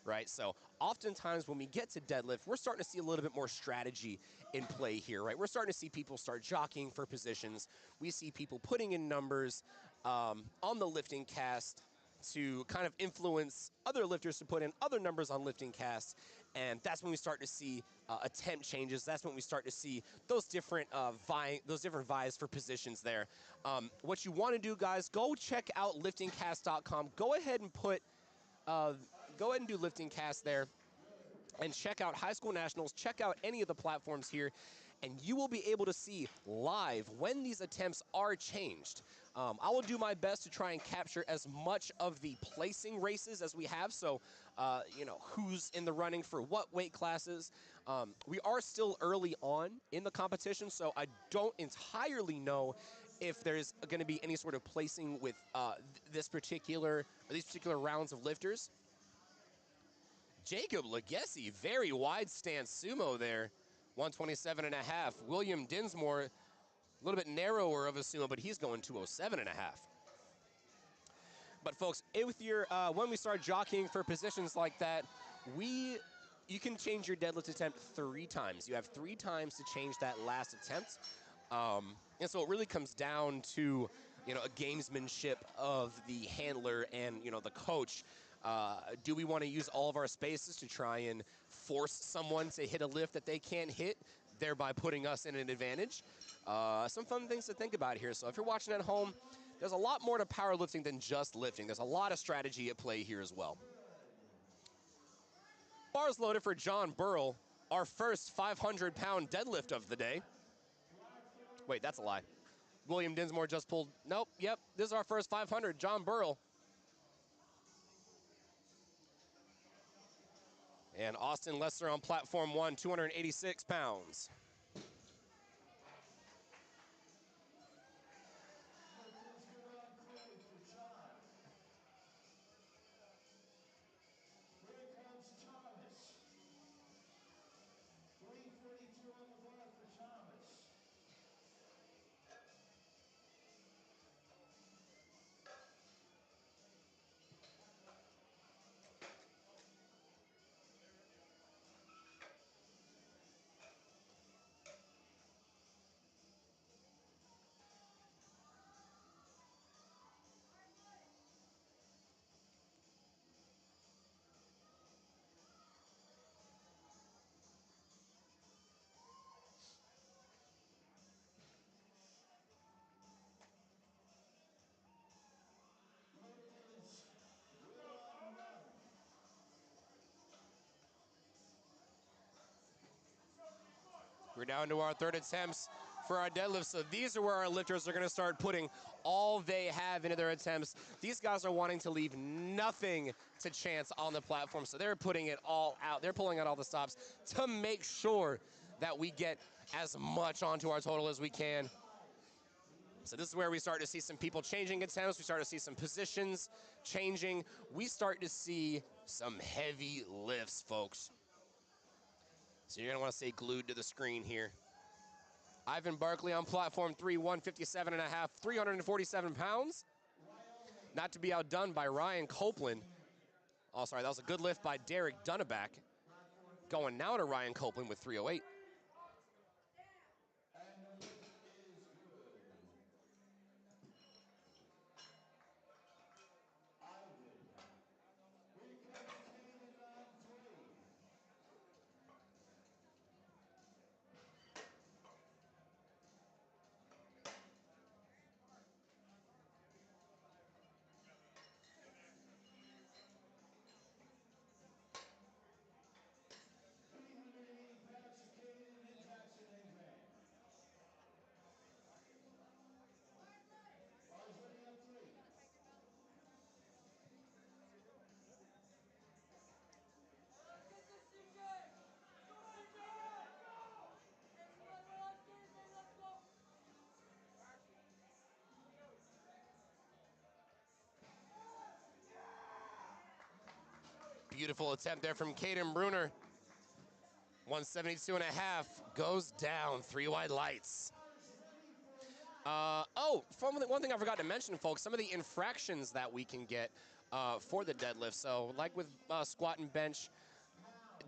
right? So oftentimes when we get to deadlift, we're starting to see a little bit more strategy in play here, right? We're starting to see people start jockeying for positions. We see people putting in numbers on the LiftingCast to kind of influence other lifters to put in other numbers on LiftingCast, and that's when we start to see attempt changes. That's when we start to see those different vies for positions there. What you want to do, guys, go check out LiftingCast.com. Go ahead and do LiftingCast there, and check out High School Nationals. Check out any of the platforms here, and you will be able to see live when these attempts are changed. I will do my best to try and capture as much of the placing races as we have, so who's in the running for what weight classes. We are still early on in the competition, so I don't entirely know if there's going to be any sort of placing with these particular rounds of lifters. Jacob Legacy, very wide stance sumo there, 127.5. William Dinsmore, a little bit narrower of a sumo, but he's going 207.5. But folks, if you're when we start jockeying for positions like that, you can change your deadlift attempt 3 times. You have 3 times to change that last attempt, and so it really comes down to a gamesmanship of the handler and the coach. Do we want to use all of our spaces to try and force someone to hit a lift that they can't hit, thereby putting us in an advantage? Some fun things to think about here. So if you're watching at home, there's a lot more to powerlifting than just lifting. There's a lot of strategy at play here as well. Bars loaded for John Burrell, our first 500-pound deadlift of the day. Wait, that's a lie. William Dinsmore just pulled. Nope, yep, this is our first 500, John Burrell. And Austin Lesser on platform 1, 286 pounds. Here comes Thomas. 342 on the bar for Thomas. We're down to our 3rd attempts for our deadlift. So these are where our lifters are going to start putting all they have into their attempts. These guys are wanting to leave nothing to chance on the platform, so they're putting it all out. They're pulling out all the stops to make sure that we get as much onto our total as we can. So this is where we start to see some people changing attempts. We start to see some positions changing. We start to see some heavy lifts, folks. So you're going to want to stay glued to the screen here. Ivan Barkley on platform 3, 157.5, 347 pounds. Not to be outdone by Ryan Copeland. Oh, sorry, that was a good lift by Derek Dunneback. Going now to Ryan Copeland with 308. Beautiful attempt there from Caden Bruner. 172.5 goes down. 3 wide lights. One thing I forgot to mention, folks, some of the infractions that we can get for the deadlift. So like with squat and bench,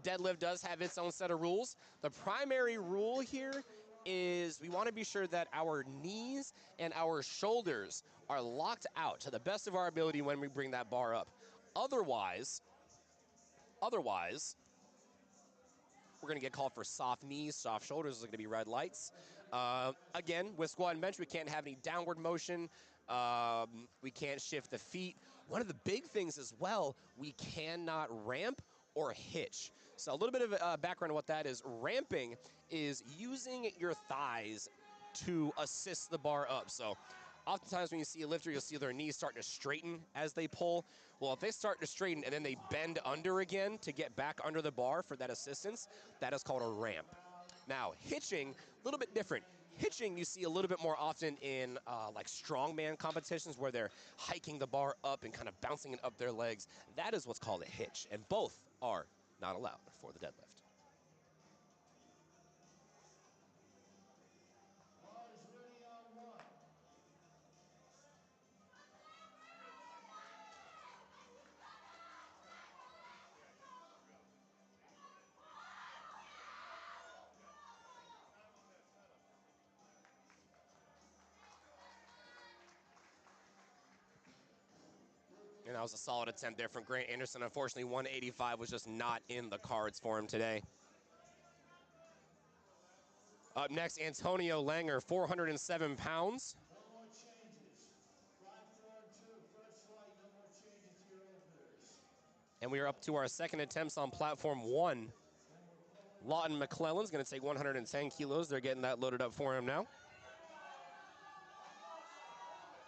deadlift does have its own set of rules. The primary rule here is we want to be sure that our knees and our shoulders are locked out to the best of our ability when we bring that bar up. Otherwise, we're going to get called for soft knees, soft shoulders. There's going to be red lights. Again, with squat and bench, we can't have any downward motion. We can't shift the feet. One of the big things as well, we cannot ramp or hitch. So a little bit of background on what that is. Ramping is using your thighs to assist the bar up. So oftentimes when you see a lifter, you'll see their knees starting to straighten as they pull. Well, if they start to straighten and then they bend under again to get back under the bar for that assistance, that is called a ramp. Now, hitching, a little bit different. Hitching you see a little bit more often in like strongman competitions where they're hiking the bar up and kind of bouncing it up their legs. That is what's called a hitch, and both are not allowed for the deadlift. Bars ready on 1. And that was a solid attempt there from Grant Anderson. Unfortunately, 185 was just not in the cards for him today. Up next, Antonio Langer, 407 pounds. No more changes. 5, 4, and 2. First flight. No more changes to your openers. And we are up to our second attempts on platform 1. Lawton McClellan's going to take 110 kilos. They're getting that loaded up for him now.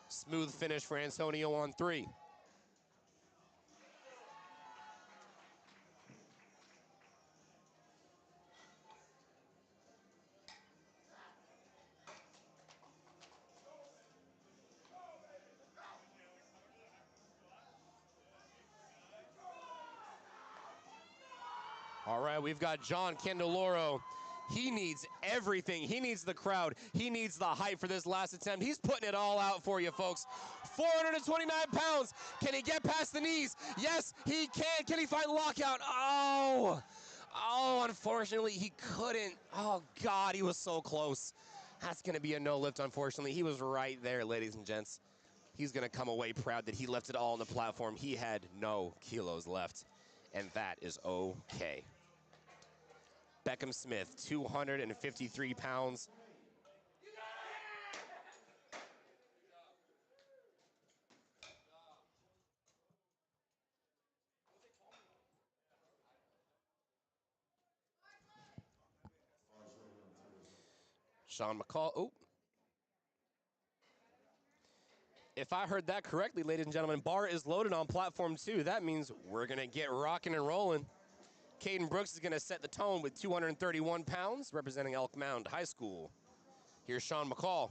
Smooth finish for Antonio on 3. All right, we've got John Candeloro. He needs everything. He needs the crowd. He needs the hype for this last attempt. He's putting it all out for you, folks. 429 pounds. Can he get past the knees? Yes, he can. Can he find lockout? Oh, unfortunately, he couldn't. Oh, God, he was so close. That's going to be a no lift, unfortunately. He was right there, ladies and gents. He's going to come away proud that he left it all on the platform. He had no kilos left, and that is okay. Beckham Smith, 253 pounds. Sean McCall. Oh. If I heard that correctly, ladies and gentlemen, bar is loaded on platform 2. That means we're going to get rocking and rolling. Caden Brooks is going to set the tone with 231 pounds, representing Elk Mound High School. Here's Sean McCall.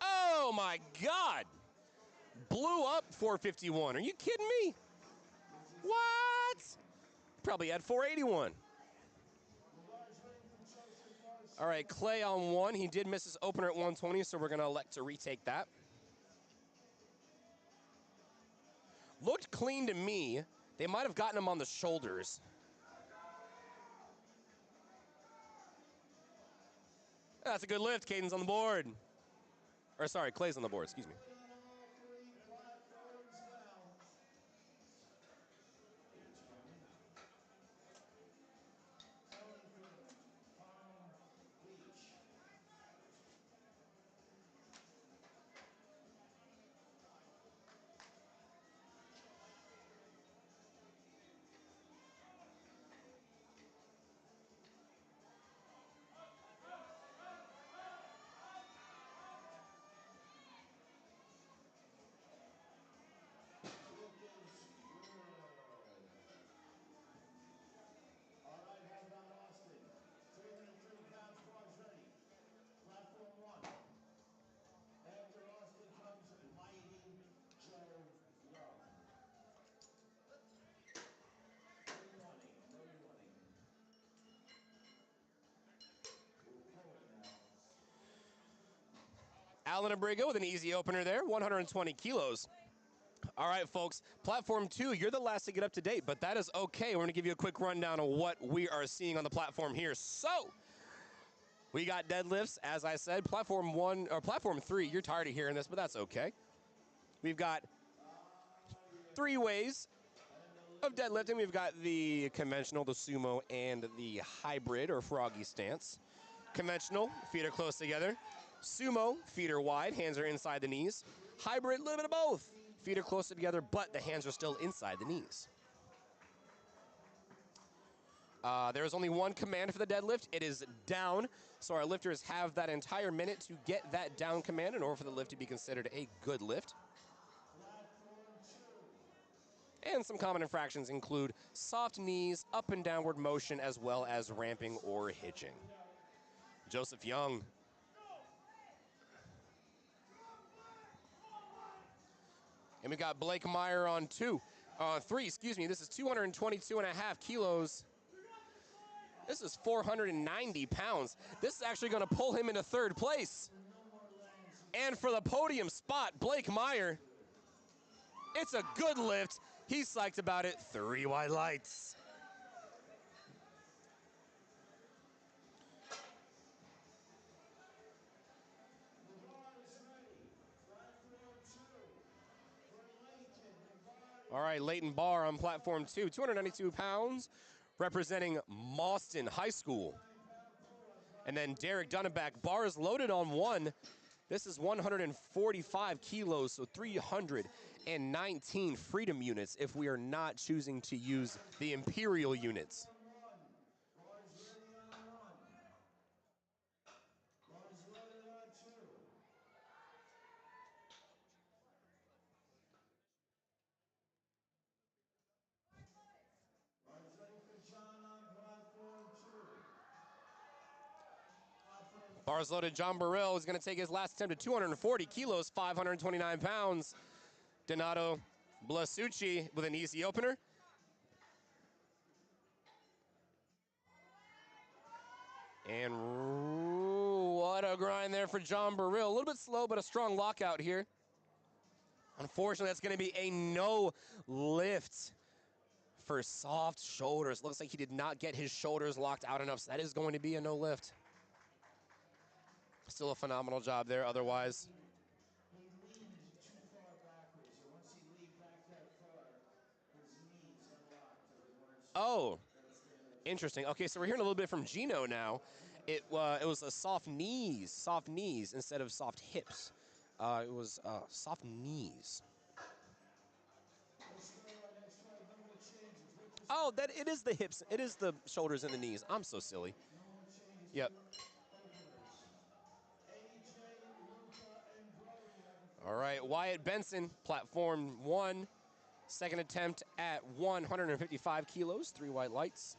Oh, my God. Blew up 451. Are you kidding me? What? Probably had 481. All right, Clay on 1. He did miss his opener at 120, so we're going to elect to retake that. Looked clean to me. They might have gotten him on the shoulders. That's a good lift. Caden's on the board. Or sorry, Clay's on the board. Excuse me. Alan Abrigo with an easy opener there, 120 kilos. All right, folks, platform 2, you're the last to get up to date, but that is okay. We're going to give you a quick rundown of what we are seeing on the platform here. So, we got deadlifts, as I said. Platform 1 or platform 3, you're tired of hearing this, but that's okay. We've got 3 ways of deadlifting. We've got the conventional, the sumo, and the hybrid or froggy stance. Conventional, feet are close together. Sumo, feet are wide, hands are inside the knees. Hybrid, a little bit of both. Feet are closer together, but the hands are still inside the knees. There is only one command for the deadlift. It is down. So our lifters have that entire minute to get that down command in order for the lift to be considered a good lift. And some common infractions include soft knees, up and downward motion, as well as ramping or hitching. Joseph Young. And we got Blake Meyer on 3, excuse me. This is 222.5 kilos. This is 490 pounds. This is actually going to pull him into 3rd place. And for the podium spot, Blake Meyer. It's a good lift. He's psyched about it. 3 white lights. All right, Leighton Barr on platform 2, 292 pounds, representing Mauston High School. And then Derek Dunneback, bars loaded on 1. This is 145 kilos, so 319 freedom units if we are not choosing to use the imperial units. Bars loaded, John Burrell is going to take his last attempt to 240 kilos, 529 pounds. Donato Blasucci with an easy opener. And what a grind there for John Burrell. A little bit slow, but a strong lockout here. Unfortunately, that's going to be a no lift for soft shoulders. Looks like he did not get his shoulders locked out enough, so that is going to be a no lift. Still a phenomenal job there otherwise. He leaned too far backwards, and once he leaned back that far, his knees unlocked. Oh, interesting. Okay, so we're hearing a little bit from Gino now. It was a soft knees instead of soft hips. It was soft knees. Oh, that it is the hips. It is the shoulders and the knees. I'm so silly. Yep. All right, Wyatt Benson, platform 1, second attempt at 155 kilos, 3 white lights.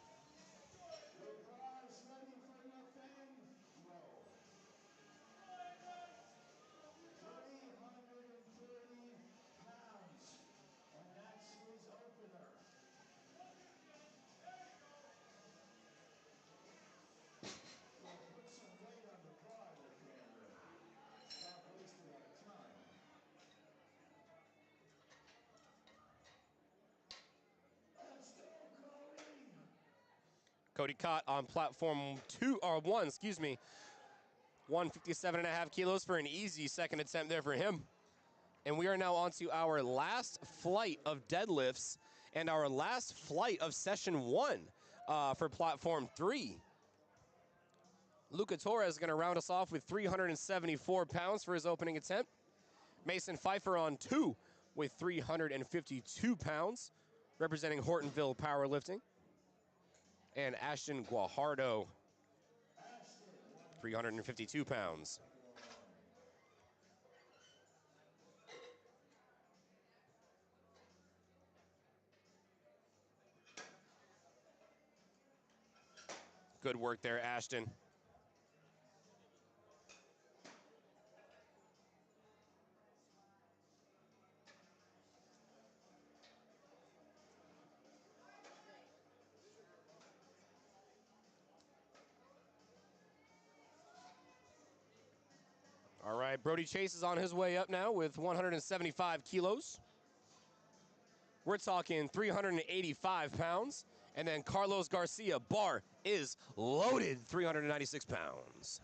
Cody Cott on platform 1, excuse me. 157.5 kilos for an easy second attempt there for him. And we are now on to our last flight of deadlifts and our last flight of session 1 for platform 3. Luca Torres is going to round us off with 374 pounds for his opening attempt. Mason Pfeiffer on 2 with 352 pounds, representing Hortonville Powerlifting. And Ashton Guajardo, 352 pounds. Good work there, Ashton. All right, Brody Chase is on his way up now with 175 kilos. We're talking 385 pounds. And then Carlos Garcia, bar is loaded, 396 pounds.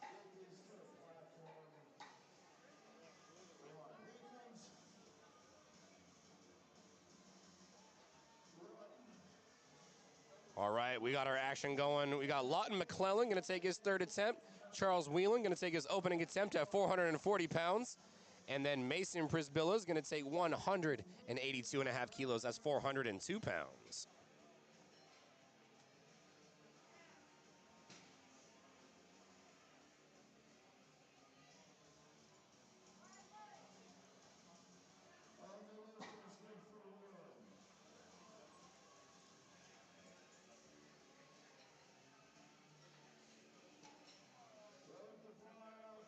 Take this to the platform. Come on, here comes one. All right, we got our action going. We got Lawton McClellan going to take his third attempt. Charles Whelan going to take his opening attempt at 440 pounds. And then Mason Prisbilla is going to take 182.5 kilos. That's 402 pounds. Underlift is good for Whelan. Load the bar up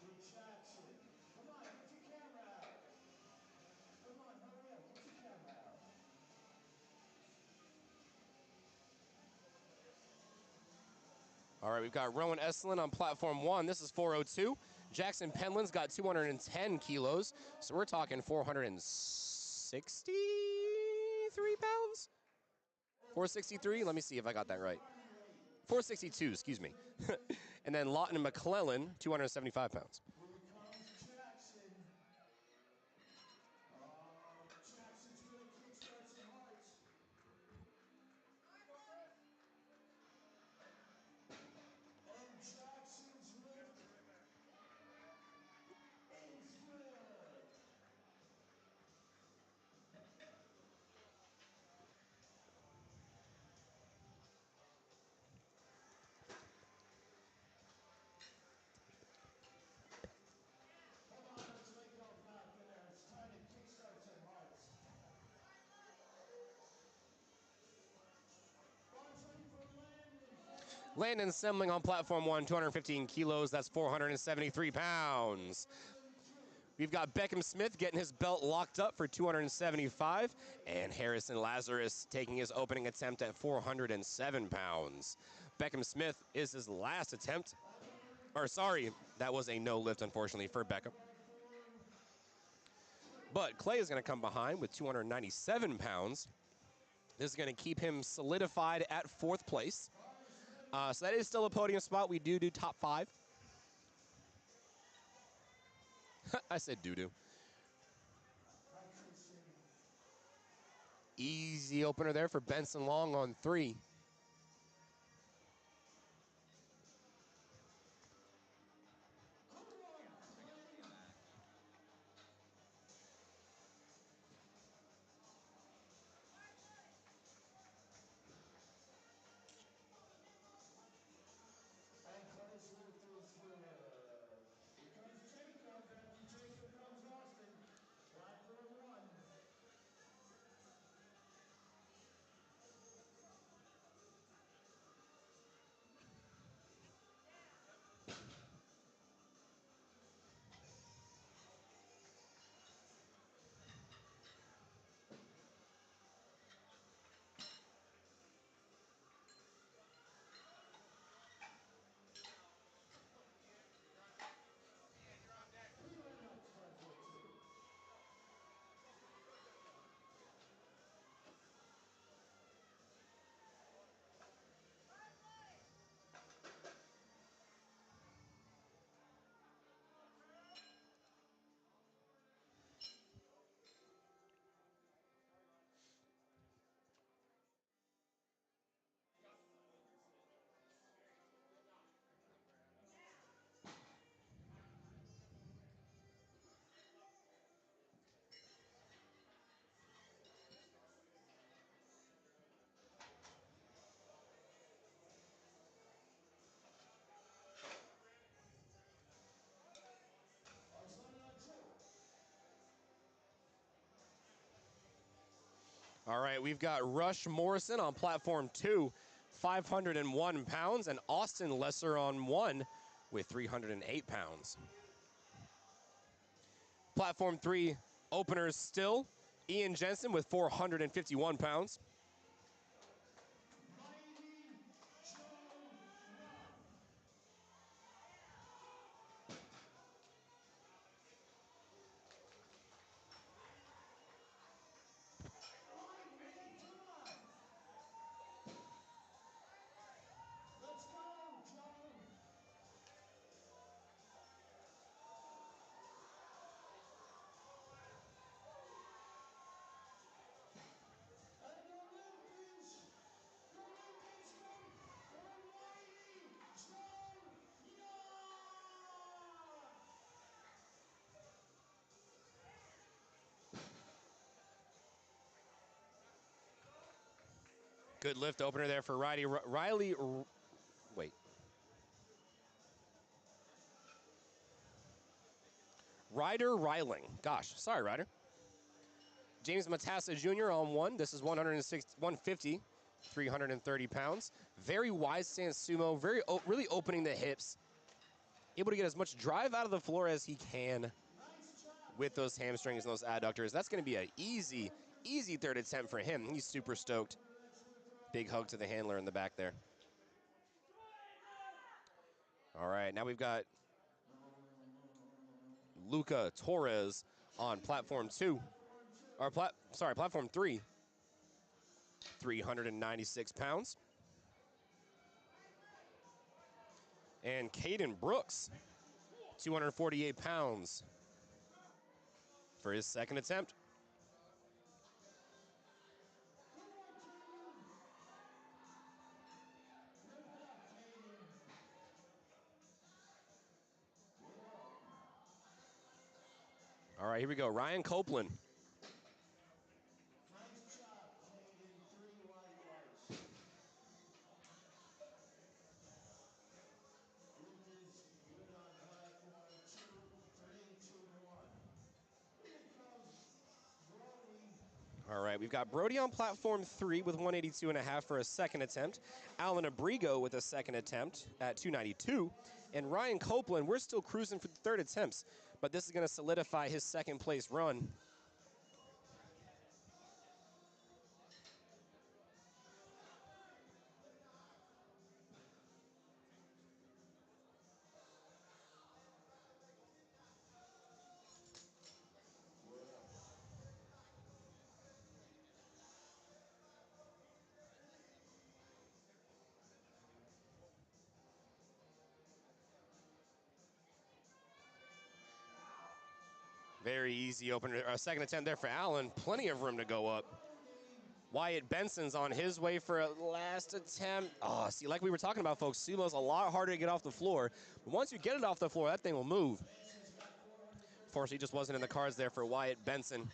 with Jackson. Come on, get your camera out. Come on, hurry up, get your camera out. All right, we've got Rowan Estlin on platform 1. This is 402. Jackson Penland's got 210 kilos. So we're talking 463 pounds? 463? Let me see if I got that right. 462, excuse me. And then Lawton McClellan, 275 pounds. Here comes Jackson. Jackson's gonna kickstart some hearts. And Jackson's lift is good. Come on, let's wake up out there. It's time to kickstart some hearts. Bar's ready for Landon. Landon Semling on platform 1, 215 kilos. That's 473 pounds. We've got Beckham Smith getting his belt locked up for 275, and Harrison Lazarus taking his opening attempt at 407 pounds. Beckham Smith is his last attempt. Or sorry, that was a no lift, unfortunately, for Beckham. But Clay is going to come behind with 297 pounds. This is going to keep him solidified at 4th place. So that is still a podium spot. We do top 5. I said doo-doo. Easy opener there for Benson Long on 3. And Clay's lift is good. Here comes Jacob. After Jacob comes Austin. Platform 1. All right, we've got Rush Morrison on platform 2, 501 pounds, and Austin Lesser on 1 with 308 pounds. Platform 3, openers still, Ian Jensen with 451 pounds. Let's go, Joe. And the Olympians from Mighty Joe Young. Good lift opener there for Riley. Wait. Ryder Riling. Gosh, sorry, Ryder. James Matassa Jr. on 1. This is 150, 330 pounds. Very wide stance sumo, really opening the hips. Able to get as much drive out of the floor as he can with those hamstrings and those adductors. That's going to be an easy third attempt for him. He's super stoked. Big hug to the handler in the back there. All right, now we've got Luca Torres on platform 2. Or platform 3. 396 pounds. And Caden Brooks, 248 pounds for his second attempt. All right, here we go. Ryan Copeland. Nice job, Caden. 3 white. With his good on platform 2, 3, 2 to 1. Here comes Brody. All right, we've got Brody on platform 3 with 182.5 for a second attempt. Alan Abrigo with a second attempt at 292. And Ryan Copeland, we're still cruising for the third attempts, but this is going to solidify his second place run. Very easy opener, second attempt there for Allen. Plenty of room to go up. Wyatt Benson's on his way for a last attempt. Oh, see, like we were talking about, folks, sumo's a lot harder to get off the floor. But once you get it off the floor, that thing will move. Unfortunately, just wasn't in the cards there for Wyatt Benson.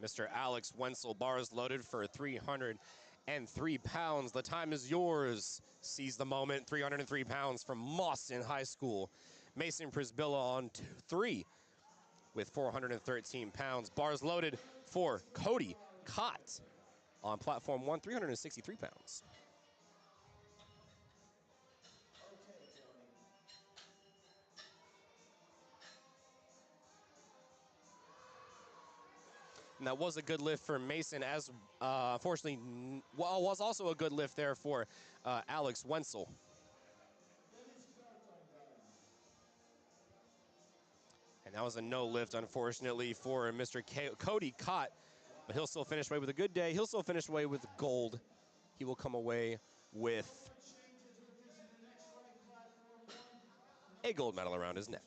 Mr. Alex Wenzel, bars loaded for 303 pounds. The time is yours. Seize the moment. 303 pounds from Mawson High School. Mason Prisbilla on 3 with 413 pounds. Bars loaded for Cody Cott on platform 1, 363 pounds. And that was a good lift for Mason, as unfortunately, well, was also a good lift there for Alex Wenzel. And that was a no lift, unfortunately, for Mr. Cody Cott. But he'll still finish away with a good day. He'll still finish away with gold. He will come away with a gold medal around his neck.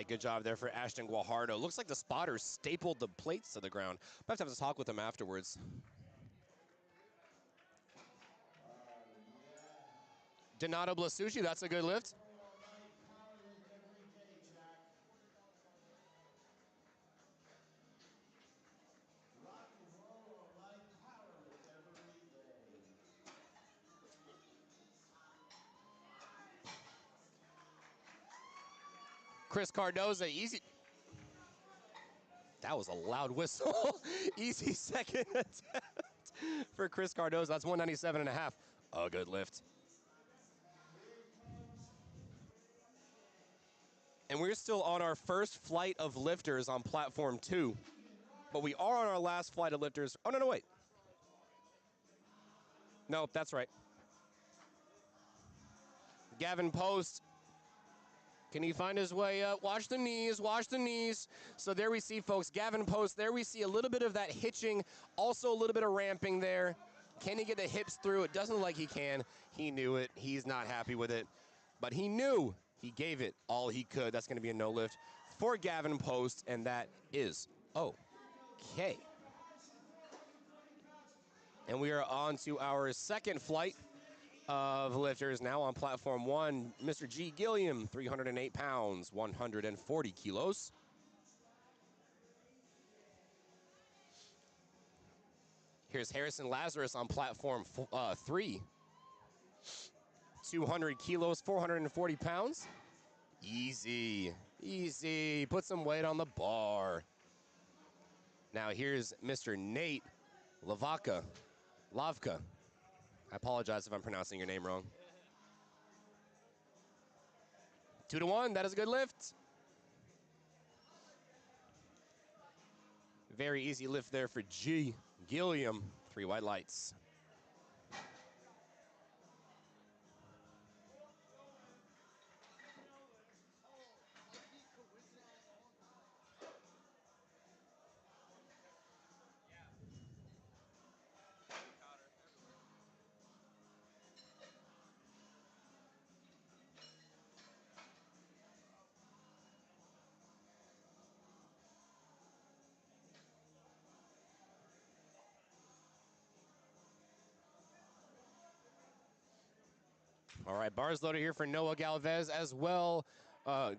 right, good job there for Ashton Guajardo. Looks like the spotters stapled the plates to the ground. But I have to talk with him afterwards. Donato Blasucci, that's a good lift. Chris Cardoza, easy. That was a loud whistle. Easy second attempt for Chris Cardoza. That's 197.5. A good lift. And we're still on our first flight of lifters on platform 2. But we are on our last flight of lifters. Oh, no, wait. No, that's right. Gavin Post. Can he find his way up? Watch the knees, watch the knees. So there we see, folks, Gavin Post. There we see a little bit of that hitching, also a little bit of ramping there. Can he get the hips through? It doesn't look like he can. He knew it. He's not happy with it. But he knew. He gave it all he could. That's going to be a no lift for Gavin Post, and that is okay. And we are on to our second flight of lifters now on platform 1. Mr. G. Gilliam, 308 pounds, 140 kilos. Here's Harrison Lazarus on platform 3. 200 kilos, 440 pounds. Easy, easy. Put some weight on the bar. Now here's Mr. Nate Lavka. I apologize if I'm pronouncing your name wrong. 2 to 1, that is a good lift. Very easy lift there for G. Gilliam, 3 white lights. All right, bars loaded here for Noah Galvez as well.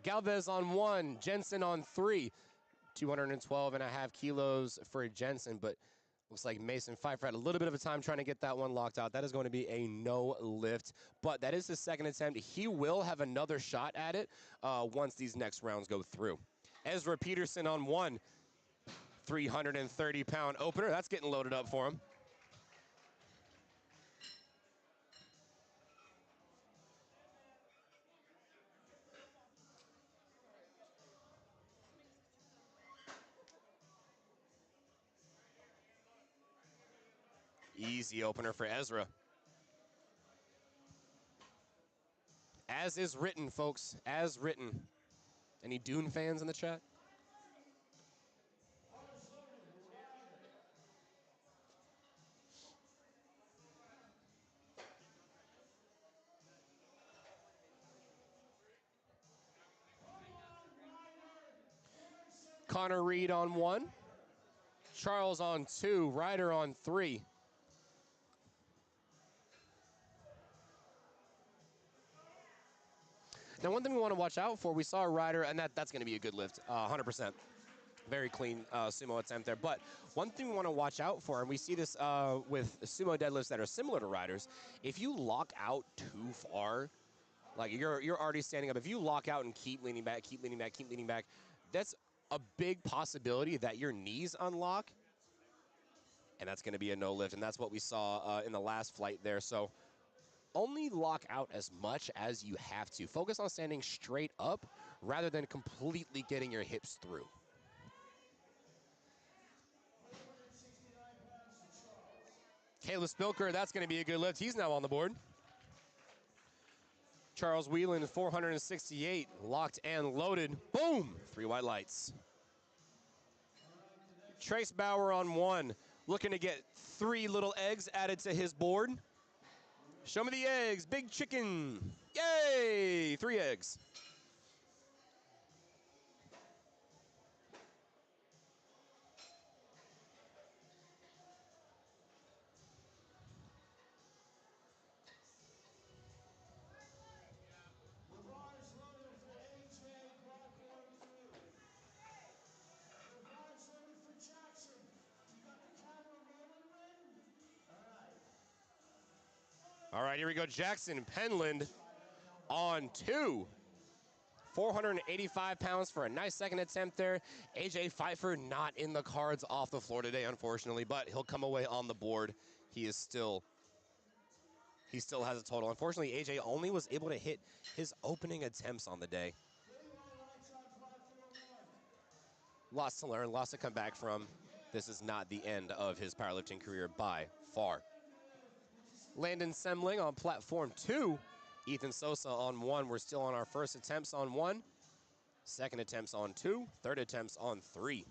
Galvez on 1, Jensen on 3. 212.5 kilos for Jensen, but looks like Mason Pfeiffer had a little bit of a time trying to get that one locked out. That is going to be a no lift, but that is his second attempt. He will have another shot at it once these next rounds go through. Ezra Peterson on 1, 330-pound opener. That's getting loaded up for him. Easy opener for Ezra. As is written, folks, as written. Any Dune fans in the chat? Connor Reed on 1. Charles on 2. Ryder on 3. Now, one thing we want to watch out for, we saw a Ryder, and that's going to be a good lift, 100%. Very clean sumo attempt there. But one thing we want to watch out for, and we see this with sumo deadlifts that are similar to Riders, if you lock out too far, like you're already standing up, if you lock out and keep leaning back, keep leaning back, keep leaning back, that's a big possibility that your knees unlock, and that's going to be a no lift, and that's what we saw in the last flight there. So only lock out as much as you have to. Focus on standing straight up rather than completely getting your hips through. Kayla Spilker, that's going to be a good lift. He's now on the board. Charles Whelan, 468, locked and loaded. Boom! 3 white lights. Trace Bauer on 1, looking to get 3 little eggs added to his board. Show me the eggs, big chicken. Yay! 3 eggs. All right, here we go. Jackson Penland on 2. 485 pounds for a nice second attempt there. AJ Pfeiffer not in the cards off the floor today, unfortunately, but he'll come away on the board. He still has a total. Unfortunately, AJ only was able to hit his opening attempts on the day. Lots to learn, lots to come back from. This is not the end of his powerlifting career by far. Landon Semling on platform 2. Ethan Sosa on 1. We're still on our first attempts on 1. Second attempts on 2. Third attempts on 3.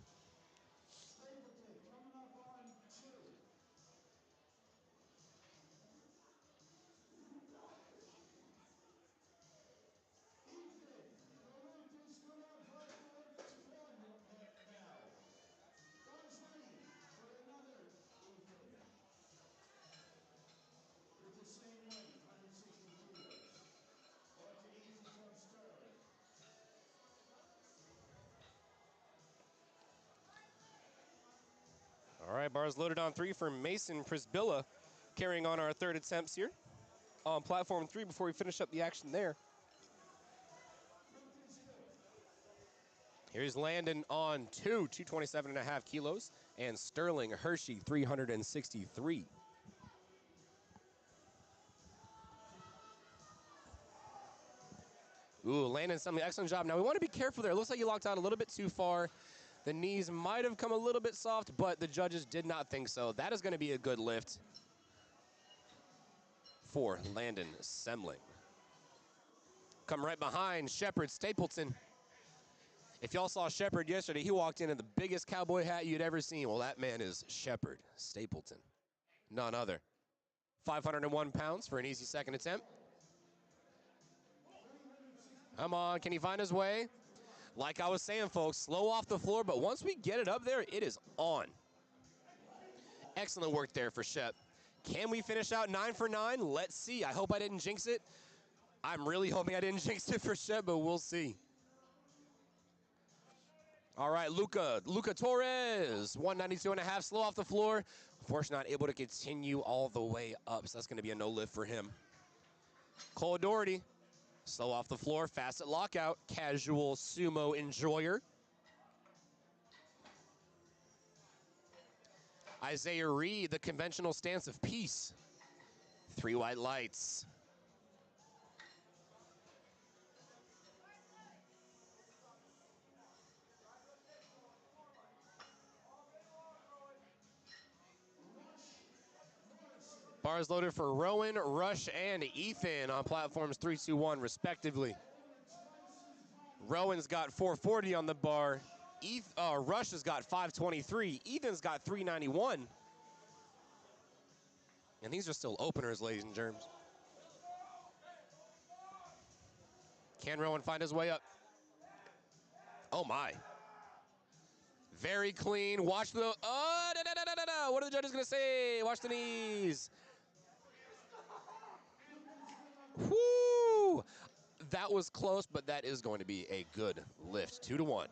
With the same weight, 160 kilos. On to Ethan from Sterling. All right, bars loaded on 3 for Mason Prisbilla, carrying on our third attempts here on platform 3 before we finish up the action there. Here's Landon on 2, 227.5 kilos, and Sterling Hershey, 363. Ooh, Landon, something excellent job. Now we want to be careful there. It looks like you locked out a little bit too far. The knees might have come a little bit soft, but the judges did not think so. That is going to be a good lift for Landon Semling. Come right behind Shepard Stapleton. If y'all saw Shepard yesterday, he walked in the biggest cowboy hat you'd ever seen. Well, that man is Shepard Stapleton, none other. 501 pounds for an easy second attempt. Come on, can he find his way? Like I was saying, folks, slow off the floor, but once we get it up there, it is on. Excellent work there for Shep. Can we finish out 9 for 9? Let's see. I hope I didn't jinx it. I'm really hoping I didn't jinx it for Shep, but we'll see. All right, Luca Torres, 192.5, slow off the floor. Unfortunately, not able to continue all the way up, so that's going to be a no lift for him. Cole Doherty, slow off the floor, fast at lockout, casual sumo enjoyer. Isaiah Reed, the conventional stance of peace. 3 white lights. Bars loaded for Rowan, Rush, and Ethan on platforms 3, 2, 1, respectively. Rowan's got 440 on the bar. Rush has got 523. Ethan's got 391. And these are still openers, ladies and germs. Can Rowan find his way up? Oh, my. Very clean. Watch the... Oh, da. What are the judges going to say? Watch the knees. Whoo! That was close, but that is going to be a good lift. 2 to 1.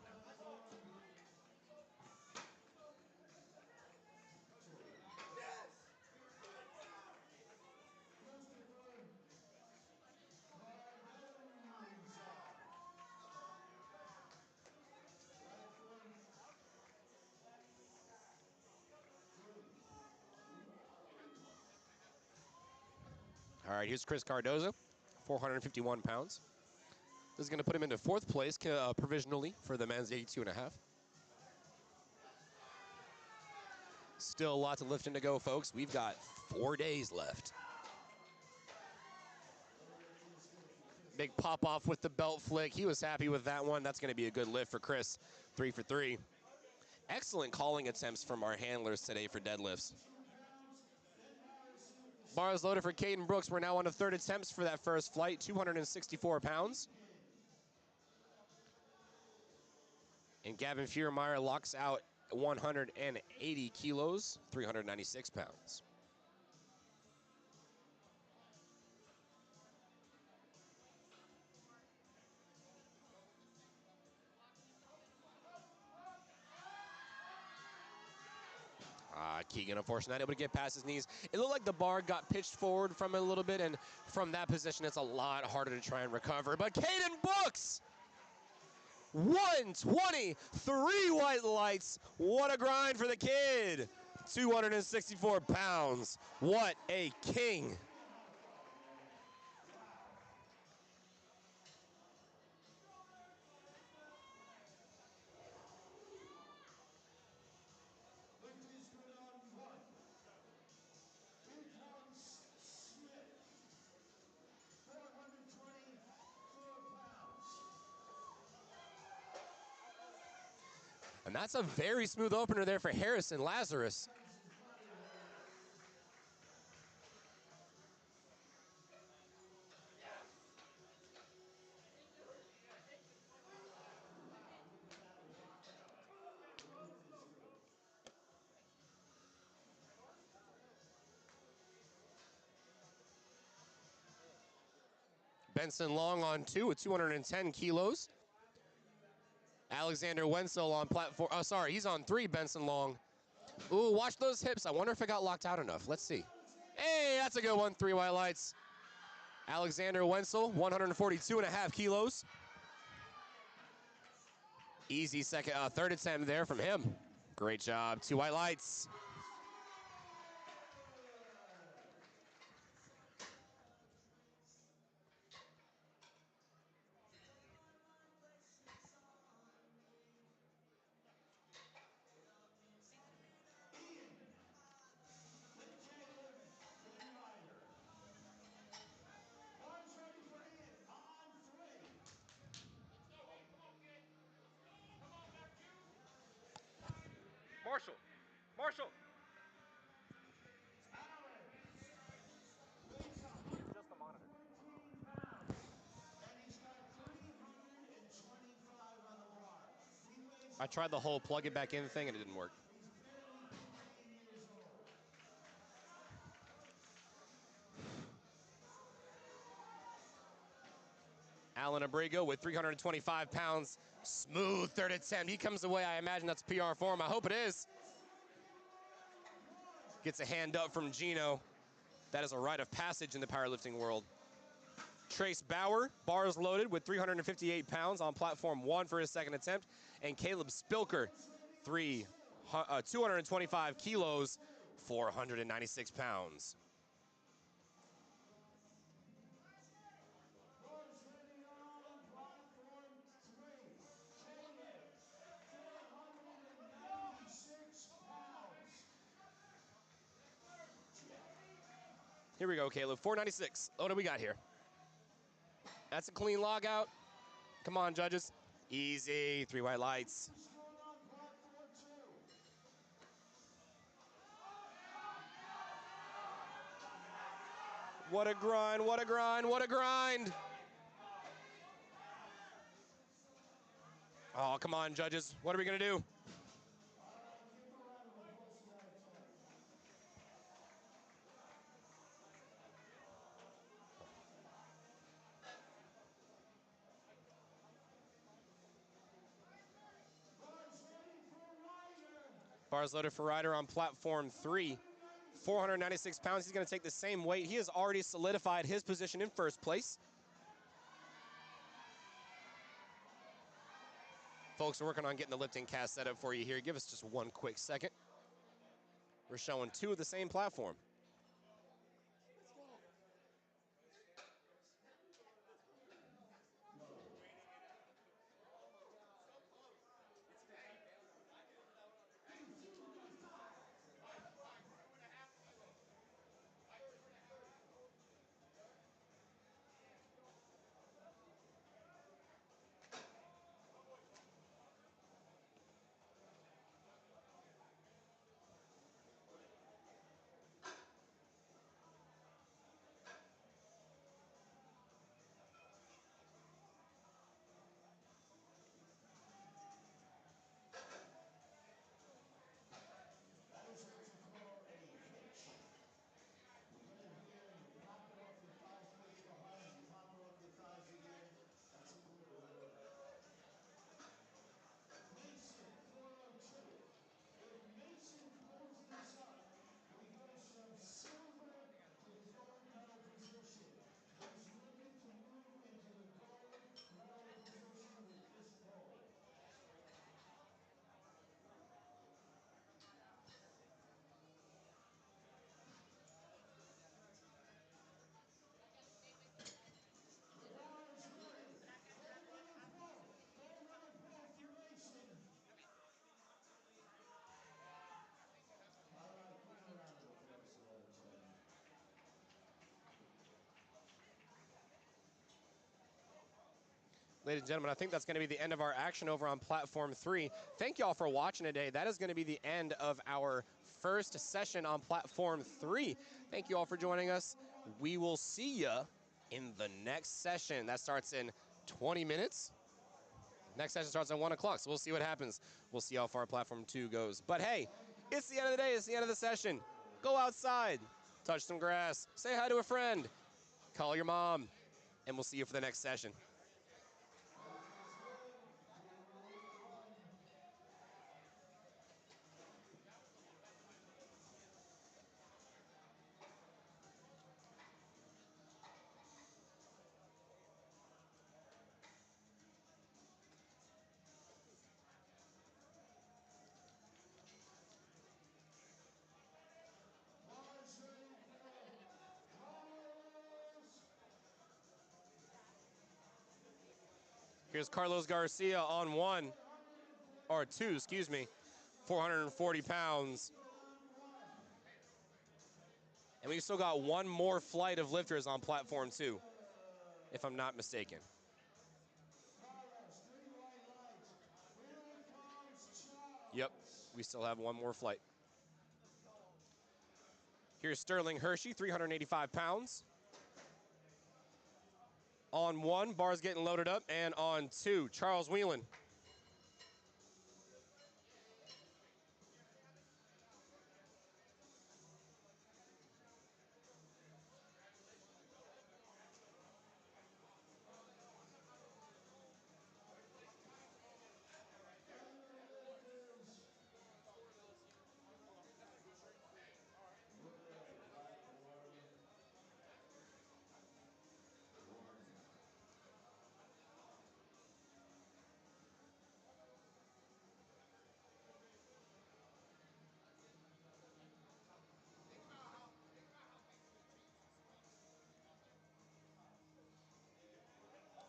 All right, here's Chris Cardozo, 451 pounds. This is going to put him into 4th place provisionally for the men's 82.5. Still lots of lifting to go, folks. We've got 4 days left. Big pop off with the belt flick. He was happy with that one. That's going to be a good lift for Chris. 3 for 3. Excellent calling attempts from our handlers today for deadlifts. Bars loaded for Caden Brooks. We're now on to 3rd attempts for that first flight, 264 pounds. And Gavin Fiermeyer locks out 180 kilos, 396 pounds. Keegan, unfortunately, not able to get past his knees. It looked like the bar got pitched forward from it a little bit, and from that position, it's a lot harder to try and recover. But Caden books 120, 3 white lights. What a grind for the kid. 264 pounds. What a king. Lifters good on one. Big ones, Smith. 424 pounds. And that's a very smooth opener there for Harrison Lazarus. Benson Long on 2 with 210 kilos. Alexander Wenzel on platform. Oh, sorry, he's on 3, Benson Long. Ooh, watch those hips. I wonder if it got locked out enough. Let's see. Hey, that's a good one. 3 white lights. Alexander Wenzel, 142.5 kilos. Easy third attempt there from him. Great job. 2 white lights. Bars ready for Ian on 3. Marshall. Marshall. Alex weighs 114 pounds, and he's got 325 on the bar. He weighs I tried the whole plug it back in thing and it didn't work. He's barely 15 years old. Alan Abrego with 325 pounds. Smooth third attempt. He comes away. I imagine that's PR for him. I hope it is. Gets a hand up from Gino. That is a rite of passage in the powerlifting world. Trace Bauer, bars loaded with 358 pounds on platform 1 for his second attempt. And Caleb Spilker, 225 kilos, 496 pounds. Bars ready on platform 3. Caleb, 496 pounds. Here we go, Caleb, 496. What do we got here? That's a clean log out. Come on, judges. Easy, 3 white lights. Going on platform 2. What a grind, what a grind, what a grind. Oh, come on, judges. What are we going to do? Bars ready for Ryder. Bars loaded for Ryder on platform 3. 496 pounds. He's going to take the same weight. He has already solidified his position in first place. Folks, we're working on getting the lifting cast set up for you here. Give us just one quick second. We're showing 2 of the same platform. Ladies and gentlemen, I think that's going to be the end of our action over on Platform 3. Thank you all for watching today. That is going to be the end of our first session on Platform 3. Thank you all for joining us. We will see you in the next session. That starts in 20 minutes. Next session starts at 1 o'clock, so we'll see what happens. We'll see how far Platform 2 goes. But hey, it's the end of the day. It's the end of the session. Go outside, touch some grass, say hi to a friend, call your mom, and we'll see you for the next session. Here's Carlos Garcia on 1, or 2, excuse me, 440 pounds. And we've still got one more flight of lifters on Platform 2, if I'm not mistaken. Yep, we still have one more flight. Here's Sterling Hershey, 385 pounds. On 1, bar's getting loaded up, and on 2, Charles Whelan.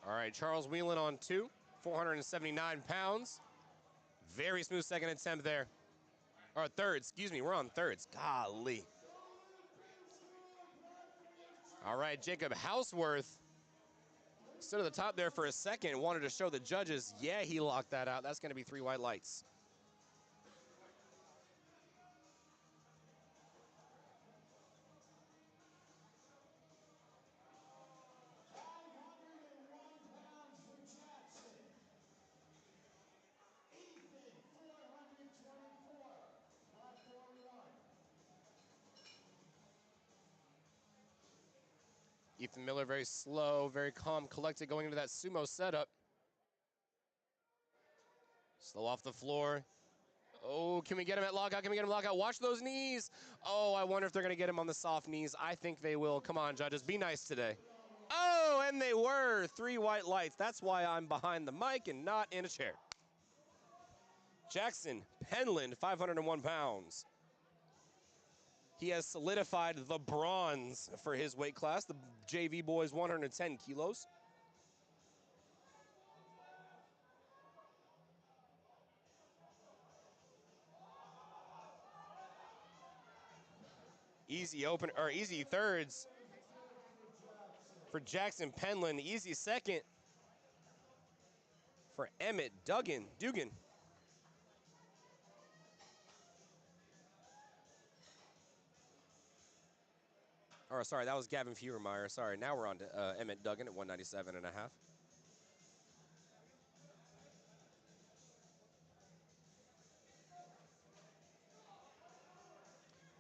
All right, Charles Whelan on 2, 479 pounds. Very smooth second attempt there. Or third, excuse me, we're on thirds. Golly. All right, Jacob Houseworth stood at the top there for a second, wanted to show the judges, yeah, he locked that out. That's going to be 3 white lights. Ethan Miller very slow, very calm, collected going into that sumo setup. Slow off the floor. Oh, can we get him at lockout? Can we get him lockout? Watch those knees. Oh, I wonder if they're going to get him on the soft knees. I think they will. Come on, judges. Be nice today. Oh, and they were. 3 white lights. That's why I'm behind the mic and not in a chair. Jackson Penland, 501 pounds. He has solidified the bronze for his weight class. The JV boys, 110 kilos. Easy open, or easy thirds for Jackson Penland. Easy second for Emmett Dugan. Or sorry, that was Gavin Feuermeyer. Sorry, now we're on to Emmett Duggan at 197.5.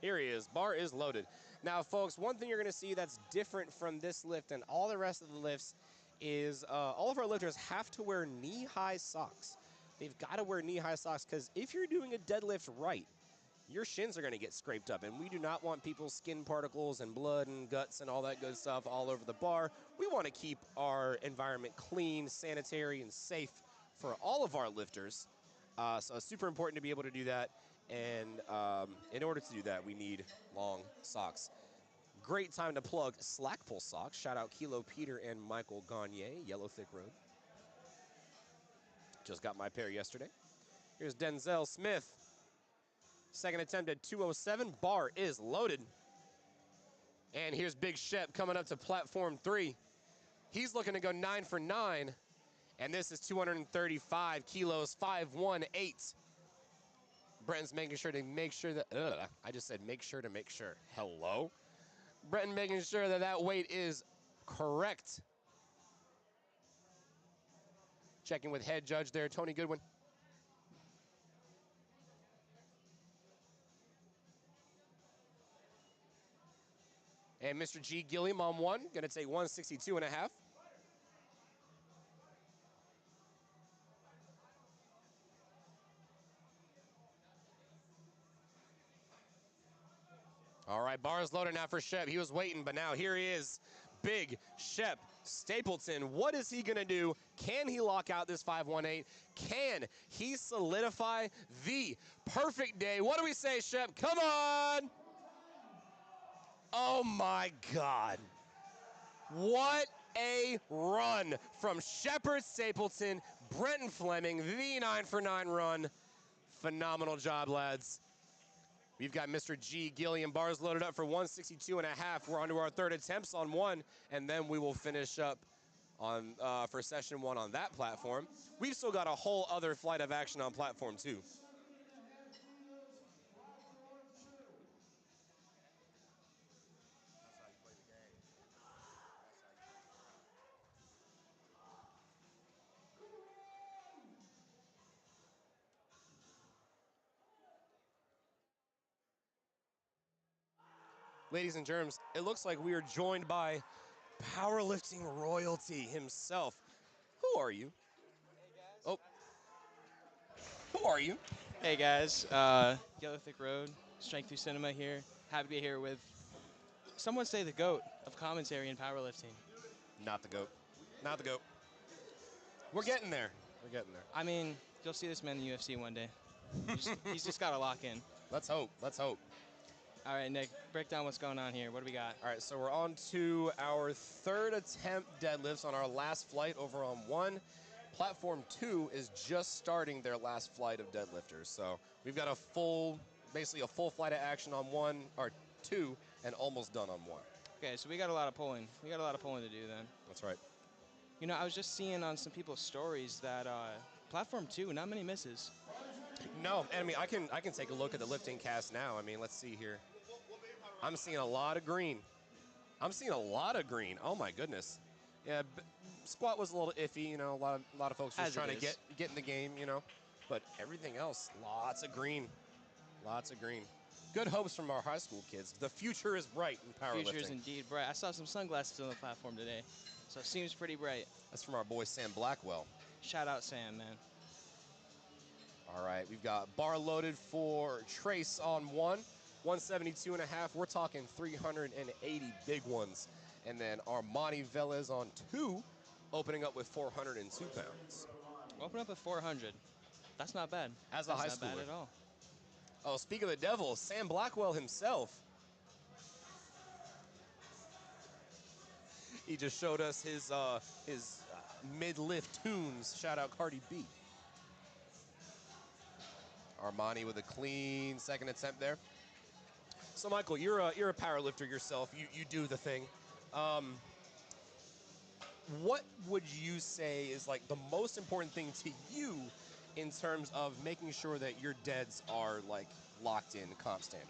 Here he is. Bar is loaded. Now, folks, one thing you're going to see that's different from this lift and all the rest of the lifts is all of our lifters have to wear knee-high socks. They've got to wear knee-high socks because if you're doing a deadlift right, your shins are going to get scraped up, and we do not want people's skin particles and blood and guts and all that good stuff all over the bar. We want to keep our environment clean, sanitary, and safe for all of our lifters. So it's super important to be able to do that. And in order to do that, we need long socks. Great time to plug Slack Pull socks. Shout out Kilo Peter and Michael Gagne, Yellow Thick Road. Just got my pair yesterday. Here's Denzel Smith. Second attempt at 207. Bar is loaded. And here's Big Shep coming up to platform 3. He's looking to go 9 for 9. And this is 235 kilos, 518. Brenton's making sure that, I just said make sure to make sure. Hello? Brenton making sure that that weight is correct. Checking with head judge there, Tony Goodwin. And Mr. G. Gilliam on one, gonna take 162.5. All right, bars loaded now for Shep. He was waiting, but now here he is. Big Shep Stapleton. What is he gonna do? Can he lock out this 518? Can he solidify the perfect day? What do we say, Shep? Come on! Oh my God. What a run from Shepard Stapleton, Brenton Fleming, the 9 for 9 run. Phenomenal job, lads. We've got Mr. G. Gilliam bars loaded up for 162.5. We're on to our third attempts on one, and then we will finish up on for session one on that platform. We've still got a whole other flight of action on platform two. Ladies and germs, it looks like we are joined by powerlifting royalty himself. Who are you? Oh. Who are you? Hey guys, Yellow Thick Road, Strength Through Cinema here. Happy to be here with, some would say, the GOAT of commentary and powerlifting. Not the GOAT. Not the GOAT. We're getting there. We're getting there. I mean, you'll see this man in the UFC one day. He's just got to lock in. Let's hope. Let's hope. All right, Nick, break down what's going on here. What do we got? All right, so we're on to our third attempt deadlifts on our last flight over on one. Platform 2 is just starting their last flight of deadlifters. So we've got basically a full flight of action on one, or two, and almost done on one. Okay, so we got a lot of pulling. We got a lot of pulling to do then. That's right. You know, I was just seeing on some people's stories that Platform 2, not many misses. No, I mean, I can take a look at the LiftingCast now. I mean, let's see here. I'm seeing a lot of green. Oh, my goodness. Yeah, squat was a little iffy, you know. A lot of folks just trying to get in the game, you know. But everything else, lots of green. Lots of green. Good hopes from our high school kids. The future is bright in powerlifting. Future is indeed bright. I saw some sunglasses on the platform today, so it seems pretty bright. That's from our boy Sam Blackwell. Shout out Sam, man. All right, we've got bar loaded for Trace on one, 172.5. We're talking 380 big ones. And then Armani Velez on two, opening up with 402 pounds. Open up at 400. That's not bad. As a high schooler. That's not bad at all. Oh, speaking of the devil, Sam Blackwell himself. He just showed us his mid-lift tunes. Shout out Cardi B. Armani with a clean second attempt there. So, Michael, you're a power lifter yourself. You do the thing. What would you say is like the most important thing to you in terms of making sure that your deads are like locked in comp standard?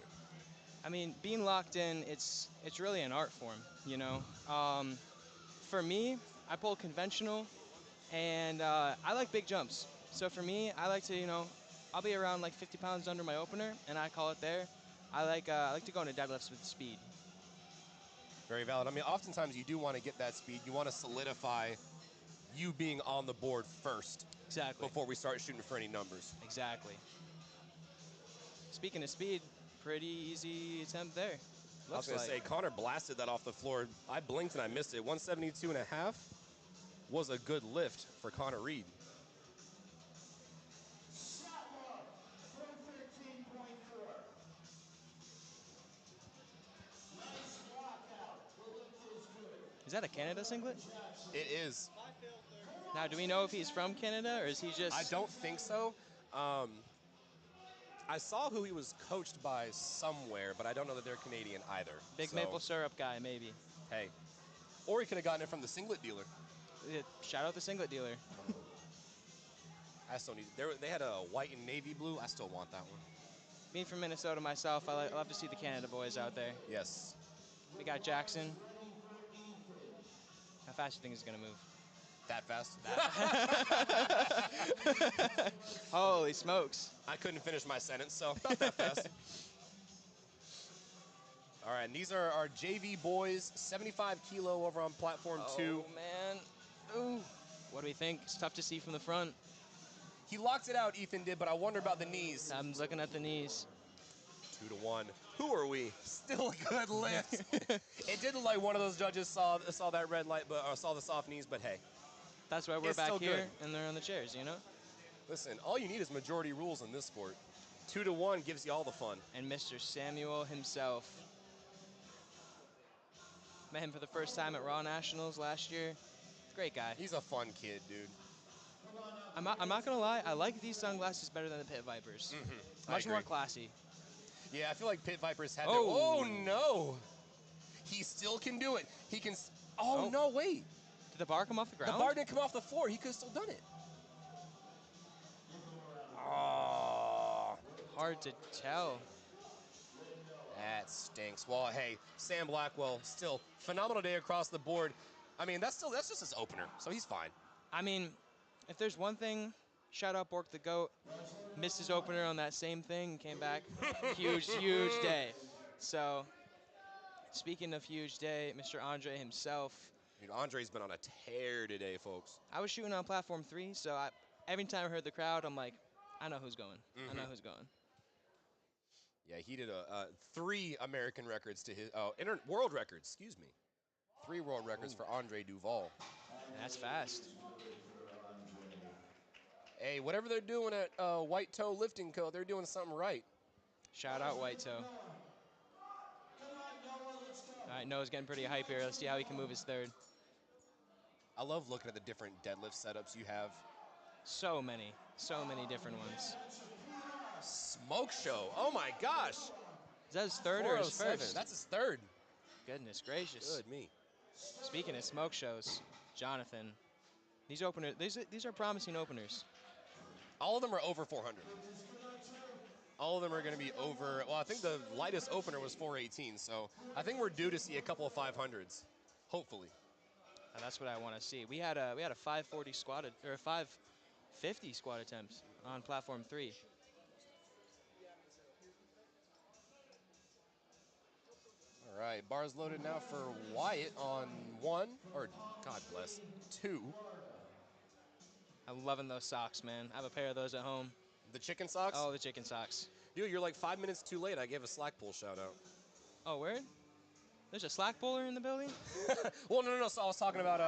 I mean, being locked in, it's really an art form, you know. For me, I pull conventional, and I like big jumps. So for me, I like to, you know, I'll be around like 50 pounds under my opener, and I call it there. I like to go into deadlifts with speed. Very valid. I mean, oftentimes you do want to get that speed. You want to solidify you being on the board first. Exactly. Before we start shooting for any numbers. Exactly. Speaking of speed, pretty easy attempt there. I was going to say, Connor blasted that off the floor. I blinked and I missed it. 172.5 was a good lift for Connor Reed. Is that a Canada singlet? It is. Now, do we know if he's from Canada or is he just... I don't think so. I saw who he was coached by somewhere, but I don't know that they're Canadian either. Big maple syrup guy, maybe. Hey. Or he could have gotten it from the singlet dealer. Shout out the singlet dealer. I still need. They had a white and navy blue. I still want that one. Being from Minnesota myself, I love to see the Canada boys out there. Yes. We got Jackson. How fast do you think he's gonna move? That fast? Holy smokes! I couldn't finish my sentence, so about that fast. All right, and these are our JV boys, 75 kilo over on platform 2. Oh man! Ooh. What do we think? It's tough to see from the front. He locked it out, Ethan did, but I wonder about the knees. I'm looking at the knees. 2-1. Who are we? Still a good lift. It did look like one of those judges saw that red light, but saw the soft knees. But hey, That's why we're It's back still here good. and they're on the chairs, you know? listen, all you need is majority rules in this sport. 2-1 gives you all the fun. And Mr. Samuel himself. Met him for the first time at Raw Nationals last year. Great guy. He's a fun kid, dude. I'm not gonna lie, I like these sunglasses better than the Pit Vipers. I Much more agree. classy. Yeah, I feel like Pit Vipers had Oh. their... Oh, no. He still can do it. He can... Oh, Oh. no, wait. Did the bar come off the The ground? bar didn't come off the floor. He could have still done it. Oh, Hard to tell. that stinks. Well, hey, Sam Blackwell, still phenomenal day across the board. I mean, that's just his opener, so he's fine. I mean, if there's one thing, shout out Bork the GOAT. Missed his opener on that same thing, came back. Huge day. So, speaking of huge day, Mr. Andre himself. Dude, Andre's been on a tear today, folks. I was shooting on platform 3, so every time I heard the crowd, I'm like, I know who's going. I know who's going. Yeah, he did 3 American records to his world records. Excuse me, 3 world records for Andre Duval. That's fast. Hey, whatever they're doing at White Toe Lifting Co., they're doing something right. Shout out White Toe. All right, Noah's getting pretty hype here. Let's see how he can move his third. I love looking at the different deadlift setups you have. So many different ones. Smoke show. Oh my gosh. Is that his third or his 407. first? That's his third. Goodness gracious. Good me. Speaking of smoke shows, Jonathan, these are promising openers. All of them are over 400. All of them are going to be over. Well, I think the lightest opener was 418, so I think we're due to see a couple of 500s, hopefully. And that's what I want to see. We had a 540 squatted or a 550 squat attempt on platform 3. All right, bars loaded now for Wyatt on 1, or God bless, 2. I'm loving those socks, man. I have a pair of those at home. The chicken socks? Oh, the chicken socks. Dude, you're like 5 minutes too late. I gave a slack pull shout out. Oh, word? There's a slack puller in the building? Well, no. So I was talking about,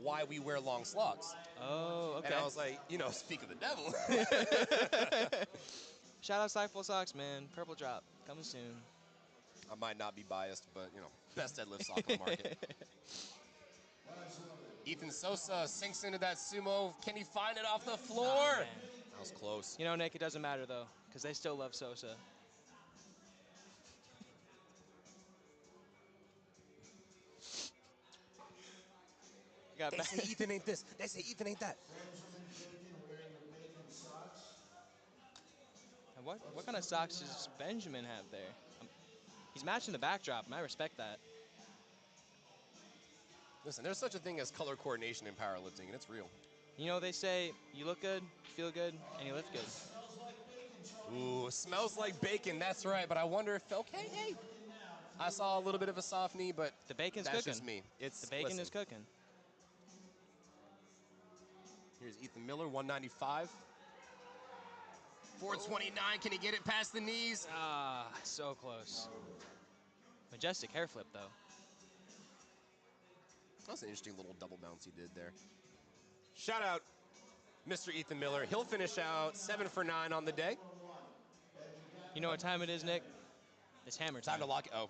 why we wear long slocks. Oh, okay. And I was like, speak of the devil. Shout out slack pull socks, man. Purple drop coming soon. I might not be biased, but, best deadlift sock on the market. Ethan Sosa sinks into that sumo. Can he find it off the floor? Oh, man. That was close. You know, Nick, it doesn't matter, though, because they still love Sosa. They say Ethan ain't this. They say Ethan ain't that. And what kind of socks does Benjamin have there? He's matching the backdrop, and I respect that. Listen, there's such a thing as color coordination in powerlifting, and it's real. You know, they say you look good, you feel good, and you lift good. Ooh, smells like bacon. That's right. But I wonder if hey, I saw a little bit of a soft knee, but The bacon's that's cooking. just me. The bacon is cooking. Here's Ethan Miller, 195. 429. Can he get it past the knees? Ah, so close. Majestic hair flip, though. That's an interesting little double bounce he did there. Shout out, Mr. Ethan Miller. He'll finish out 7 for 9 on the day. You know what time it is, Nick? It's hammer time. Time to lock it. Oh.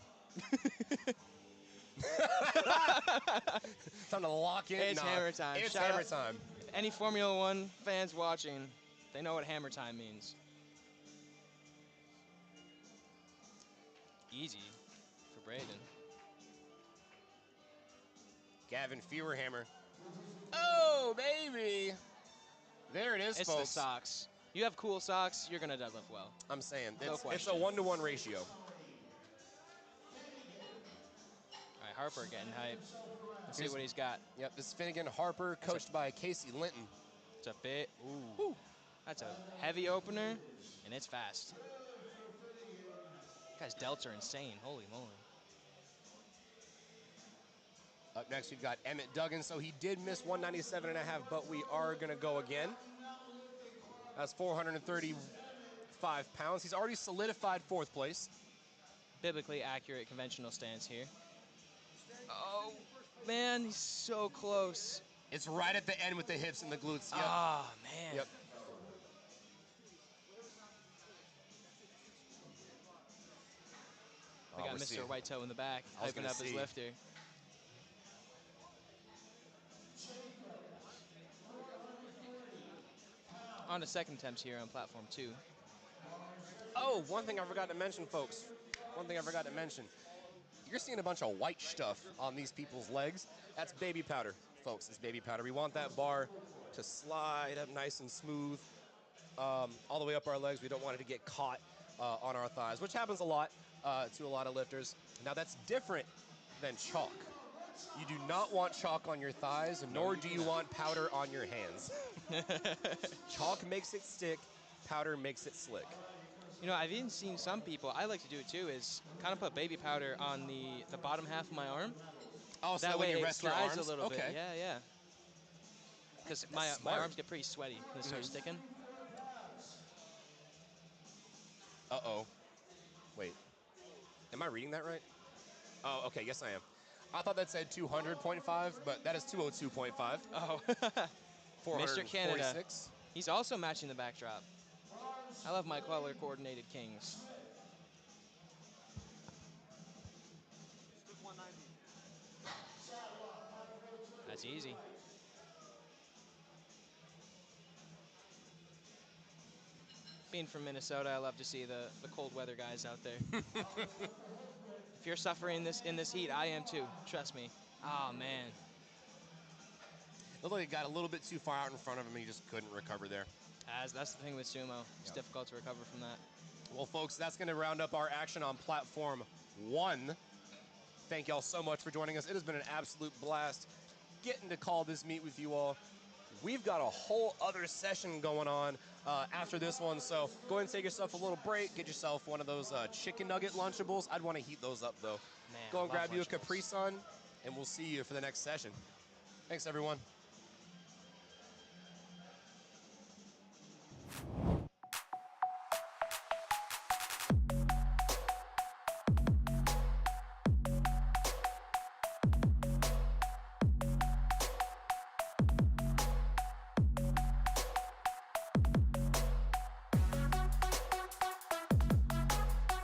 Time to lock in. It's hammer time. It's Shout hammer out- time. Any Formula One fans watching, they know what hammer time means. Easy for Braden. Gavin Fewerhammer Oh, baby. There it is, It's folks. the socks. You have cool socks, you're gonna deadlift well. I'm saying No it's a question. 1-to-1 ratio. All right, Harper getting hype. Let's see Here's- what he's got. Yep, this is Finnegan Harper, coached by Casey Linton. It's a bit. Ooh. That's a heavy opener, and it's fast. Guy's delts are insane. Holy moly. Up next, we've got Emmett Duggan. So he did miss 197.5, but we are going to go again. That's 435 pounds. He's already solidified 4th place. Biblically accurate conventional stance here. Oh, man, he's so close. It's right at the end with the hips and the glutes. Yep. Ah, man. Yep. We got we're Mr. seeing- White Toe in the back, I was hyping gonna up his see. lifter. On to second attempts here on platform 2. Oh, one thing I forgot to mention, folks. One thing I forgot to mention. You're seeing a bunch of white stuff on these people's legs. That's baby powder, folks. It's baby powder. We want that bar to slide up nice and smooth all the way up our legs. We don't want it to get caught on our thighs, which happens a lot to a lot of lifters. Now, that's different than chalk. You do not want chalk on your thighs, nor do you want powder on your hands. Chalk makes it stick. Powder makes it slick. You know, I've even seen some people, I like to do it too, is kind of put baby powder on the bottom half of my arm. Oh, so That when way you it rest your slides arms? a little Okay. bit. Yeah, yeah. Because my smart. arms get pretty sweaty when they start sticking. Uh-oh. Wait. Am I reading that right? Oh, okay. Yes, I am. I thought that said 200.5, but that is 202.5. Oh, Mr. Canada. 446. He's also matching the backdrop. I love my color-coordinated kings. That's easy. Being from Minnesota, I love to see the cold weather guys out there. If you're suffering in this heat, I am too. Trust me. Oh, man. Looked like it got a little bit too far out in front of him and he just couldn't recover there. That's the thing with sumo. It's difficult to recover from that. Well, folks, that's going to round up our action on Platform 1. Thank y'all so much for joining us. It has been an absolute blast getting to call this meet with you all. We've got a whole other session going on after this one, so go ahead and take yourself a little break. Get yourself one of those chicken nugget Lunchables. I'd want to heat those up, though. Man, Go and love grab you a Lunchables. Capri Sun, and we'll see you for the next session. Thanks, everyone.